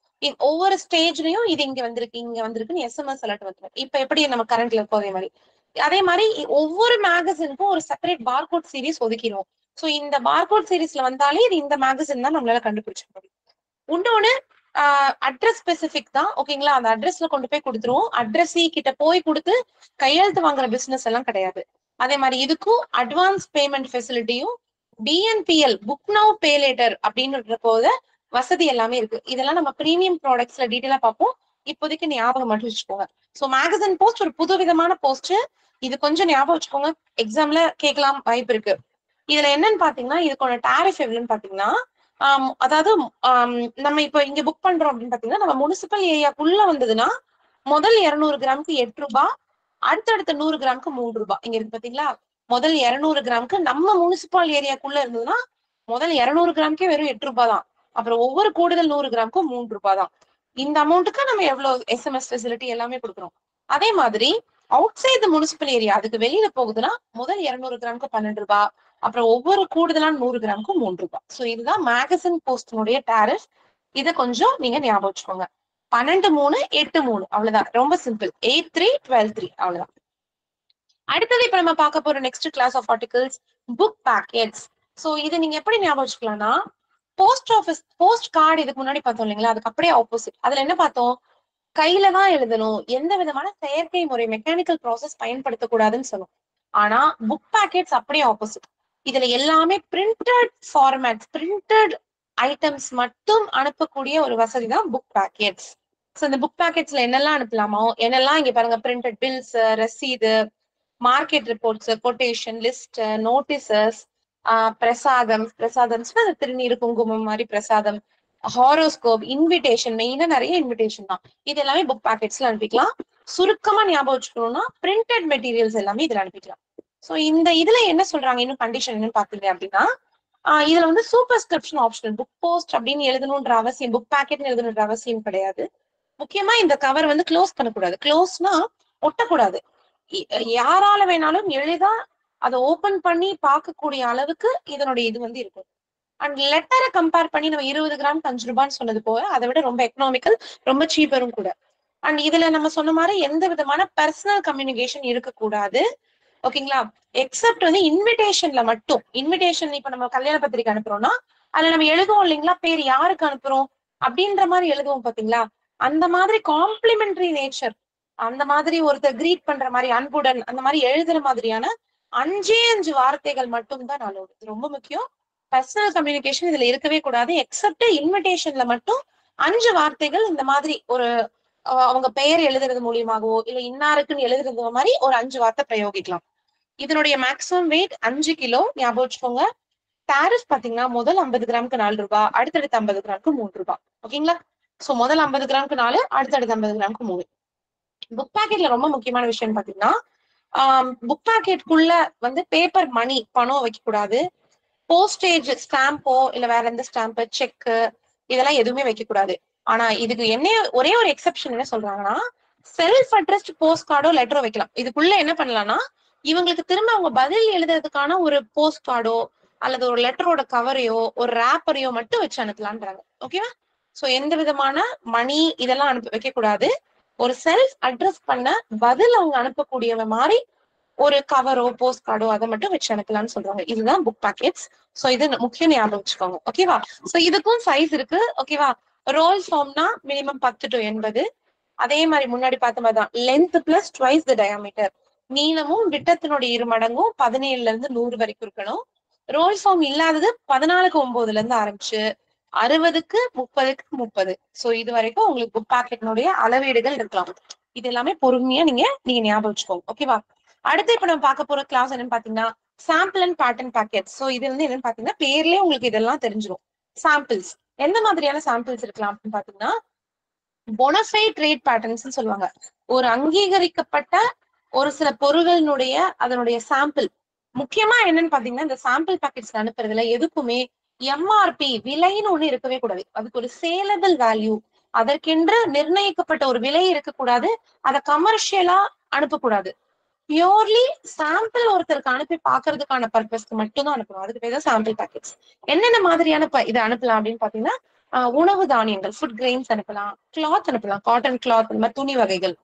ஒவ்வொரு ஸ்டேஜ்லயும் இது இங்க வந்திருக்குன்னு எஸ்எம்எஸ் அலர்ட் வந்துடும். இப்ப எப்படி நம்ம கரண்ட்ல இருக்கோ அதே மாதிரி ஒவ்வொரு மேகசினுக்கும் ஒரு செப்பரேட் பார்கோட் சீரிஸ் ஒதுக்கிடும். சோ இந்த பார்கோட் சீரிஸ்ல வந்தாலே இது இந்த மேகசின் தான் நம்மளால கண்டுபிடிச்ச முடியும். இன்னொன்னு அட்ரஸ் ஸ்பெசிபிக் தான். ஓகேங்களா? அந்த அட்ரஸ்ல கொண்டு போய் கொடுத்துருவோம். அட்ரஸி கிட்ட போய் கொடுத்து கையெழுத்து வாங்குற பிசினஸ் எல்லாம் கிடையாது. அதே மாதிரி இதுக்கும் அட்வான்ஸ் பேமெண்ட் ஃபெசிலிட்டியும் BNPL book now pay later அப்படின்ற போத வசதி எல்லாமே இருக்கு. இதெல்லாம் நம்ம பிரீமியம் ப்ராடக்ட்ஸ்ல டீட்டெயிலா பார்ப்போம். இப்போதைக்கு ஞாபகம் மட்டும் வச்சுக்கோங்க. சோ மேகசின் போஸ்ட் ஒரு புது விதமான போஸ்ட். இது கொஞ்சம் ஞாபகம் வச்சுக்கோங்க, எக்ஸாம்ல கேட்கலாம் வாய்ப்பு இருக்கு. இதுல என்னன்னு பாத்தீங்கன்னா இதுக்கான டாரிஃப் எவ்வளவுன்னு பாத்தீங்கன்னா அதாவது நம்ம இப்ப இங்க புக் பண்றோம் அப்படின்னு பாத்தீங்கன்னா நம்ம முனிசிபல் ஏரியாக்குள்ள வந்ததுன்னா முதல் 200 கிராமுக்கு 8 ரூபாய், அடுத்தடுத்த 100 கிராமுக்கு 3 ரூபாய். இங்க இருக்கு பாத்தீங்களா, முதல் 200 கிராமுக்கு நம்ம முனிசிபல் ஏரியாக்குள்ள இருந்ததுன்னா முதல் 200 கிராமுக்கே வெறும் 8 ரூபாய் தான். அப்புறம் ஒவ்வொரு கூடுதல் 100 கிராமுக்கும் 3 ரூபாய் தான். இந்த அமௌண்ட்டுக்கு நம்ம எவ்வளவு எஸ்எம்எஸ் ஃபெசிலிட்டி எல்லாமே கொடுக்குறோம். அதே மாதிரி அவுட் சைட் முனிசிபல் ஏரியா அதுக்கு வெளியில போகுதுன்னா முதல் 200 கிராமுக்கு 12 ரூபாய், அப்புறம் ஒவ்வொரு கூடுதலான 100 கிராமுக்கு 3 ரூபாய். சோ இதுதான் மேகசின் போஸ்டினுடைய டாரிஃப். இதை கொஞ்சம் நீங்க ஞாபகம் வச்சுக்கோங்க. 12(3) 8(3) அவ்வளவுதான். ரொம்ப சிம்பிள். 8(3) 12(3) அவ்வளவுதான். அடுத்தது இப்ப நம்ம பார்க்க போற next class of articles book packets. So இது நீங்க எப்படி ஞாபகம் வச்சுக்கலாம்னா போஸ்ட் ஆஃபீஸ் போஸ்ட் கார்டு இதுக்கு முன்னாடி பார்த்தோம் இல்லைங்களா, அதுக்கு அப்படியே ஆப்போசிட். அதுல என்ன பார்த்தோம், கையில தான் எழுதணும், எந்த விதமான செயற்கை முறை மெக்கானிக்கல் ப்ராசஸ் பயன்படுத்தக்கூடாதுன்னு சொன்னோம். ஆனா புக் பேக்கெட்ஸ் அப்படியே ஆப்போசிட். இதுல எல்லாமே பிரிண்டட் ஃபார்மேட்ஸ், பிரிண்டட் ஐட்டம்ஸ் மட்டும் அனுப்பக்கூடிய ஒரு வசதி தான் புக் பேக்கெட்ஸ். ஸோ இந்த புக் பேக்கெட்ஸ்ல என்னெல்லாம் அனுப்பலாமோ என்னெல்லாம் இங்க பாருங்க, பிரிண்டட் பில்ஸ், ரசீது, market reports, quotation list, notices, பிரசாதம்ஸ் அது திருநீர் குங்குமம் மாதிரி பிரசாதம், ஹாரோஸ்கோப், இன்விடேஷன், மெயினா நிறைய இன்விடேஷன் தான். இது எல்லாமே புக் பேக்கெட்ஸ்ல அனுப்பிக்கலாம். சுருக்கமா ஞாபகம் வச்சுக்கணும்னா பிரிண்டட் மெட்டீரியல்ஸ் எல்லாமே இதுல அனுப்பிக்கலாம். சோ இந்த இதுல என்ன சொல்றாங்க, இன்னும் கண்டிஷன் என்னன்னு பாத்தீங்க அப்படின்னா இதுல வந்து சூப்பர்ஸ்கிரிப்ஷன் ஆப்ஷனல். புக் போஸ்ட் அப்படின்னு எழுதணும்ன்ற அவசியம், புக் பேக்கெட் எழுதணுன்ற அவசியம் கிடையாது. முக்கியமா இந்த கவர் வந்து க்ளோஸ் பண்ணக்கூடாது. க்ளோஸ்னா ஒட்டக்கூடாது. யாரால வேணாலும் எளிதா அதை ஓபன் பண்ணி பார்க்கக்கூடிய அளவுக்கு இதனுடைய இது வந்து இருக்கும். அண்ட் லெட்டரை கம்பேர் பண்ணி நம்ம 20 கிராமுக்கு 5 ரூபான்னு சொன்னது போக அதை விட ரொம்ப எக்கனாமிக்கல், ரொம்ப சீப்பரும் கூட. அண்ட் இதுல நம்ம சொன்ன மாதிரி எந்த விதமான பர்சனல் கம்யூனிகேஷன் இருக்கக்கூடாது. ஓகேங்களா? எக்ஸப்ட் வந்து இன்விடேஷன்ல மட்டும். இன்விடேஷன் இப்ப நம்ம கல்யாண பத்திரிக்கை அனுப்புறோம்னா அதுல நம்ம எழுதுவோம் இல்லைங்களா, பேர் யாருக்கு அனுப்புறோம் அப்படின்ற மாதிரி எழுதுவோம் பாத்தீங்களா, அந்த மாதிரி காம்ப்ளிமெண்டரி நேச்சர், அந்த மாதிரி ஒருத்தர் கிரீட் பண்ற மாதிரி அன்புடன் அந்த மாதிரி எழுதுற மாதிரியான 5 வார்த்தைகள் மட்டும் தான் நல்லது. இது ரொம்ப முக்கியம். பர்சனல் கம்யூனிகேஷன் இதுல இருக்கவே கூடாது. எக்ஸப்ட் இன்விடேஷன்ல மட்டும் 5 வார்த்தைகள் இந்த மாதிரி ஒரு அவங்க பெயர் எழுதுறது மூலியமாகவோ இல்ல இன்னாருக்குன்னு எழுதுறது மாதிரி ஒரு 5 வார்த்தை பிரயோகிக்கலாம். இதனுடைய மேக்ஸிமம் வெயிட் 5 கிலோ. ஞாபகம் வச்சுக்கோங்க. டாரிஃப் பாத்தீங்கன்னா முதல் 50 கிராமுக்கு 4 ரூபாய், அடுத்தடுத்து 50 கிராமுக்கு 3 ரூபாய். ஓகேங்களா? சோ முதல் 50 கிராமுக்கு 4, அடுத்தடுத்து 50 கிராமுக்கு 3. புக் பேக்கெட்ல ரொம்ப முக்கியமான விஷயம் பாத்தீங்கன்னா புக் பேக்கெட்குள்ள வந்து பேப்பர் மணி, பணம் வைக்க கூடாது. போஸ்டேஜ் ஸ்டாம்போ இல்ல வேற எந்த ஸ்டாம்பு, செக் இதெல்லாம் எதுவுமே வைக்க கூடாது. ஆனா இதுக்கு என்ன ஒரே ஒரு எக்ஸெப்ஷன் என்ன சொல்றாங்கன்னா செல்ஃப் அட்ரஸ்ட் போஸ்ட் கார்டோ லெட்டரோ வைக்கலாம். இதுக்குள்ள என்ன பண்ணலாம்னா இவங்களுக்கு திரும்ப அவங்க பதில் எழுதுறதுக்கான ஒரு போஸ்ட் கார்டோ அல்லது ஒரு லெட்டரோட கவரையோ ஒரு ரேப்பரையோ மட்டும் வச்சு அனுப்பலான்றாங்க. ஓகேவா? சோ எந்த விதமான மணி இதெல்லாம் வைக்க கூடாது. ஒரு செல்ஃப் அட்ரஸ் பண்ண பதில் அவங்க அனுப்பக்கூடியவ மாதிரி ஒரு கவரோ போஸ்ட் கார்டோ அதை மட்டும் வச்சு அனுப்பலாம்னு சொல்றாங்க. இதுதான் புக் பேக்கெட்ஸ். சோ இது முக்கியம் ஞாபகம் வச்சுக்கோங்க. ஓகேவா? சோ இதுக்கும் சைஸ் இருக்கு. ஓகேவா? ரோல் ஃபார்ம்னா மினிமம் 10 to 80. அதே மாதிரி முன்னாடி பார்த்த மாதிரி தான் length plus twice the diameter. நீளமும் விட்டத்தினுடைய 2 மடங்கும் 17ல இருந்து 100 வரைக்கும் இருக்கணும். ரோல் ஃபார்ம் இல்லாதது 14க்கு 9ல இருந்து ஆரம்பிச்சு 60க்கு 30க்கு 30. சோ இது வரைக்கும் உங்களுக்கு புக் பாக்கெட்னுடைய அளவீடுகள் இருக்கலாம். இது எல்லாமே பொறுமையா நீங்க ஞாபகம் வச்சுக்கோங்க. ஓகேவா? அடுத்து இப்ப நம்ம பார்க்க போற கிளாஸ் என்னன்னு பாத்தீங்கன்னா sample and pattern packet. So இது வந்து என்னன்னு பாத்தீங்கன்னா பேர்லயே உங்களுக்கு இதெல்லாம் தெரிஞ்சிடும். சாம்பிள்ஸ் எந்த மாதிரியான சாம்பிள்ஸ் இருக்கலாம் அப்படின்னு பாத்தீங்கன்னா பொனஃபைட் ட்ரேட் பேட்டர்ன்ஸ் சொல்லுவாங்க. ஒரு அங்கீகரிக்கப்பட்ட ஒரு சில பொருள்களுடைய அதனுடைய சாம்பிள். முக்கியமா என்னன்னு பாத்தீங்கன்னா இந்த சாம்பிள் பேக்கெட்ஸ் அனுப்புறதுல எதுக்குமே எம்ஆர்பி விலைன்னு ஒண்ணு இருக்கவே கூடாது. அதுக்கு ஒரு சேலபிள் வேல்யூ, அதற்கென்று நிர்ணயிக்கப்பட்ட ஒரு விலை இருக்கக்கூடாது. அதை கமர்ஷியலா அனுப்பக்கூடாது. பியூர்லி சாம்பிள் ஒருத்தருக்கு அனுப்பி பாக்குறதுக்கான பர்பஸ்க்கு மட்டும்தான் அனுப்பணும். அதுக்கு பேர் தான் சாம்பிள் பேக்கெட்ஸ். என்னென்ன மாதிரியான இதை அனுப்பலாம் அப்படின்னு பாத்தீங்கன்னா உணவு தானியங்கள், ஃபுட் கிரெயின்ஸ் அனுப்பலாம், கிளாத் அனுப்பலாம், காட்டன் கிளாத், இந்த மாதிரி துணி வகைகள்,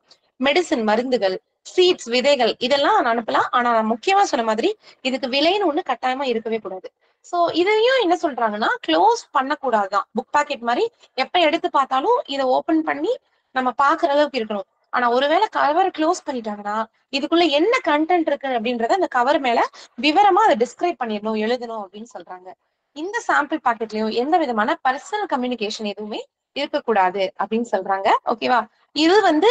மெடிசின் மருந்துகள், சீட்ஸ் விதைகள், இதெல்லாம் அனுப்பலாம். ஆனா முக்கியமா சொன்ன மாதிரி இதுக்கு விலைன்னு ஒண்ணு கட்டாயமா இருக்கவே கூடாது. சோ இதையும் என்ன சொல்றாங்கன்னா க்ளோஸ் பண்ணக்கூடாதுதான். புக் பேக்கெட் மாதிரி எப்ப எடுத்து பார்த்தாலும் இதை ஓபன் பண்ணி நம்ம பாக்குற அளவுக்கு இருக்கணும். ஆனா ஒருவேளை கவர் க்ளோஸ் பண்ணிட்டாங்கன்னா இதுக்குள்ள என்ன கண்டென்ட் இருக்கு அப்படின்றத அந்த கவர் மேல விவரமா அதை டிஸ்கிரைப் பண்ணிடணும், எழுதணும் அப்படின்னு சொல்றாங்க. இந்த சாம்பிள் பாக்கெட்லயும் எந்த விதமான பர்சனல் கம்யூனிகேஷன் எதுவுமே இருக்கக்கூடாது அப்படின்னு சொல்றாங்க. ஓகேவா? இது வந்து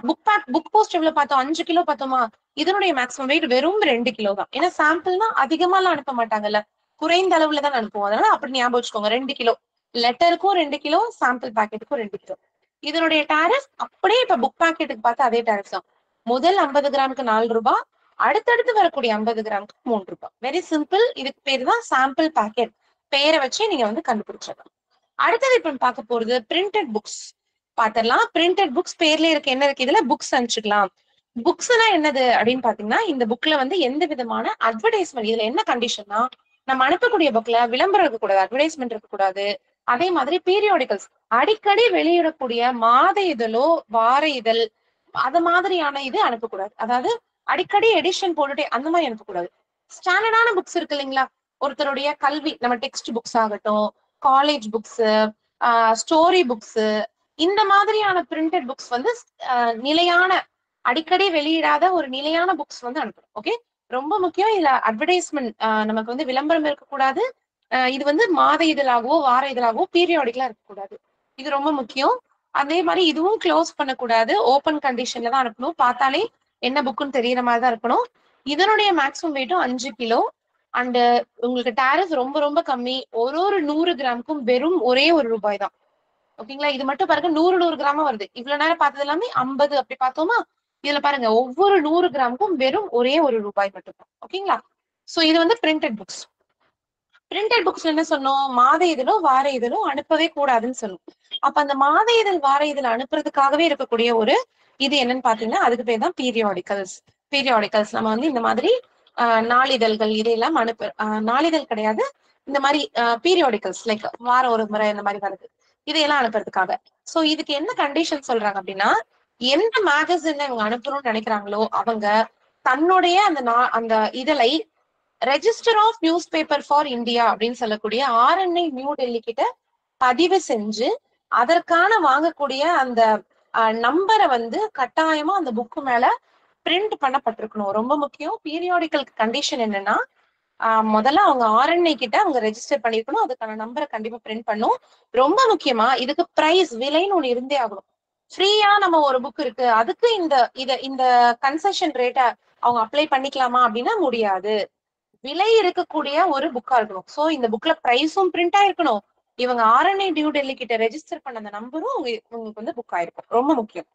புக் போஸ்ட் எவ்வளவு பார்த்தோம்? 5 கிலோ பார்த்தோமா? இதனுடைய மேக்ஸிமம் வெயிட் வெறும் 2 கிலோ தான். ஏன்னா சாம்பிள்னா அதிகமா எல்லாம் அனுப்ப மாட்டாங்கல்ல, குறைந்த அளவுல தான் அனுப்புவோம். அதனால அப்படி ஞாபகம் வச்சுக்கோங்க. 2 கிலோ லெட்டருக்கும் 2 கிலோ, சாம்பிள் பாக்கெட்டுக்கும் 2 கிலோ. இதனுடைய டாரிஃப் அப்படியே இப்ப புக் பாக்கெட்டுக்கு பார்த்து அதே டாரிஃப் தான். முதல் 50 கிராமுக்கு 4 ரூபாய், அடுத்தடுத்து வரக்கூடிய 50 கிராமுக்கு 3 ரூபாய். Very simple. இதுக்கு பேரு தான் சாம்பிள் பாக்கெட். பேரை வச்சு நீங்க வந்து கண்டுபிடிச்சிடலாம். அடுத்தது இப்ப பார்க்க போறது பிரிண்டட் புக்ஸ் பாத்திரலாம். பிரிண்டட் புக்ஸ் பேர்ல இருக்கு, என்ன இருக்கு இதுல? புக்ஸ் அனுப்பிச்சுக்கலாம். புக்ஸ்னா என்னது அப்படின்னு பாத்தீங்கன்னா இந்த புக்ல வந்து எந்த விதமான அட்வர்டைஸ்மெண்ட், இதுல என்ன கண்டிஷன்னா நம்ம அனுப்பக்கூடிய புக்ல விளம்பரம் இருக்கக்கூடாது, அட்வர்டைஸ்மெண்ட் இருக்கக்கூடாது. அதே மாதிரி பீரியாடிக்கல்ஸ் அடிக்கடி வெளியிடக்கூடிய மாத இதழோ வார இதழ் அது மாதிரியான இது அனுப்பக்கூடாது. அதாவது அடிக்கடி எடிஷன் போட்டுட்டே அந்த மாதிரி அனுப்பக்கூடாது. ஸ்டாண்டர்டான புக்ஸ் இருக்கு இல்லைங்களா, ஒருத்தருடைய கல்வி, நம்ம டெக்ஸ்ட் புக்ஸ் ஆகட்டும், காலேஜ் புக்ஸ், ஸ்டோரி புக்ஸ், இந்த மாதிரியான பிரிண்டட் புக்ஸ் வந்து நிலையான அடிக்கடி வெளியிடாத ஒரு நிலையான புக்ஸ் வந்து அனுப்பணும். ஓகே, ரொம்ப முக்கியம். இதுல அட்வர்டைஸ்மெண்ட் நமக்கு வந்து விளம்பரம் இருக்கக்கூடாது. இது வந்து மாத இதழாகவோ வார இதழாகவோ பீரியாடிக்கலா இருக்கக்கூடாது. இது ரொம்ப முக்கியம். அதே மாதிரி இதுவும் க்ளோஸ் பண்ணக்கூடாது. ஓப்பன் கண்டிஷன்ல தான் அனுப்பணும். பார்த்தாலே என்ன புக்குன்னு தெரியற மாதிரி தான் இருக்கணும். இதனுடைய மேக்ஸிமம் வெயிட்டும் 5 கிலோ. அண்ட் உங்களுக்கு டாரிஃப் ரொம்ப ரொம்ப கம்மி. ஒரு 100 கிராமுக்கும் வெறும் ஒரே ₹1 தான். ஓகேங்களா? இது மட்டும் பாருங்க 100 கிராமா வருது. இவ்வளவு நேரம் பார்த்தது எல்லாமே 50 அப்படி பார்த்தோமா? இதுல பாருங்க ஒவ்வொரு 100 கிராமுக்கும் வெறும் ஒரே ₹1 மட்டும் தான். ஓகேங்களா? சோ இது வந்து பிரிண்டட் புக்ஸ். பிரிண்டட் புக்ஸ் என்ன சொன்னோம்? மாத இதழோ வார இதழோ அனுப்பவே கூடாதுன்னு சொன்னோம். அப்ப அந்த மாத இதழ் வார இதழ் அனுப்புறதுக்காகவே இருக்கக்கூடிய ஒரு இது என்னன்னு பாத்தீங்கன்னா அதுக்கு பேர் தான் பீரியாடிக்கல்ஸ். பீரியாடிக்கல்ஸ் நம்ம வந்து இந்த மாதிரி நாளிதழ்கள் இதையெல்லாம் நாளிதழ் கிடையாது, இந்த மாதிரி பீரியாடிக்கல்ஸ் லைக் வாரம் ஒரு முறை இந்த மாதிரி வருது, இதையெல்லாம் அனுப்புறதுக்காக. சோ இதுக்கு என்ன கண்டிஷன் சொல்றாங்க அப்படின்னா எந்த மேகசின்ல இவங்க அனுப்பணும்னு நினைக்கிறாங்களோ அவங்க தன்னுடைய அந்த இதழை register of newspaper for India அப்படின்னு சொல்லக்கூடிய RNI நியூ டெல்லி கிட்ட பதிவு செஞ்சு அதற்கான வாங்கக்கூடிய அந்த நம்பரை வந்து கட்டாயமா அந்த புக்கு மேல பிரிண்ட் பண்ணப்பட்டிருக்கணும். ரொம்ப முக்கியம். பீரியாடிக்கல் கண்டிஷன் என்னன்னா முதல்ல அவங்க RNI கிட்ட அவங்க ரெஜிஸ்டர் பண்ணிருக்கணும், அதுக்கான நம்பரை கண்டிப்பா பிரிண்ட் பண்ணும். ரொம்ப முக்கியமா இதுக்கு பிரைஸ் விலைன்னு ஒண்ணு இருந்தே ஆகணும். ஃப்ரீயா நம்ம ஒரு புக் இருக்கு அதுக்கு இந்த கன்செஷன் ரேட்டை அவங்க அப்ளை பண்ணிக்கலாமா அப்படின்னா முடியாது. விலை இருக்கக்கூடிய ஒரு புக்கா இருக்கணும். சோ இந்த புக்ல பிரைஸும் பிரிண்ட் ஆயிருக்கணும், இவங்க RNI நியூ டெல்லி கிட்ட ரெஜிஸ்டர் பண்ண அந்த நம்பரும் உங்களுக்கு வந்து புக் ஆயிருக்கும். ரொம்ப முக்கியம்.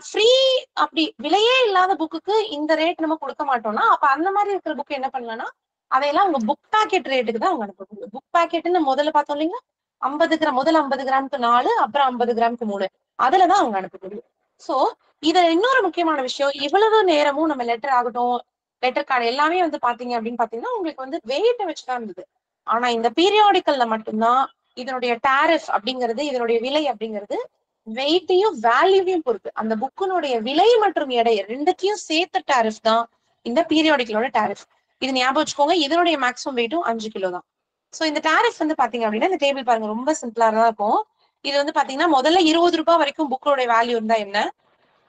ஃப்ரீ அப்படி விலையே இல்லாத புக்குக்கு இந்த ரேட் நம்ம கொடுக்க மாட்டோம்னா அப்ப அந்த மாதிரி இருக்கிற புக் என்ன பண்ணலாம்னா அதையெல்லாம் உங்க புக் பேக்கெட் ரேட்டுக்கு தான் அவங்க அனுப்பணும். புக் பேக்கெட்னு முதல்ல பார்த்தோம் இல்லைங்களா, 50 கிராம், முதல் 50 கிராமுக்கு 4, அப்புறம் 50 கிராமுக்கு 3, அதுலதான் அவங்க அனுப்ப முடியும். சோ இத இன்னொரு முக்கியமான விஷயம், இவ்வளவு நேரமும் நம்ம லெட்டர் ஆகட்டும், லெட்டர் கார்டு எல்லாமே வந்து பாத்தீங்க அப்படின்னு பாத்தீங்கன்னா உங்களுக்கு வந்து வெயிட்டை வச்சுதான் இருந்தது. ஆனா இந்த பீரியாடிக்கல்ல மட்டும்தான் இதனுடைய டாரிஃப் அப்படிங்கிறது, இதனுடைய விலை அப்படிங்கிறது வெயிட்டையும் வேல்யூவையும் பொறுத்து. அந்த புக்கினுடைய விலை மற்றும் எடை ரெண்டுத்தையும் சேர்த்த டாரிஃப் தான் இந்த பீரியாடிக்கலோட டாரிஃப். இது ஞாபகம் வச்சுக்கோங்க. இதனுடைய மேக்ஸிமம் வெயிட்டும் 5 கிலோ தான். சோ இந்த டாரிஃப் வந்து பாத்தீங்க அப்படின்னா இந்த டேபிள் பாருங்க ரொம்ப சிம்பிளா தான் இருக்கும். இது வந்து பாத்தீங்கன்னா முதல்ல 20 ரூபாய் வரைக்கும் புக்கோட வேல்யூ இருந்தா என்ன,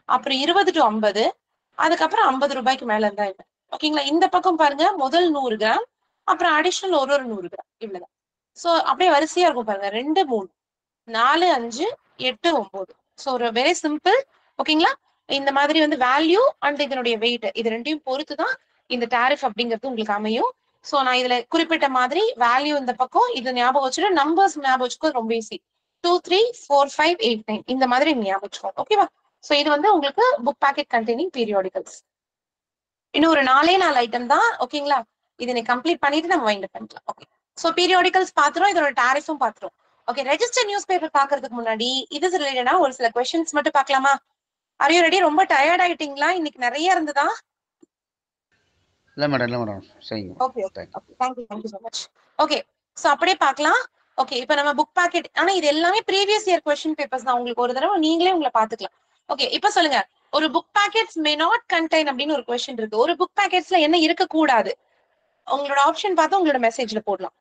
அப்புறம் 20 to 50, அதுக்கப்புறம் 50 ரூபாய்க்கு மேல இருந்தா என்ன. ஓகேங்களா. இந்த பக்கம் பாருங்க முதல் 100 கிராம், அப்புறம் அடிஷனல் ஒரு 100 கிராம், இவ்வளவுதான். சோ அப்படியே வரிசையா இருக்கும் பாருங்க. 2 3 4 5 8 9. சோ ஒரு வெரி சிம்பிள். ஓகேங்களா. இந்த மாதிரி வந்து வேல்யூ அண்ட் இதனுடைய வெயிட் இது ரெண்டையும் பொறுத்துதான் இந்த டாரிஃப் அப்படிங்கிறது உங்களுக்கு அமையும். சோ நான் இதுல குறிப்பிட்ட மாதிரி வேல்யூ இந்த பக்கம் இது ஞாபகம் வச்சுட்டு நம்பர்ஸ் ஞாபகம் வச்சுக்கோ ரொம்ப ஈஸி. 2 3 4 5 8 9 இந்த மாதிரி ஞாபகம் வச்சுக்கோங்க. ஓகேவா. சோ இது வந்து உங்களுக்கு புக் பேக்கெட் கண்டெய்னிங் பீரியாடிகல்ஸ். இன்னும் ஒரு 4 ஐட்டம் தான். ஓகேங்களா. இதை கம்ப்ளீட் பண்ணிட்டு நம்ம வைண்ட் அப் பண்ணிக்கலாம். ஓகே. சோ பீரியாடிகல்ஸ் பாத்துறோம், இதோட டாரிஃபும் பாத்துறோம். ஓகே. ரெஜிஸ்டர் நியூஸ் பேப்பர் பாக்குறதுக்கு முன்னாடி இது ரிலேட்டடா ஒரு சில क्वेश्चंस மட்டும் பார்க்கலாமா? Are you ready? ரொம்ப டயர்ட் ஆயிட்டீங்களா? இன்னைக்கு நிறைய இருந்ததா? இல்ல மேடம் சரிங்க. Okay okay okay. Thank you so much. Okay. So அப்படியே பார்க்கலாம். ஓகே. இப்போ நம்ம புக் பேக்கெட், ஆனா இது எல்லாமே ப்ரீவியஸ் இயர் क्वेश्चन பேப்பர்ஸ் தான். உங்களுக்கு ஒரு தடவை நீங்களே உங்களை பாத்துக்கலாம். ஓகே. இப்போ சொல்லுங்க, ஒரு book packets may not contain அப்படின்னு ஒரு क्वेश्चन இருக்கு. ஒரு புக் பேக்கெட்ஸ்ல என்ன இருக்க கூடாது? உங்களோட ஆப்ஷன் பார்த்து உங்களோட மெசேஜ்ல போடலாம்.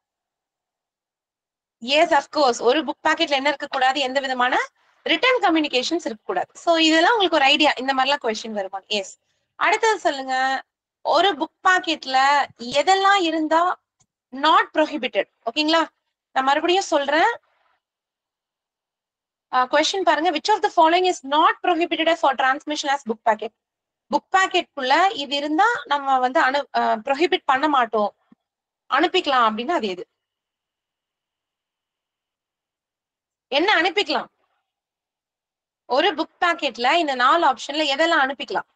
Yes of course. ஒரு புக் பேக்கெட்ல என்ன இருக்க கூடாது? எந்த விதமான ரிட்டன் கம்யூனிகேஷன்ஸ் இருக்க கூடாது. சோ இதெல்லாம் உங்களுக்கு ஒரு ஐடியா இந்த மாதிரிலாம் क्वेश्चन வருமா? எஸ். அடுத்தது சொல்லுங்க, ஒரு புக் பேக்கெட்ல எதெல்லாம் இருந்தா நாட் ப்ரோஹிபிட்டட்? ஓகேங்களா. நான் மறுபடியும் சொல்றேன். क्वेश्चन பாருங்க. which of the following is not prohibited for transmission as book packet? Book பேக்கெட்குள்ள இது இருந்தா நம்ம வந்து ப்ரோஹிபிட் பண்ண மாட்டோம், அனுப்பிக்கலாம் அப்படின்னா அது எது? என்ன அனுப்பிக்கலாம்? ஒரு புக் பேக்கெட்ல இந்த 4 ஆப்ஷன்ல எதெல்லாம் அனுப்பிக்கலாம்?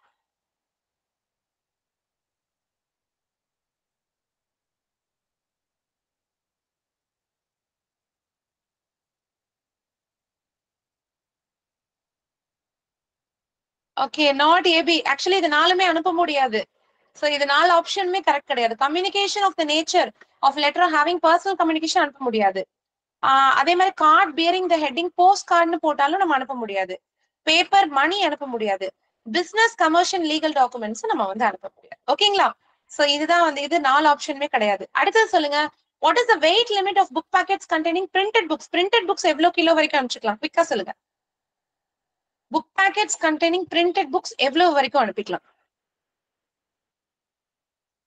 ஓகே. Not AB. ஆக்சுவலி இது 4மே அனுப்ப முடியாது. சோ இது 4 ஆப்ஷனுமே கரெக்ட் கிடையாது. Communication of the nature of letter having personal communication அனுப்ப முடியாது. அதே மாதிரி card bearing the heading post கார்டுன்னு போட்டாலும் நம்ம அனுப்ப முடியாது. பேப்பர் மணி அனுப்ப முடியாது. பிசினஸ் கமர்ஷியல் லீகல் டாக்குமெண்ட்ஸ் நம்ம வந்து அனுப்ப முடியாது. ஓகேங்களா. சோ இதுதான் வந்து இது 4 ஆப்ஷனுமே கிடையாது. அடுத்தது சொல்லுங்க, what is the weight limit of book packets containing printed books? Printed books எவ்வளவு கிலோ வரைக்கும் அனுப்பிச்சுக்கலாம்? குவிக்கா சொல்லுங்க. Book packets containing printed books எவ்வளவு வரைக்கும் அனுப்பிக்கலாம்?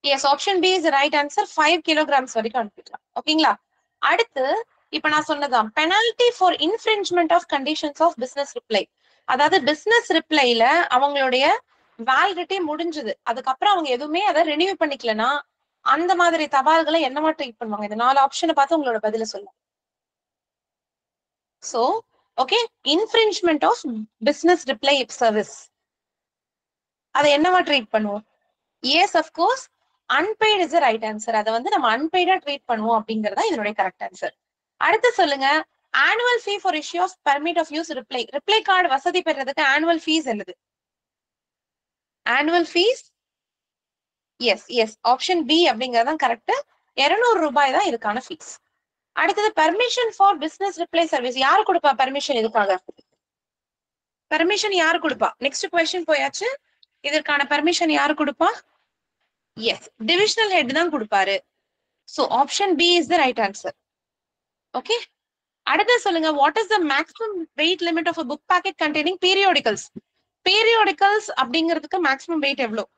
Yes, option B is right answer. 5 kilograms வரைக்கும் அனுப்பிக்கலாம். ஓகேங்களா. அடுத்து இப்ப நான் சொன்னதான் penalty for infringement of conditions of business reply. அதாவது பிசினஸ் ரிப்ளைல அவங்களுடைய வேலிடிட்டி முடிஞ்சது, அதுக்கப்புறம் அவங்க எதுவுமே அதை ரினியூ பண்ணிக்கலன்னா அந்த மாதிரி தபால்களை என்னவா ட்ரீட் பண்ணுவாங்க? இந்த 4 ஆப்ஷனை பார்த்து உங்களோட பதில சொல்லலாம். So okay, infringement of business reply service அதை என்னவா ட்ரீட் பண்ணுவோம்? Yes of course, unpaid is right answer. அதை வந்து நம்ம அன்பெய்டா ட்ரீட் பண்ணுவோம் அப்படிங்கறதா இதனுடைய கரெக்ட் ஆன்சர். அடுத்து சொல்லுங்க, annual fee for issue of permit of use reply. Reply card வசதி பெறதுக்கு ஆனுவல் ஃபீஸ் என்னது? Annual fees yes yes option B அப்படிங்கறதான் கரெக்ட். 200 ரூபாய் தான் இதுக்கான ஃபீஸ். அடுத்தது permission for business reply service. யாரு கொடுப்பா பெர்மிஷன்? இதுக்காக பெர்மிஷன் யாரு கொடுப்பா? நெக்ஸ்ட் क्वेश्चन போயாச்சு. இதற்கான பெர்மிஷன் யாரு கொடுப்பா? எஸ், டிவிஷனல் ஹெட் தான் கொடுப்பாரு. So option B is the right answer. Okay. அடுத்து சொல்லுங்க, what is the maximum weight limit of a book packet containing periodicals? periodicals அப்படிங்கிறதுக்கு மேக்ஸிமம் வெயிட் எவ்வளவு?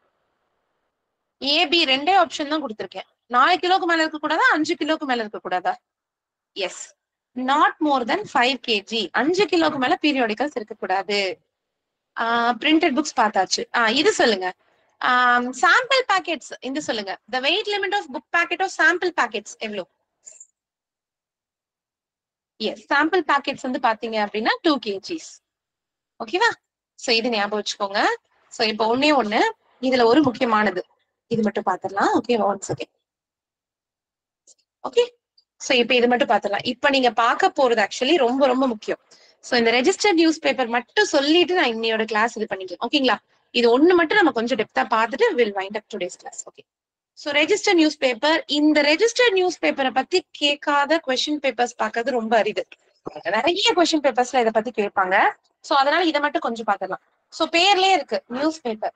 ஏபி ரெண்டே ஆப்ஷன் தான் கொடுத்திருக்கேன். 4 கிலோக்கு மேல இருக்க கூடாதா, 5 கிலோக்கு மேல இருக்க கூடாதா? Yes, not more then 5 kg. 5 கிலோக்கு மேல பீரியாடிகல்ஸ் இருக்க கூடாது. பிரிண்டட் புக்ஸ் பார்த்தாச்சு. இது சொல்லுங்க, சாம்பிள் பேக்கெட்ஸ் இந்த சொல்லுங்க, the weight limit of book packet of sample packets எவ்வளவு? எஸ், சாம்பிள் பேக்கெட்ஸ் வந்து பாத்தீங்க அப்படின்னா 2 kgs. ஓகேவா. சோ இது ஞாபகம் வச்சுக்கோங்க. சோ இப்போ ஒண்ணு இதுல ஒரு முக்கியமானது, இது மட்டும் பாத்திரலாம். Okay, once okay. Okay, so இப்ப இது மட்டும் பாத்திரலாம். இப்ப நீங்க பார்க்க போறது ஆக்சுவலி ரொம்ப ரொம்ப முக்கியம். சோ இந்த ரெஜிஸ்டர்ட் நியூஸ் பேப்பர் மட்டும் சொல்லிட்டு நான் இன்னையோட கிளாஸ் இது பண்ணிக்கலாம். ஓகேங்களா. இது ஒண்ணு மட்டும் நம்ம கொஞ்சம் டெப்தா பார்த்துட்டு will wind up today's class. Okay. So register newspaper, இந்த ரெஜிஸ்டர் நியூஸ் பேப்பரை பத்தி கேட்காத क्वेश्चन பேப்பர்ஸ் பார்க்கறது ரொம்ப அரிது. நிறைய क्वेश्चन பேப்பர்ஸ்ல இதை பத்தி கேட்பாங்க. சோ அதனால இதை மட்டும் கொஞ்சம் பாத்திரலாம். சோ பேர்லயே இருக்கு நியூஸ் பேப்பர்.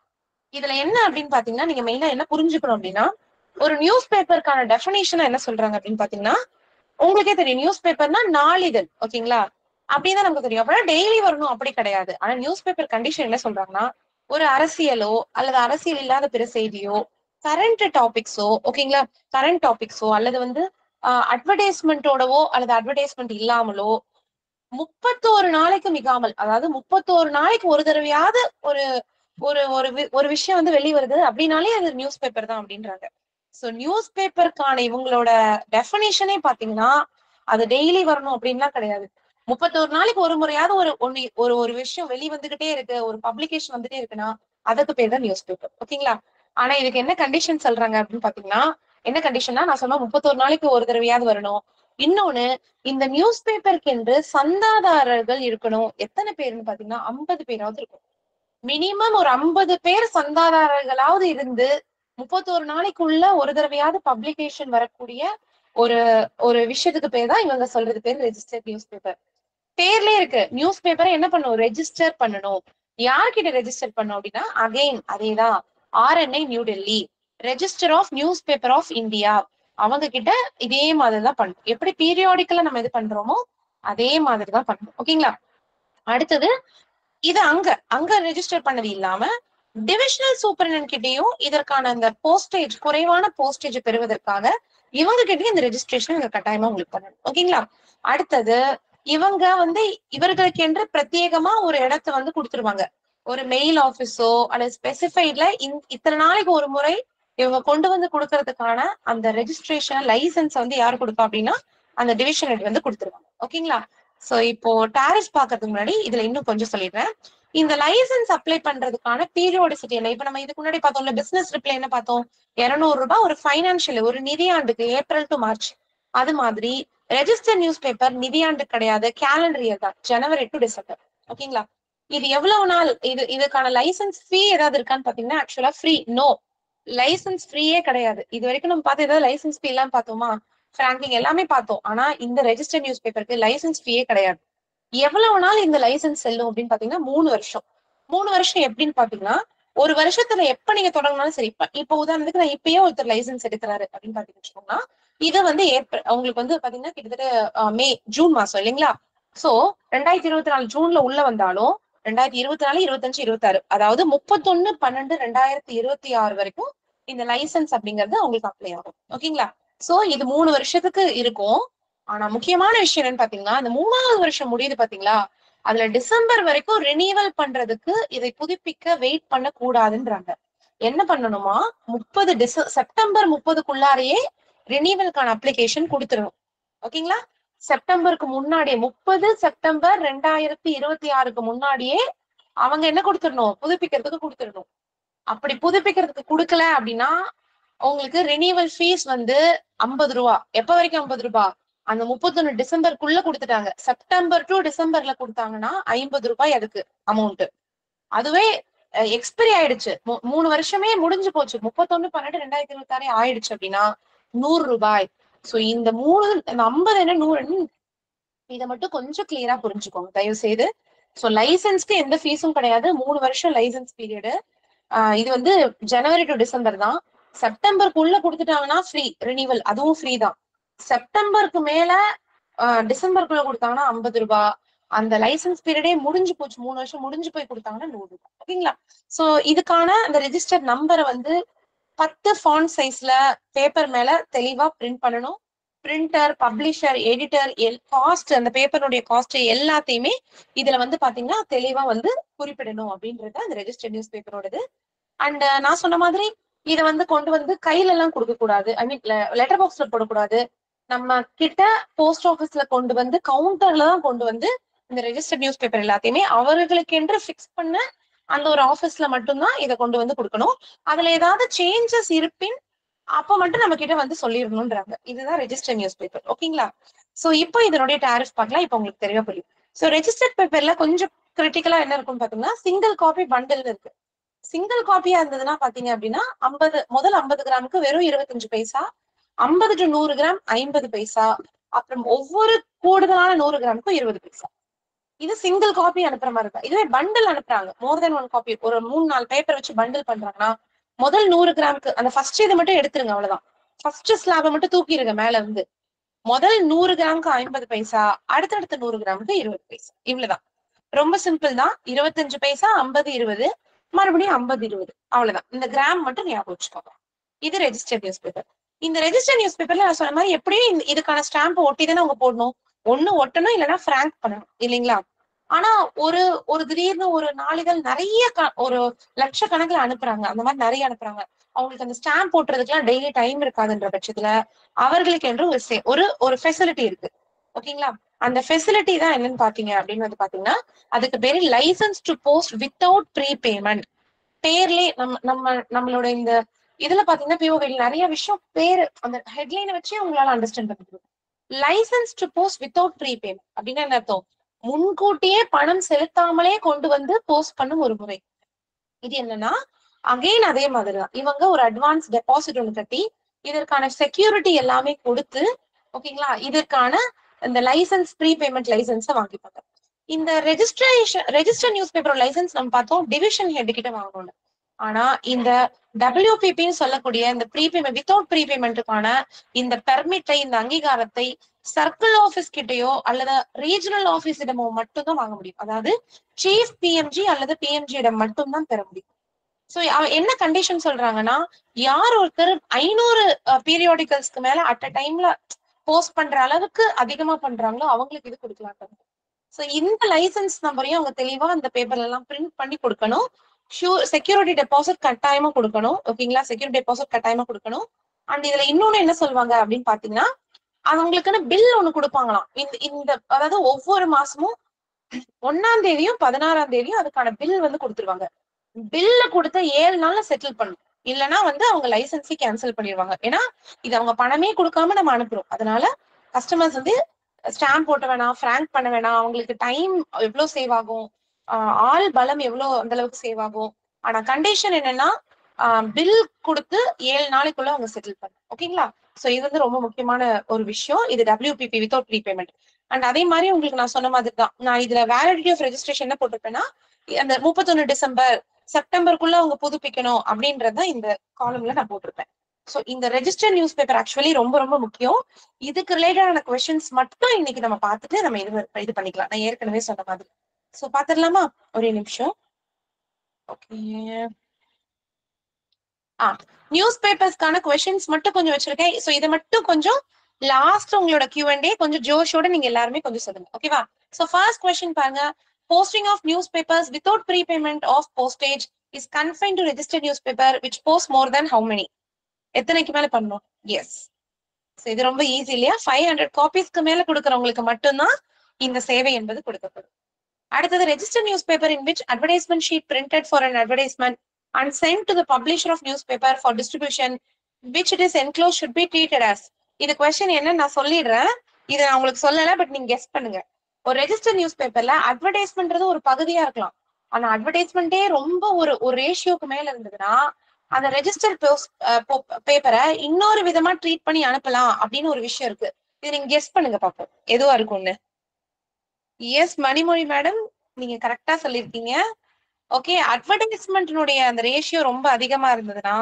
இதுல என்ன அப்படின்னு பாத்தீங்கன்னா, நீங்க மெயினா என்ன புரிஞ்சுக்கணும் அப்படின்னா, ஒரு நியூஸ் பேப்பருக்கான டெஃபினேஷன் என்ன சொல்றாங்க அப்படின்னு பாத்தீங்கன்னா, உங்களுக்கே தெரியும் நியூஸ் பேப்பர்னா நாளிதழ். ஓகேங்களா? அப்படிதான் நமக்கு தெரியும். அப்படின்னா டெய்லி வரணும் அப்படி கிடையாது. ஆனா நியூஸ் பேப்பர் கண்டிஷன் என்ன சொல்றாங்கன்னா, ஒரு அரசியலோ அல்லது அரசியல் இல்லாத பிற செய்தியோ, கரண்ட் டாபிக்ஸோ, ஓகேங்களா, கரண்ட் டாபிக்ஸோ அல்லது வந்து அட்வர்டைஸ்மெண்டோடவோ அல்லது அட்வர்டைஸ்மெண்ட் இல்லாமலோ 31 நாளைக்கு மிகாமல், அதாவது 31 நாளைக்கு ஒரு தடவையாவது ஒரு ஒரு ஒரு ஒரு விஷயம் வந்து வெளிய வருது அப்படின்னாலே அது நியூஸ் பேப்பர் தான் அப்படின்றாங்க. சோ நியூஸ் பேப்பருக்கான இவங்களோட டெஃபினிஷனே பாத்தீங்கன்னா, அது டெய்லி வரணும் அப்படின்லாம் கிடையாது. 31 நாளைக்கு ஒரு முறையாவது ஒரு ஒரு ஒரு விஷயம் வெளி வந்துகிட்டே இருக்கு, ஒரு பப்ளிகேஷன் வந்துட்டே இருக்குன்னா அதுக்கு பேர் தான் நியூஸ் பேப்பர். ஓகேங்களா? ஆனா இதுக்கு என்ன கண்டிஷன் சொல்றாங்க அப்படின்னு பாத்தீங்கன்னா, என்ன கண்டிஷன்னா நான் சொன்ன 31 நாளைக்கு ஒரு தடவையாவது வரணும். இன்னொன்னு, இந்த நியூஸ் பேப்பருக்கு என்று சந்தாதாரர்கள் இருக்கணும். எத்தனை பேருன்னு பாத்தீங்கன்னா 50 பேராவது இருக்கும். மினிமம் ஒரு 50 பேர் சந்தாதாரர்களாவது இருந்து 31 நாளைக்குள்ள ஒரு தடவையாவது பப்ளிகேஷன் வரக்கூடிய ஒரு ஒரு விஷயத்துக்கு பேர் தான் இவங்க சொல்றது பேர் ரெஜிஸ்டர்ட் நியூஸ் பேப்பர். பேர்லயே இருக்கு. நியூஸ் பேப்பரை என்ன பண்ணணும்? ரெஜிஸ்டர் பண்ணணும். யார்கிட்ட ரெஜிஸ்டர் பண்ணும் அப்படின்னா, அகைன் அதேதான், RNI New Delhi, register of newspaper of India, அவங்க கிட்ட இதே மாதிரிதான் பண்ணணும். எப்படி பீரியாடிக்கலா நம்ம இது பண்றோமோ அதே மாதிரிதான் பண்ணணும். ஓகேங்களா? அடுத்தது, இது அங்க அங்க ரெஜிஸ்டர் பண்ணது இல்லாம டிவிஷனல் சூப்பரண்ட் கிட்டயும் இதற்கான அந்த போஸ்டேஜ், குறைவான போஸ்டேஜ் பெறுவதற்காக இவங்க கிட்டயும் இந்த ரெஜிஸ்ட்ரேஷன் இவங்க கட்டாயமா உங்களுக்கு பண்ணணும். ஓகேங்களா? அடுத்தது, இவங்க வந்து இவர்களுக்கு என்று பிரத்யேகமா ஒரு இடத்தை வந்து கொடுத்துருவாங்க. ஒரு மெயில் ஆபீஸோ அல்லது ஸ்பெசிஃபைட்ல இத்தனை நாளைக்கு ஒரு முறை இவங்க கொண்டு வந்து கொடுக்கறதுக்கான அந்த ரெஜிஸ்ட்ரேஷன் லைசன்ஸ் வந்து யாரு கொடுப்பா அப்படின்னா அந்த டிவிஷன் ஹெட் வந்து கொடுத்துருவாங்க. ஓகேங்களா? சோ இப்போ டாரிஃப் பாக்குறதுக்கு முன்னாடி இதுல இன்னும் கொஞ்சம் சொல்லிடுறேன். இந்த லைசன்ஸ் அப்ளை பண்றதுக்கான பீரியோடிசிட்டி என்ன? இப்ப நம்ம இதுக்கு முன்னாடி பார்த்தோம்ல, பிசினஸ் ரிப்ளை என்ன பார்த்தோம்? 200 ரூபாய் ஒரு பைனான்சியல், ஒரு நிதியாண்டுக்கு ஏப்ரல் டு மார்ச். அது மாதிரி ரெஜிஸ்டர் நியூஸ் பேப்பர் நிதியாண்டு கிடையாது, கேலண்டர் இயர் தான், ஜனவரி டு டிசம்பர். ஓகேங்களா? இது எவ்வளவு நாள், இதுக்கான லைசன்ஸ் ஃபீ ஏதாவது இருக்கான்னு பாத்தீங்கன்னா ஆக்சுவலா ஃப்ரீ. நோ, லைசன்ஸ் ஃப்ரீயே கிடையாது. இது வரைக்கும் நம்ம பார்த்து ஏதாவது லைசன்ஸ் ஃபீ எல்லாம் பார்த்தோமா? பிராங்கிங் எல்லாமே பார்த்தோம். ஆனா இந்த ரெஜிஸ்டர் நியூஸ் பேப்பருக்கு லைசன்ஸ் ஃபீயே கிடையாது. எவ்வளவு நாள் இந்த லைசன்ஸ் செல்லும் அப்படின்னு பாத்தீங்கன்னா 3 வருஷம். 3 வருஷம் எப்படின்னு பாத்தீங்கன்னா, ஒரு வருஷத்துல எப்ப நீங்க தொடங்கினாலும் சரி. இப்ப உதாரணத்துக்கு நான் இப்பயே ஒருத்தர் லைசன்ஸ் எடுக்கிறாரு அப்படின்னு பாத்தீங்கன்னா, இது வந்து ஏப்ரல், உங்களுக்கு வந்து பாத்தீங்கன்னா கிட்டத்தட்ட மே ஜூன் மாசம் இல்லைங்களா? சோ 2024 ஜூன்ல உள்ள வந்தாலும் 2024, 25, 26, அதாவது 31/12/2026 வரைக்கும் இந்த லைசன்ஸ் அப்படிங்கிறது அவங்களுக்கு அப்ளை ஆகும். ஓகேங்களா? சோ இது 3 வருஷத்துக்கு இருக்கும். ஆனா முக்கியமான விஷயம் என்னன்னு பாத்தீங்கன்னா, இந்த 3வது வருஷம் முடியுது பாத்தீங்களா, அதுல டிசம்பர் வரைக்கும் ரினிவல் பண்றதுக்கு இதை புதுப்பிக்க வெயிட் பண்ண கூடாதுன்றாங்க. என்ன பண்ணணுமா, செப்டம்பர் 30க்குள்ளாரையே ரினிவலுக்கான அப்ளிகேஷன் கொடுத்துடணும். ஓகேங்களா? செப்டம்பருக்கு முன்னாடியே 30 செப்டம்பர் 2026க்கு முன்னாடியே அவங்க என்ன கொடுத்துடணும்? புதுப்பிக்கிறதுக்கு கொடுத்துடணும். அப்படி புதுப்பிக்கிறதுக்கு கொடுக்கல அப்படின்னா உங்களுக்கு ரினிவல் ஃபீஸ் வந்து 50 ரூபா. எப்ப வரைக்கும் 50 ரூபாய்? அந்த 31 டிசம்பருக்குள்ள கொடுத்துட்டாங்க. செப்டம்பர் டு டிசம்பர்ல கொடுத்தாங்கன்னா 50 ரூபாய் அதுக்கு அமௌண்ட். அதுவே எக்ஸ்பைரி ஆயிடுச்சு, 3 வருஷமே முடிஞ்சு போச்சு, 31/12/2026 ஆயிடுச்சு அப்படின்னா 100 ரூபாய். சோ இந்த 50 என்ன 100, இதை மட்டும் கொஞ்சம் கிளியரா புரிஞ்சுக்கோங்க தயவு செய்து. சோ லைசன்ஸ்க்கு எந்த ஃபீஸும் கிடையாது. 3 வருஷம் லைசன்ஸ் பீரியடு. இது வந்து ஜனவரி டு டிசம்பர் தான். செப்டம்பருக்குள்ள கொடுத்துட்டாங்கன்னா ஃப்ரீ ரினிவல், அதுவும் ஃப்ரீ தான். செப்டம்பருக்கு மேல டிசம்பருக்குள்ள கொடுத்தாங்கன்னா 50 ரூபாய். அந்த லைசன்ஸ் பீரியடே முடிஞ்சு போச்சு, 3 வருஷம் முடிஞ்சு போய் கொடுத்தாங்கன்னா 100 ரூபாய். ஓகேங்களா? சோ இதுக்கான அந்த ரெஜிஸ்டர் நம்பரை வந்து 10 ஃபாண்ட் சைஸ்ல பேப்பர் மேல தெளிவா பிரிண்ட் பண்ணணும். பிரிண்டர், பப்ளிஷர், எடிட்டர், காஸ்ட், அந்த பேப்பருடைய காஸ்ட் எல்லாத்தையுமே இதுல வந்து பாத்தீங்கன்னா தெளிவா வந்து குறிப்பிடணும் அப்படின்றது அந்த ரெஜிஸ்டர்ட் நியூஸ் பேப்பரோடது. அண்ட் நான் சொன்ன மாதிரி இதை வந்து கொண்டு வந்து கையில எல்லாம் கொடுக்க கூடாது. ஐ மீன் லெட்டர் பாக்ஸ்ல போடக்கூடாது. நம்ம கிட்ட போஸ்ட் ஆபீஸ்ல கொண்டு வந்து கவுண்டர்ல தான் கொண்டு வந்து இந்த ரெஜிஸ்டர்ட் நியூஸ் பேப்பர் எல்லாத்தையுமே அவர்களுக்கு என்று பிக்ஸ் பண்ண அந்த ஒரு ஆபீஸ்ல மட்டும்தான் இதை கொண்டு வந்து கொடுக்கணும். அதுல ஏதாவது சேஞ்சஸ் இருப்பின் அப்ப மட்டும் நம்ம கிட்ட வந்து சொல்லிடணும்ன்றாங்க. இதுதான் ரெஜிஸ்டர் நியூஸ் பேப்பர். ஓகேங்களா? சோ இப்போ இதனுடைய டாரிஃப் பார்க்கலாம். இப்ப உங்களுக்கு தெரியவா புரியும். சோ ரெஜிஸ்டர்ட் பேப்பர்ல கொஞ்சம் கிரிட்டிக்கலா என்ன இருக்கும்னு பாத்தீங்கன்னா, சிங்கிள் காப்பி பண்டில் இருக்கு. சிங்கிள் காப்பியா இருந்ததுன்னா பாத்தீங்க அப்படின்னா முதல் 50 கிராமுக்கு வெறும் 25 பைசா, 50 to 100 கிராம் 50 பைசா, அப்புறம் ஒவ்வொரு கூடுதலான 100 கிராமுக்கும் 20 பைசா. இது சிங்கிள் காப்பி அனுப்புற மாதிரி இருக்கும். இதுவே பண்டில் அனுப்புறாங்க, மோர் தென் 1 காப்பி, ஒரு 3-4 பேப்பர் வச்சு பண்டில் பண்றாங்கன்னா முதல் 100 கிராமுக்கு அந்த ஃபர்ஸ்ட் இது மட்டும் எடுத்துருங்க, அவ்வளவுதான். ஃபர்ஸ்ட் ஸ்லாபை மட்டும் தூக்கிடுங்க மேல இருந்து. முதல் 100 கிராமுக்கு 50 பைசா, அடுத்தடுத்த 100 கிராமுக்கு 20 பைசா, இவ்வளவுதான். ரொம்ப சிம்பிள் தான். 25 பைசா, 50 20, மறுபடியும் 50 20, அவ்வளவுதான். இந்த கிராம் மட்டும் ஞாபகம் வச்சுக்கோங்க. இது ரெஜிஸ்டர்ட் நியூஸ் பேப்பர். இந்த ரெஜிஸ்டர் நியூஸ் பேப்பர்ல நான் சொன்ன மாதிரி எப்படியும் இதுக்கான ஸ்டாம்ப் ஒட்டி தானே அவங்க போடணும். ஒண்ணு ஒட்டணும், இல்லைன்னா பிராங்க் பண்ணணும், இல்லைங்களா? ஆனா ஒரு ஒரு திடீர்னு ஒரு நாளிதழ் நிறைய ஒரு லட்சக்கணக்கில் அனுப்புறாங்க, அந்த மாதிரி நிறைய அனுப்புறாங்க. அவங்களுக்கு அந்த ஸ்டாம்ப் போட்டுறதுக்குலாம் டெய்லி டைம் இருக்காதுன்ற பட்சத்துல அவர்களுக்கு என்று ஒரு ஒரு ஃபெசிலிட்டி இருக்கு, ஓகேங்களா? அந்த ஃபெசிலிட்டி தான் என்னன்னு பாத்தீங்க அப்படின்னு வந்து பாத்தீங்கன்னா, அதுக்கு பேரு licence to post without prepayment. பேர்லயே நம்மளோட இந்த இதுல பாத்தீங்கன்னா பிஓவில் நிறைய விஷயம் பேரு அந்த ஹெட்லைனை வச்சே உங்களால அண்டர்ஸ்டாண்ட் பண்ணிக்கணும். Licence to post without prepayment அப்படின்னா என்ன அர்த்தம்? முன்கூட்டியே பணம் செலுத்தாமலே கொண்டு வந்து போஸ்ட் பண்ணும் ஒரு முறை. இது என்னன்னா அகைன் அதே மாதிரிதான், இவங்க ஒரு அட்வான்ஸ் டெபாசிட் ஒண்ணு கட்டி இதற்கான செக்யூரிட்டி எல்லாமே கொடுத்து, ஓகேங்களா, இதற்கான இந்த லைசன்ஸ் ப்ரீ பேமெண்ட் லைசன்ஸை வாங்கிப்பாங்க. இந்த ரெஜிஸ்டர் நியூஸ் பேப்பர் லைசன்ஸ் நம்ம பார்த்தோம் டிவிஷன் ஹெட் கிட்ட வாங்கணும். ஆனா இந்த WPPன்னு சொல்லக்கூடிய இந்த ப்ரீபேமெண்ட் வித்தவுட் ப்ரீபேமெண்ட்டுக்கான இந்த பெர்மிட்டை, இந்த அங்கீகாரத்தை சர்க்கிள் ஆபீஸ் கிட்டயோ அல்லது ரீஜனல் ஆபீஸ் இடமோ மட்டும்தான் வாங்க முடியும். அதாவது சீஃப் PMG அல்லது PMG இடம் மட்டும்தான் பெற முடியும். சோ என்ன கண்டிஷன் சொல்றாங்கன்னா, யார் ஒருத்தர் 500 பீரியாடிக்கல்ஸ்க்கு மேல அட் அ டைம்ல போஸ்ட் பண்ற அளவுக்கு அதிகமா பண்றாங்களோ அவங்களுக்கு இது கொடுக்கலாம். சோ இந்த லைசன்ஸ் நம்பரையும் அவங்க தெளிவா அந்த பேப்பர்ல எல்லாம் பிரிண்ட் பண்ணி கொடுக்கணும். செக்யூரிட்டி டெபாசிட் கட்டாயமா கொடுக்கணும், ஓகேங்களா? செக்யூரிட்டி டெபாசிட் கட்டாயமா கொடுக்கணும். அண்ட் இதுல இன்னொன்னு என்ன சொல்லுவாங்க அப்படின்னு பாத்தீங்கன்னா, அவங்களுக்குன்னு பில் ஒண்ணு கொடுப்பாங்களாம். இந்த அதாவது ஒவ்வொரு மாசமும் 1ஆம் தேதியும் 16ஆம் தேதியும் அதுக்கான பில் வந்து கொடுத்துருவாங்க. பில்ல கொடுத்த 7 நாள்ல செட்டில் பண்ணும், இல்லைன்னா வந்து அவங்க லைசன்ஸை கேன்சல் பண்ணிடுவாங்க. ஏன்னா இது அவங்க பணமே கொடுக்காம நம்ம அனுப்புறோம். அதனால கஸ்டமர்ஸ் வந்து ஸ்டாம்ப் போட்ட வேணாம், பிராங்க் பண்ண வேணாம். அவங்களுக்கு டைம் எவ்வளவு சேவ் ஆகும், ஆள் பலம் எவ்வளவு அந்த அளவுக்கு சேவ் ஆகும். ஆனா கண்டிஷன் என்னன்னா பில் கொடுத்து 7 நாளைக்குள்ள அவங்க செட்டில் பண்ணணும், ஓகேங்களா? சோ இது வந்து ரொம்ப முக்கியமான ஒரு விஷயம். இது WPP வித்தவுட் ப்ரீபேமெண்ட். அண்ட் அதே மாதிரி உங்களுக்கு நான் சொன்ன மாதிரி தான், நான் இதுல வேலிடிட்டி ஆஃப் ரெஜிஸ்ட்ரேஷன் என்ன போட்டிருப்பேன்னா, அந்த 31 டிசம்பர் செப்டம்பருக்குள்ள அவங்க புதுப்பிக்கணும் அப்படின்றதான் இந்த காலம்ல நான் போட்டிருப்பேன். சோ இந்த ரெஜிஸ்டர் நியூஸ் பேப்பர் ஆக்சுவலி ரொம்ப ரொம்ப முக்கியம். இதுக்கு ரிலேட்டடான கொஸ்டின்ஸ் மட்டும் இன்னைக்கு நம்ம பார்த்துட்டு நம்ம இது பண்ணிக்கலாம், நான் ஏற்கனவே சொன்ன மாதிரி. சோ பாத்துடலாமா? ஒரே நிமிஷம். ஓகே, நியூஸ் பேப்பர்ஸ்க்கான கொஸ்டின்ஸ் மட்டும் கொஞ்சம் வச்சிருக்கேன். சோ இதை மட்டும் கொஞ்சம் லாஸ்ட் உங்களோட Q&A கொஞ்சம் ஜோஷோட நீங்க எல்லாருமே கொஞ்சம் சொல்லுங்க, ஓகேவா? சோ ஃபர்ஸ்ட் கொஸ்டின் பாருங்க. Posting of news papers without prepayment of postage is confined to registered news paper which post more than how many? எத்தனைக்கு மேல பண்ணணும்? எஸ். இது ரொம்ப ஈஸி இல்லையா? 500 காப்பீஸ்க்கு மேல கொடுக்கறவங்களுக்கு மட்டும்தான் இந்த சேவை என்பது கொடுக்கப்படும். அடுத்தது register news paper in which advertisement sheet printed for an advertisement and sent to the publisher of newspaper for distribution which it is enclosed should be treated as. இது கொஸ்டின் என்ன நான் சொல்லிடுறேன், இதை நான் உங்களுக்கு சொல்லல, பட் நீங்க கெஸ் பண்ணுங்க. ஒரு ரெஜிஸ்டர் நியூஸ் பேப்பர்ல அட்வர்டைஸ்மெண்ட்றது ஒரு பகுதியா இருக்கலாம். ஆனா அட்வர்டைஸ்மெண்டே ரொம்ப ஒரு ரேஷியோக்கு மேல இருந்ததுன்னா அந்த ரெஜிஸ்டர் பேப்பரை இன்னொரு விதமா ட்ரீட் பண்ணி அனுப்பலாம் அப்படின்னு ஒரு விஷயம் இருக்கு. இது நீங்க கெஸ் பண்ணுங்க பாப்போம் எதுவா இருக்கும்னு. எஸ் மணிமொழி மேடம், நீங்க கரெக்டா சொல்லிருக்கீங்க. ஓகே, அட்வர்டைஸ்மெண்ட்னுடைய அந்த ரேஷியோ ரொம்ப அதிகமா இருந்ததுன்னா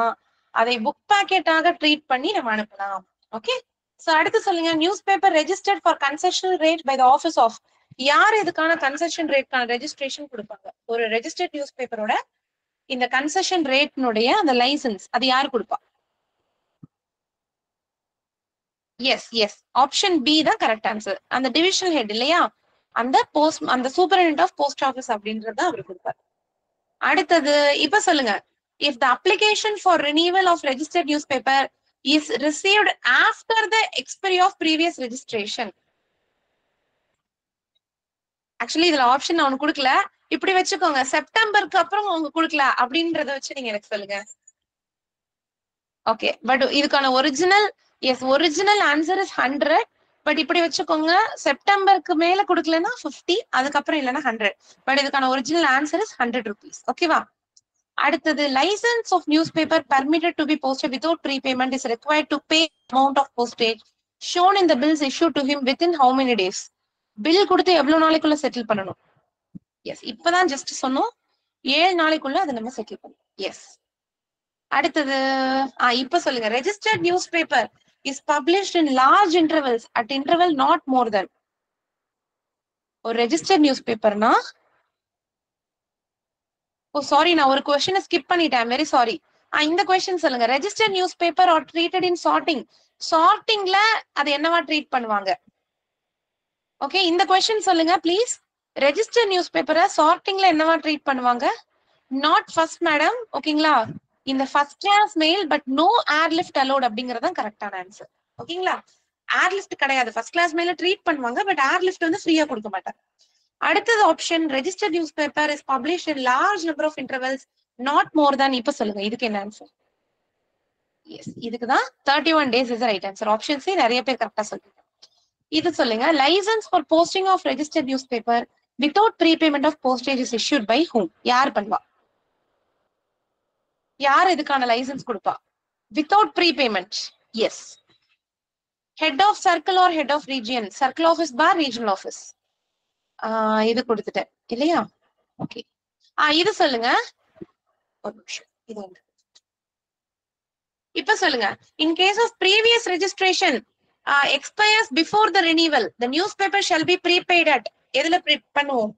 அதை புக் பேக்கெட்டாக ட்ரீட் பண்ணி நம்ம அனுப்பலாம். ஓகே, சோ அடுத்து சொல்லுங்க. Newspaper registered for concessional rate by the office of. யார் இதுக்கான கன்செஷன் ரேட்கான ரெஜிஸ்ட்ரேஷன் கொடுப்பாங்க? ஒரு ரெஜிஸ்டர்ட் நியூஸ் பேப்பரோட இந்த கன்செஷன் ரேட்னுடைய அந்த லைசன்ஸ் அது யாரு கொடுப்பா? எஸ் எஸ், ஆப்ஷன் பி தான் கரெக்ட் ஆன்சர். அந்த டிவிஷனல் ஹெட் இல்லையா, அந்த சூப்பரிண்டென்டென்ட் ஆஃப் போஸ்ட் ஆஃபீஸ் அப்படின்றத அவர் கொடுப்பார். அடுத்தது இப்ப சொல்லுங்க. If the application for renewal of registered newspaper is received after the expiry of previous registration. Actually இதுல ஆப்ஷன் நான் கொடுக்கல, இப்படி வச்சுக்கோங்க. செப்டம்பருக்கு அப்புறம் அவங்க கொடுக்கல அப்படின்றத வச்சு நீங்க எனக்கு சொல்லுங்க. ஓகே, பட் இதுக்கான ஒரிஜினல் ஆன்சர் இஸ் 100. பட் இப்படி வச்சுக்கோங்க, செப்டம்பருக்கு மேல கொடுக்கலன்னா 50, அதுக்கப்புறம் இல்லைன்னா 100. பட் இதுக்கான ஒரிஜினல் ஆன்சர் இஸ் 100 rupees. ஓகேவா? அடுத்தது licence of newspaper permitted to be posted without prepayment is required to pay amount of postage shown in the bills issued to him within how many days? Bill கொடுத்து எவ்வளவு நாளைக்குள்ள settle பண்ணணும்? S, இப்பதான் just சொன்னோம் 7 நாளைக்குள்ள அதை நம்ம settle பண்ணோம். எஸ். அடுத்தது இப்ப சொல்லுங்க. Registered news paper is published in large intervals at interval not more than. ஒரு ரெஜிஸ்டர்ட் நியூஸ் பேப்பர்னா, ஓ சாரி, நான் ஒரு கொஸ்டினை ஸ்கிப் பண்ணிட்டேன், வெரி சாரி. இந்த கொஸ்டின் சொல்லுங்க. Registered news paper are treated in sorting. சார்ட்டிங்ல அது என்னவா ட்ரீட் பண்ணுவாங்க? ஓகே, இந்த கொஸ்டின் சொல்லுங்க ப்ளீஸ். ரெஜிஸ்டர்ட் நியூஸ் பேப்பரை சார்ட்டிங்ல என்னவா ட்ரீட் பண்ணுவாங்க? நாட் ஃபர்ஸ்ட் மேடம், ஓகேங்களா? இந்த first class mail but no airlift allot அப்படிங்கறது கரெக்டான ஆன்சர். ஓகேங்களா? ஏர்லிஃப்ட் கிடையாது, ஃபர்ஸ்ட் கிளாஸ் மெயில ட்ரீட் பண்ணுவாங்க பட் ஏர்லிஃப்ட் வந்து ஃப்ரீயா கொடுக்க மாட்டாங்க. அடுத்தது option registered news paper is published in large number of intervals not more than. இப்ப சொல்லுங்க இதுக்கு என்ன ஆன்சர்? எஸ், இதுக்கு தான் 31 days is right answer. Option C நிறைய பேர் கரெக்டா சொல்லுங்க. இது சொல்லுங்க. Licence for posting of registered news paper without prepayment of postage is issued by whom? யார் பண்ணுவா? யார் இதுக்கான லைசன்ஸ் கொடுப்பா without prepayment? Yes, head of circle or head of region. Circle office பார் ரீஜனல் ஆஃபீஸ். இது கொடுத்துட்டேன் இல்லையா? ஓகே, இது சொல்லுங்க. ஒரு நிமிஷம், இது வந்து இப்ப சொல்லுங்க. In case of previous registration expires before the renewal, the newspaper shall be prepaid at. எதுல பண்ணுவோம்?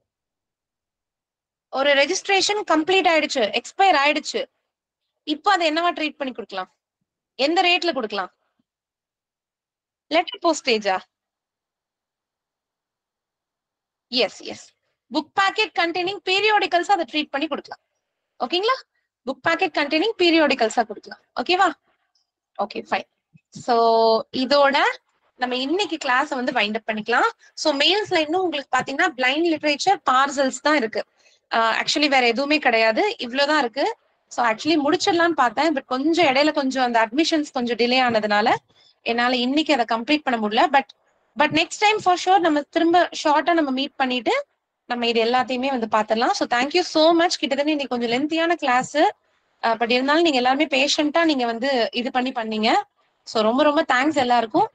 ஒரு ரெஜிஸ்ட்ரேஷன் கம்ப்ளீட் ஆயிடுச்சு, எக்ஸ்பயர் ஆயிடுச்சு, இப்போ அதை என்னவா ட்ரீட் பண்ணி கொடுக்கலாம்? எந்த ரேட்ல கொடுக்கலாம்? லெட்டர் போஸ்டேஜா? Yes yes, book packet containing periodicals அதை ட்ரீட் பண்ணி கொடுக்கலாம். ஓகேங்களா? புக் பேக்கெட் கண்டெய்னிங் பீரியாடிகல்ஸா கொடுக்கலாம். ஓகேவா? Okay fine. சோ இதோட நம்ம இன்னைக்கு கிளாஸ் வந்து வைண்ட் அப் பண்ணிக்கலாம். சோ மெயில்ஸ்ல இன்னும் உங்களுக்கு பாத்தீங்கன்னா பிளைண்ட் லிட்ரேச்சர், பார்சல்ஸ் தான் இருக்கு. ஆக்சுவலி வேற எதுவுமே கிடையாது, இவ்வளவுதான் இருக்கு. ஸோ ஆக்சுவலி முடிச்சிடலாம்னு பார்த்தேன், பட் கொஞ்சம் இடையில கொஞ்சம் அந்த அட்மிஷன்ஸ் கொஞ்சம் டிலே ஆனதுனால என்னால இன்னைக்கு அதை கம்ப்ளீட் பண்ண முடியல. But next time for sure நம்ம திரும்ப ஷார்ட்டா நம்ம மீட் பண்ணிட்டு நம்ம இது எல்லாத்தையுமே வந்து பாத்திரலாம். So thank you so much. கிட்டத்தட்ட இன்னைக்கு கொஞ்சம் லென்த்தியான கிளாஸ், பட் இருந்தாலும் நீங்க எல்லாருமே பேஷண்டா நீங்க வந்து இது பண்ணீங்க. ஸோ ரொம்ப ரொம்ப தேங்க்ஸ் எல்லாருக்கும்.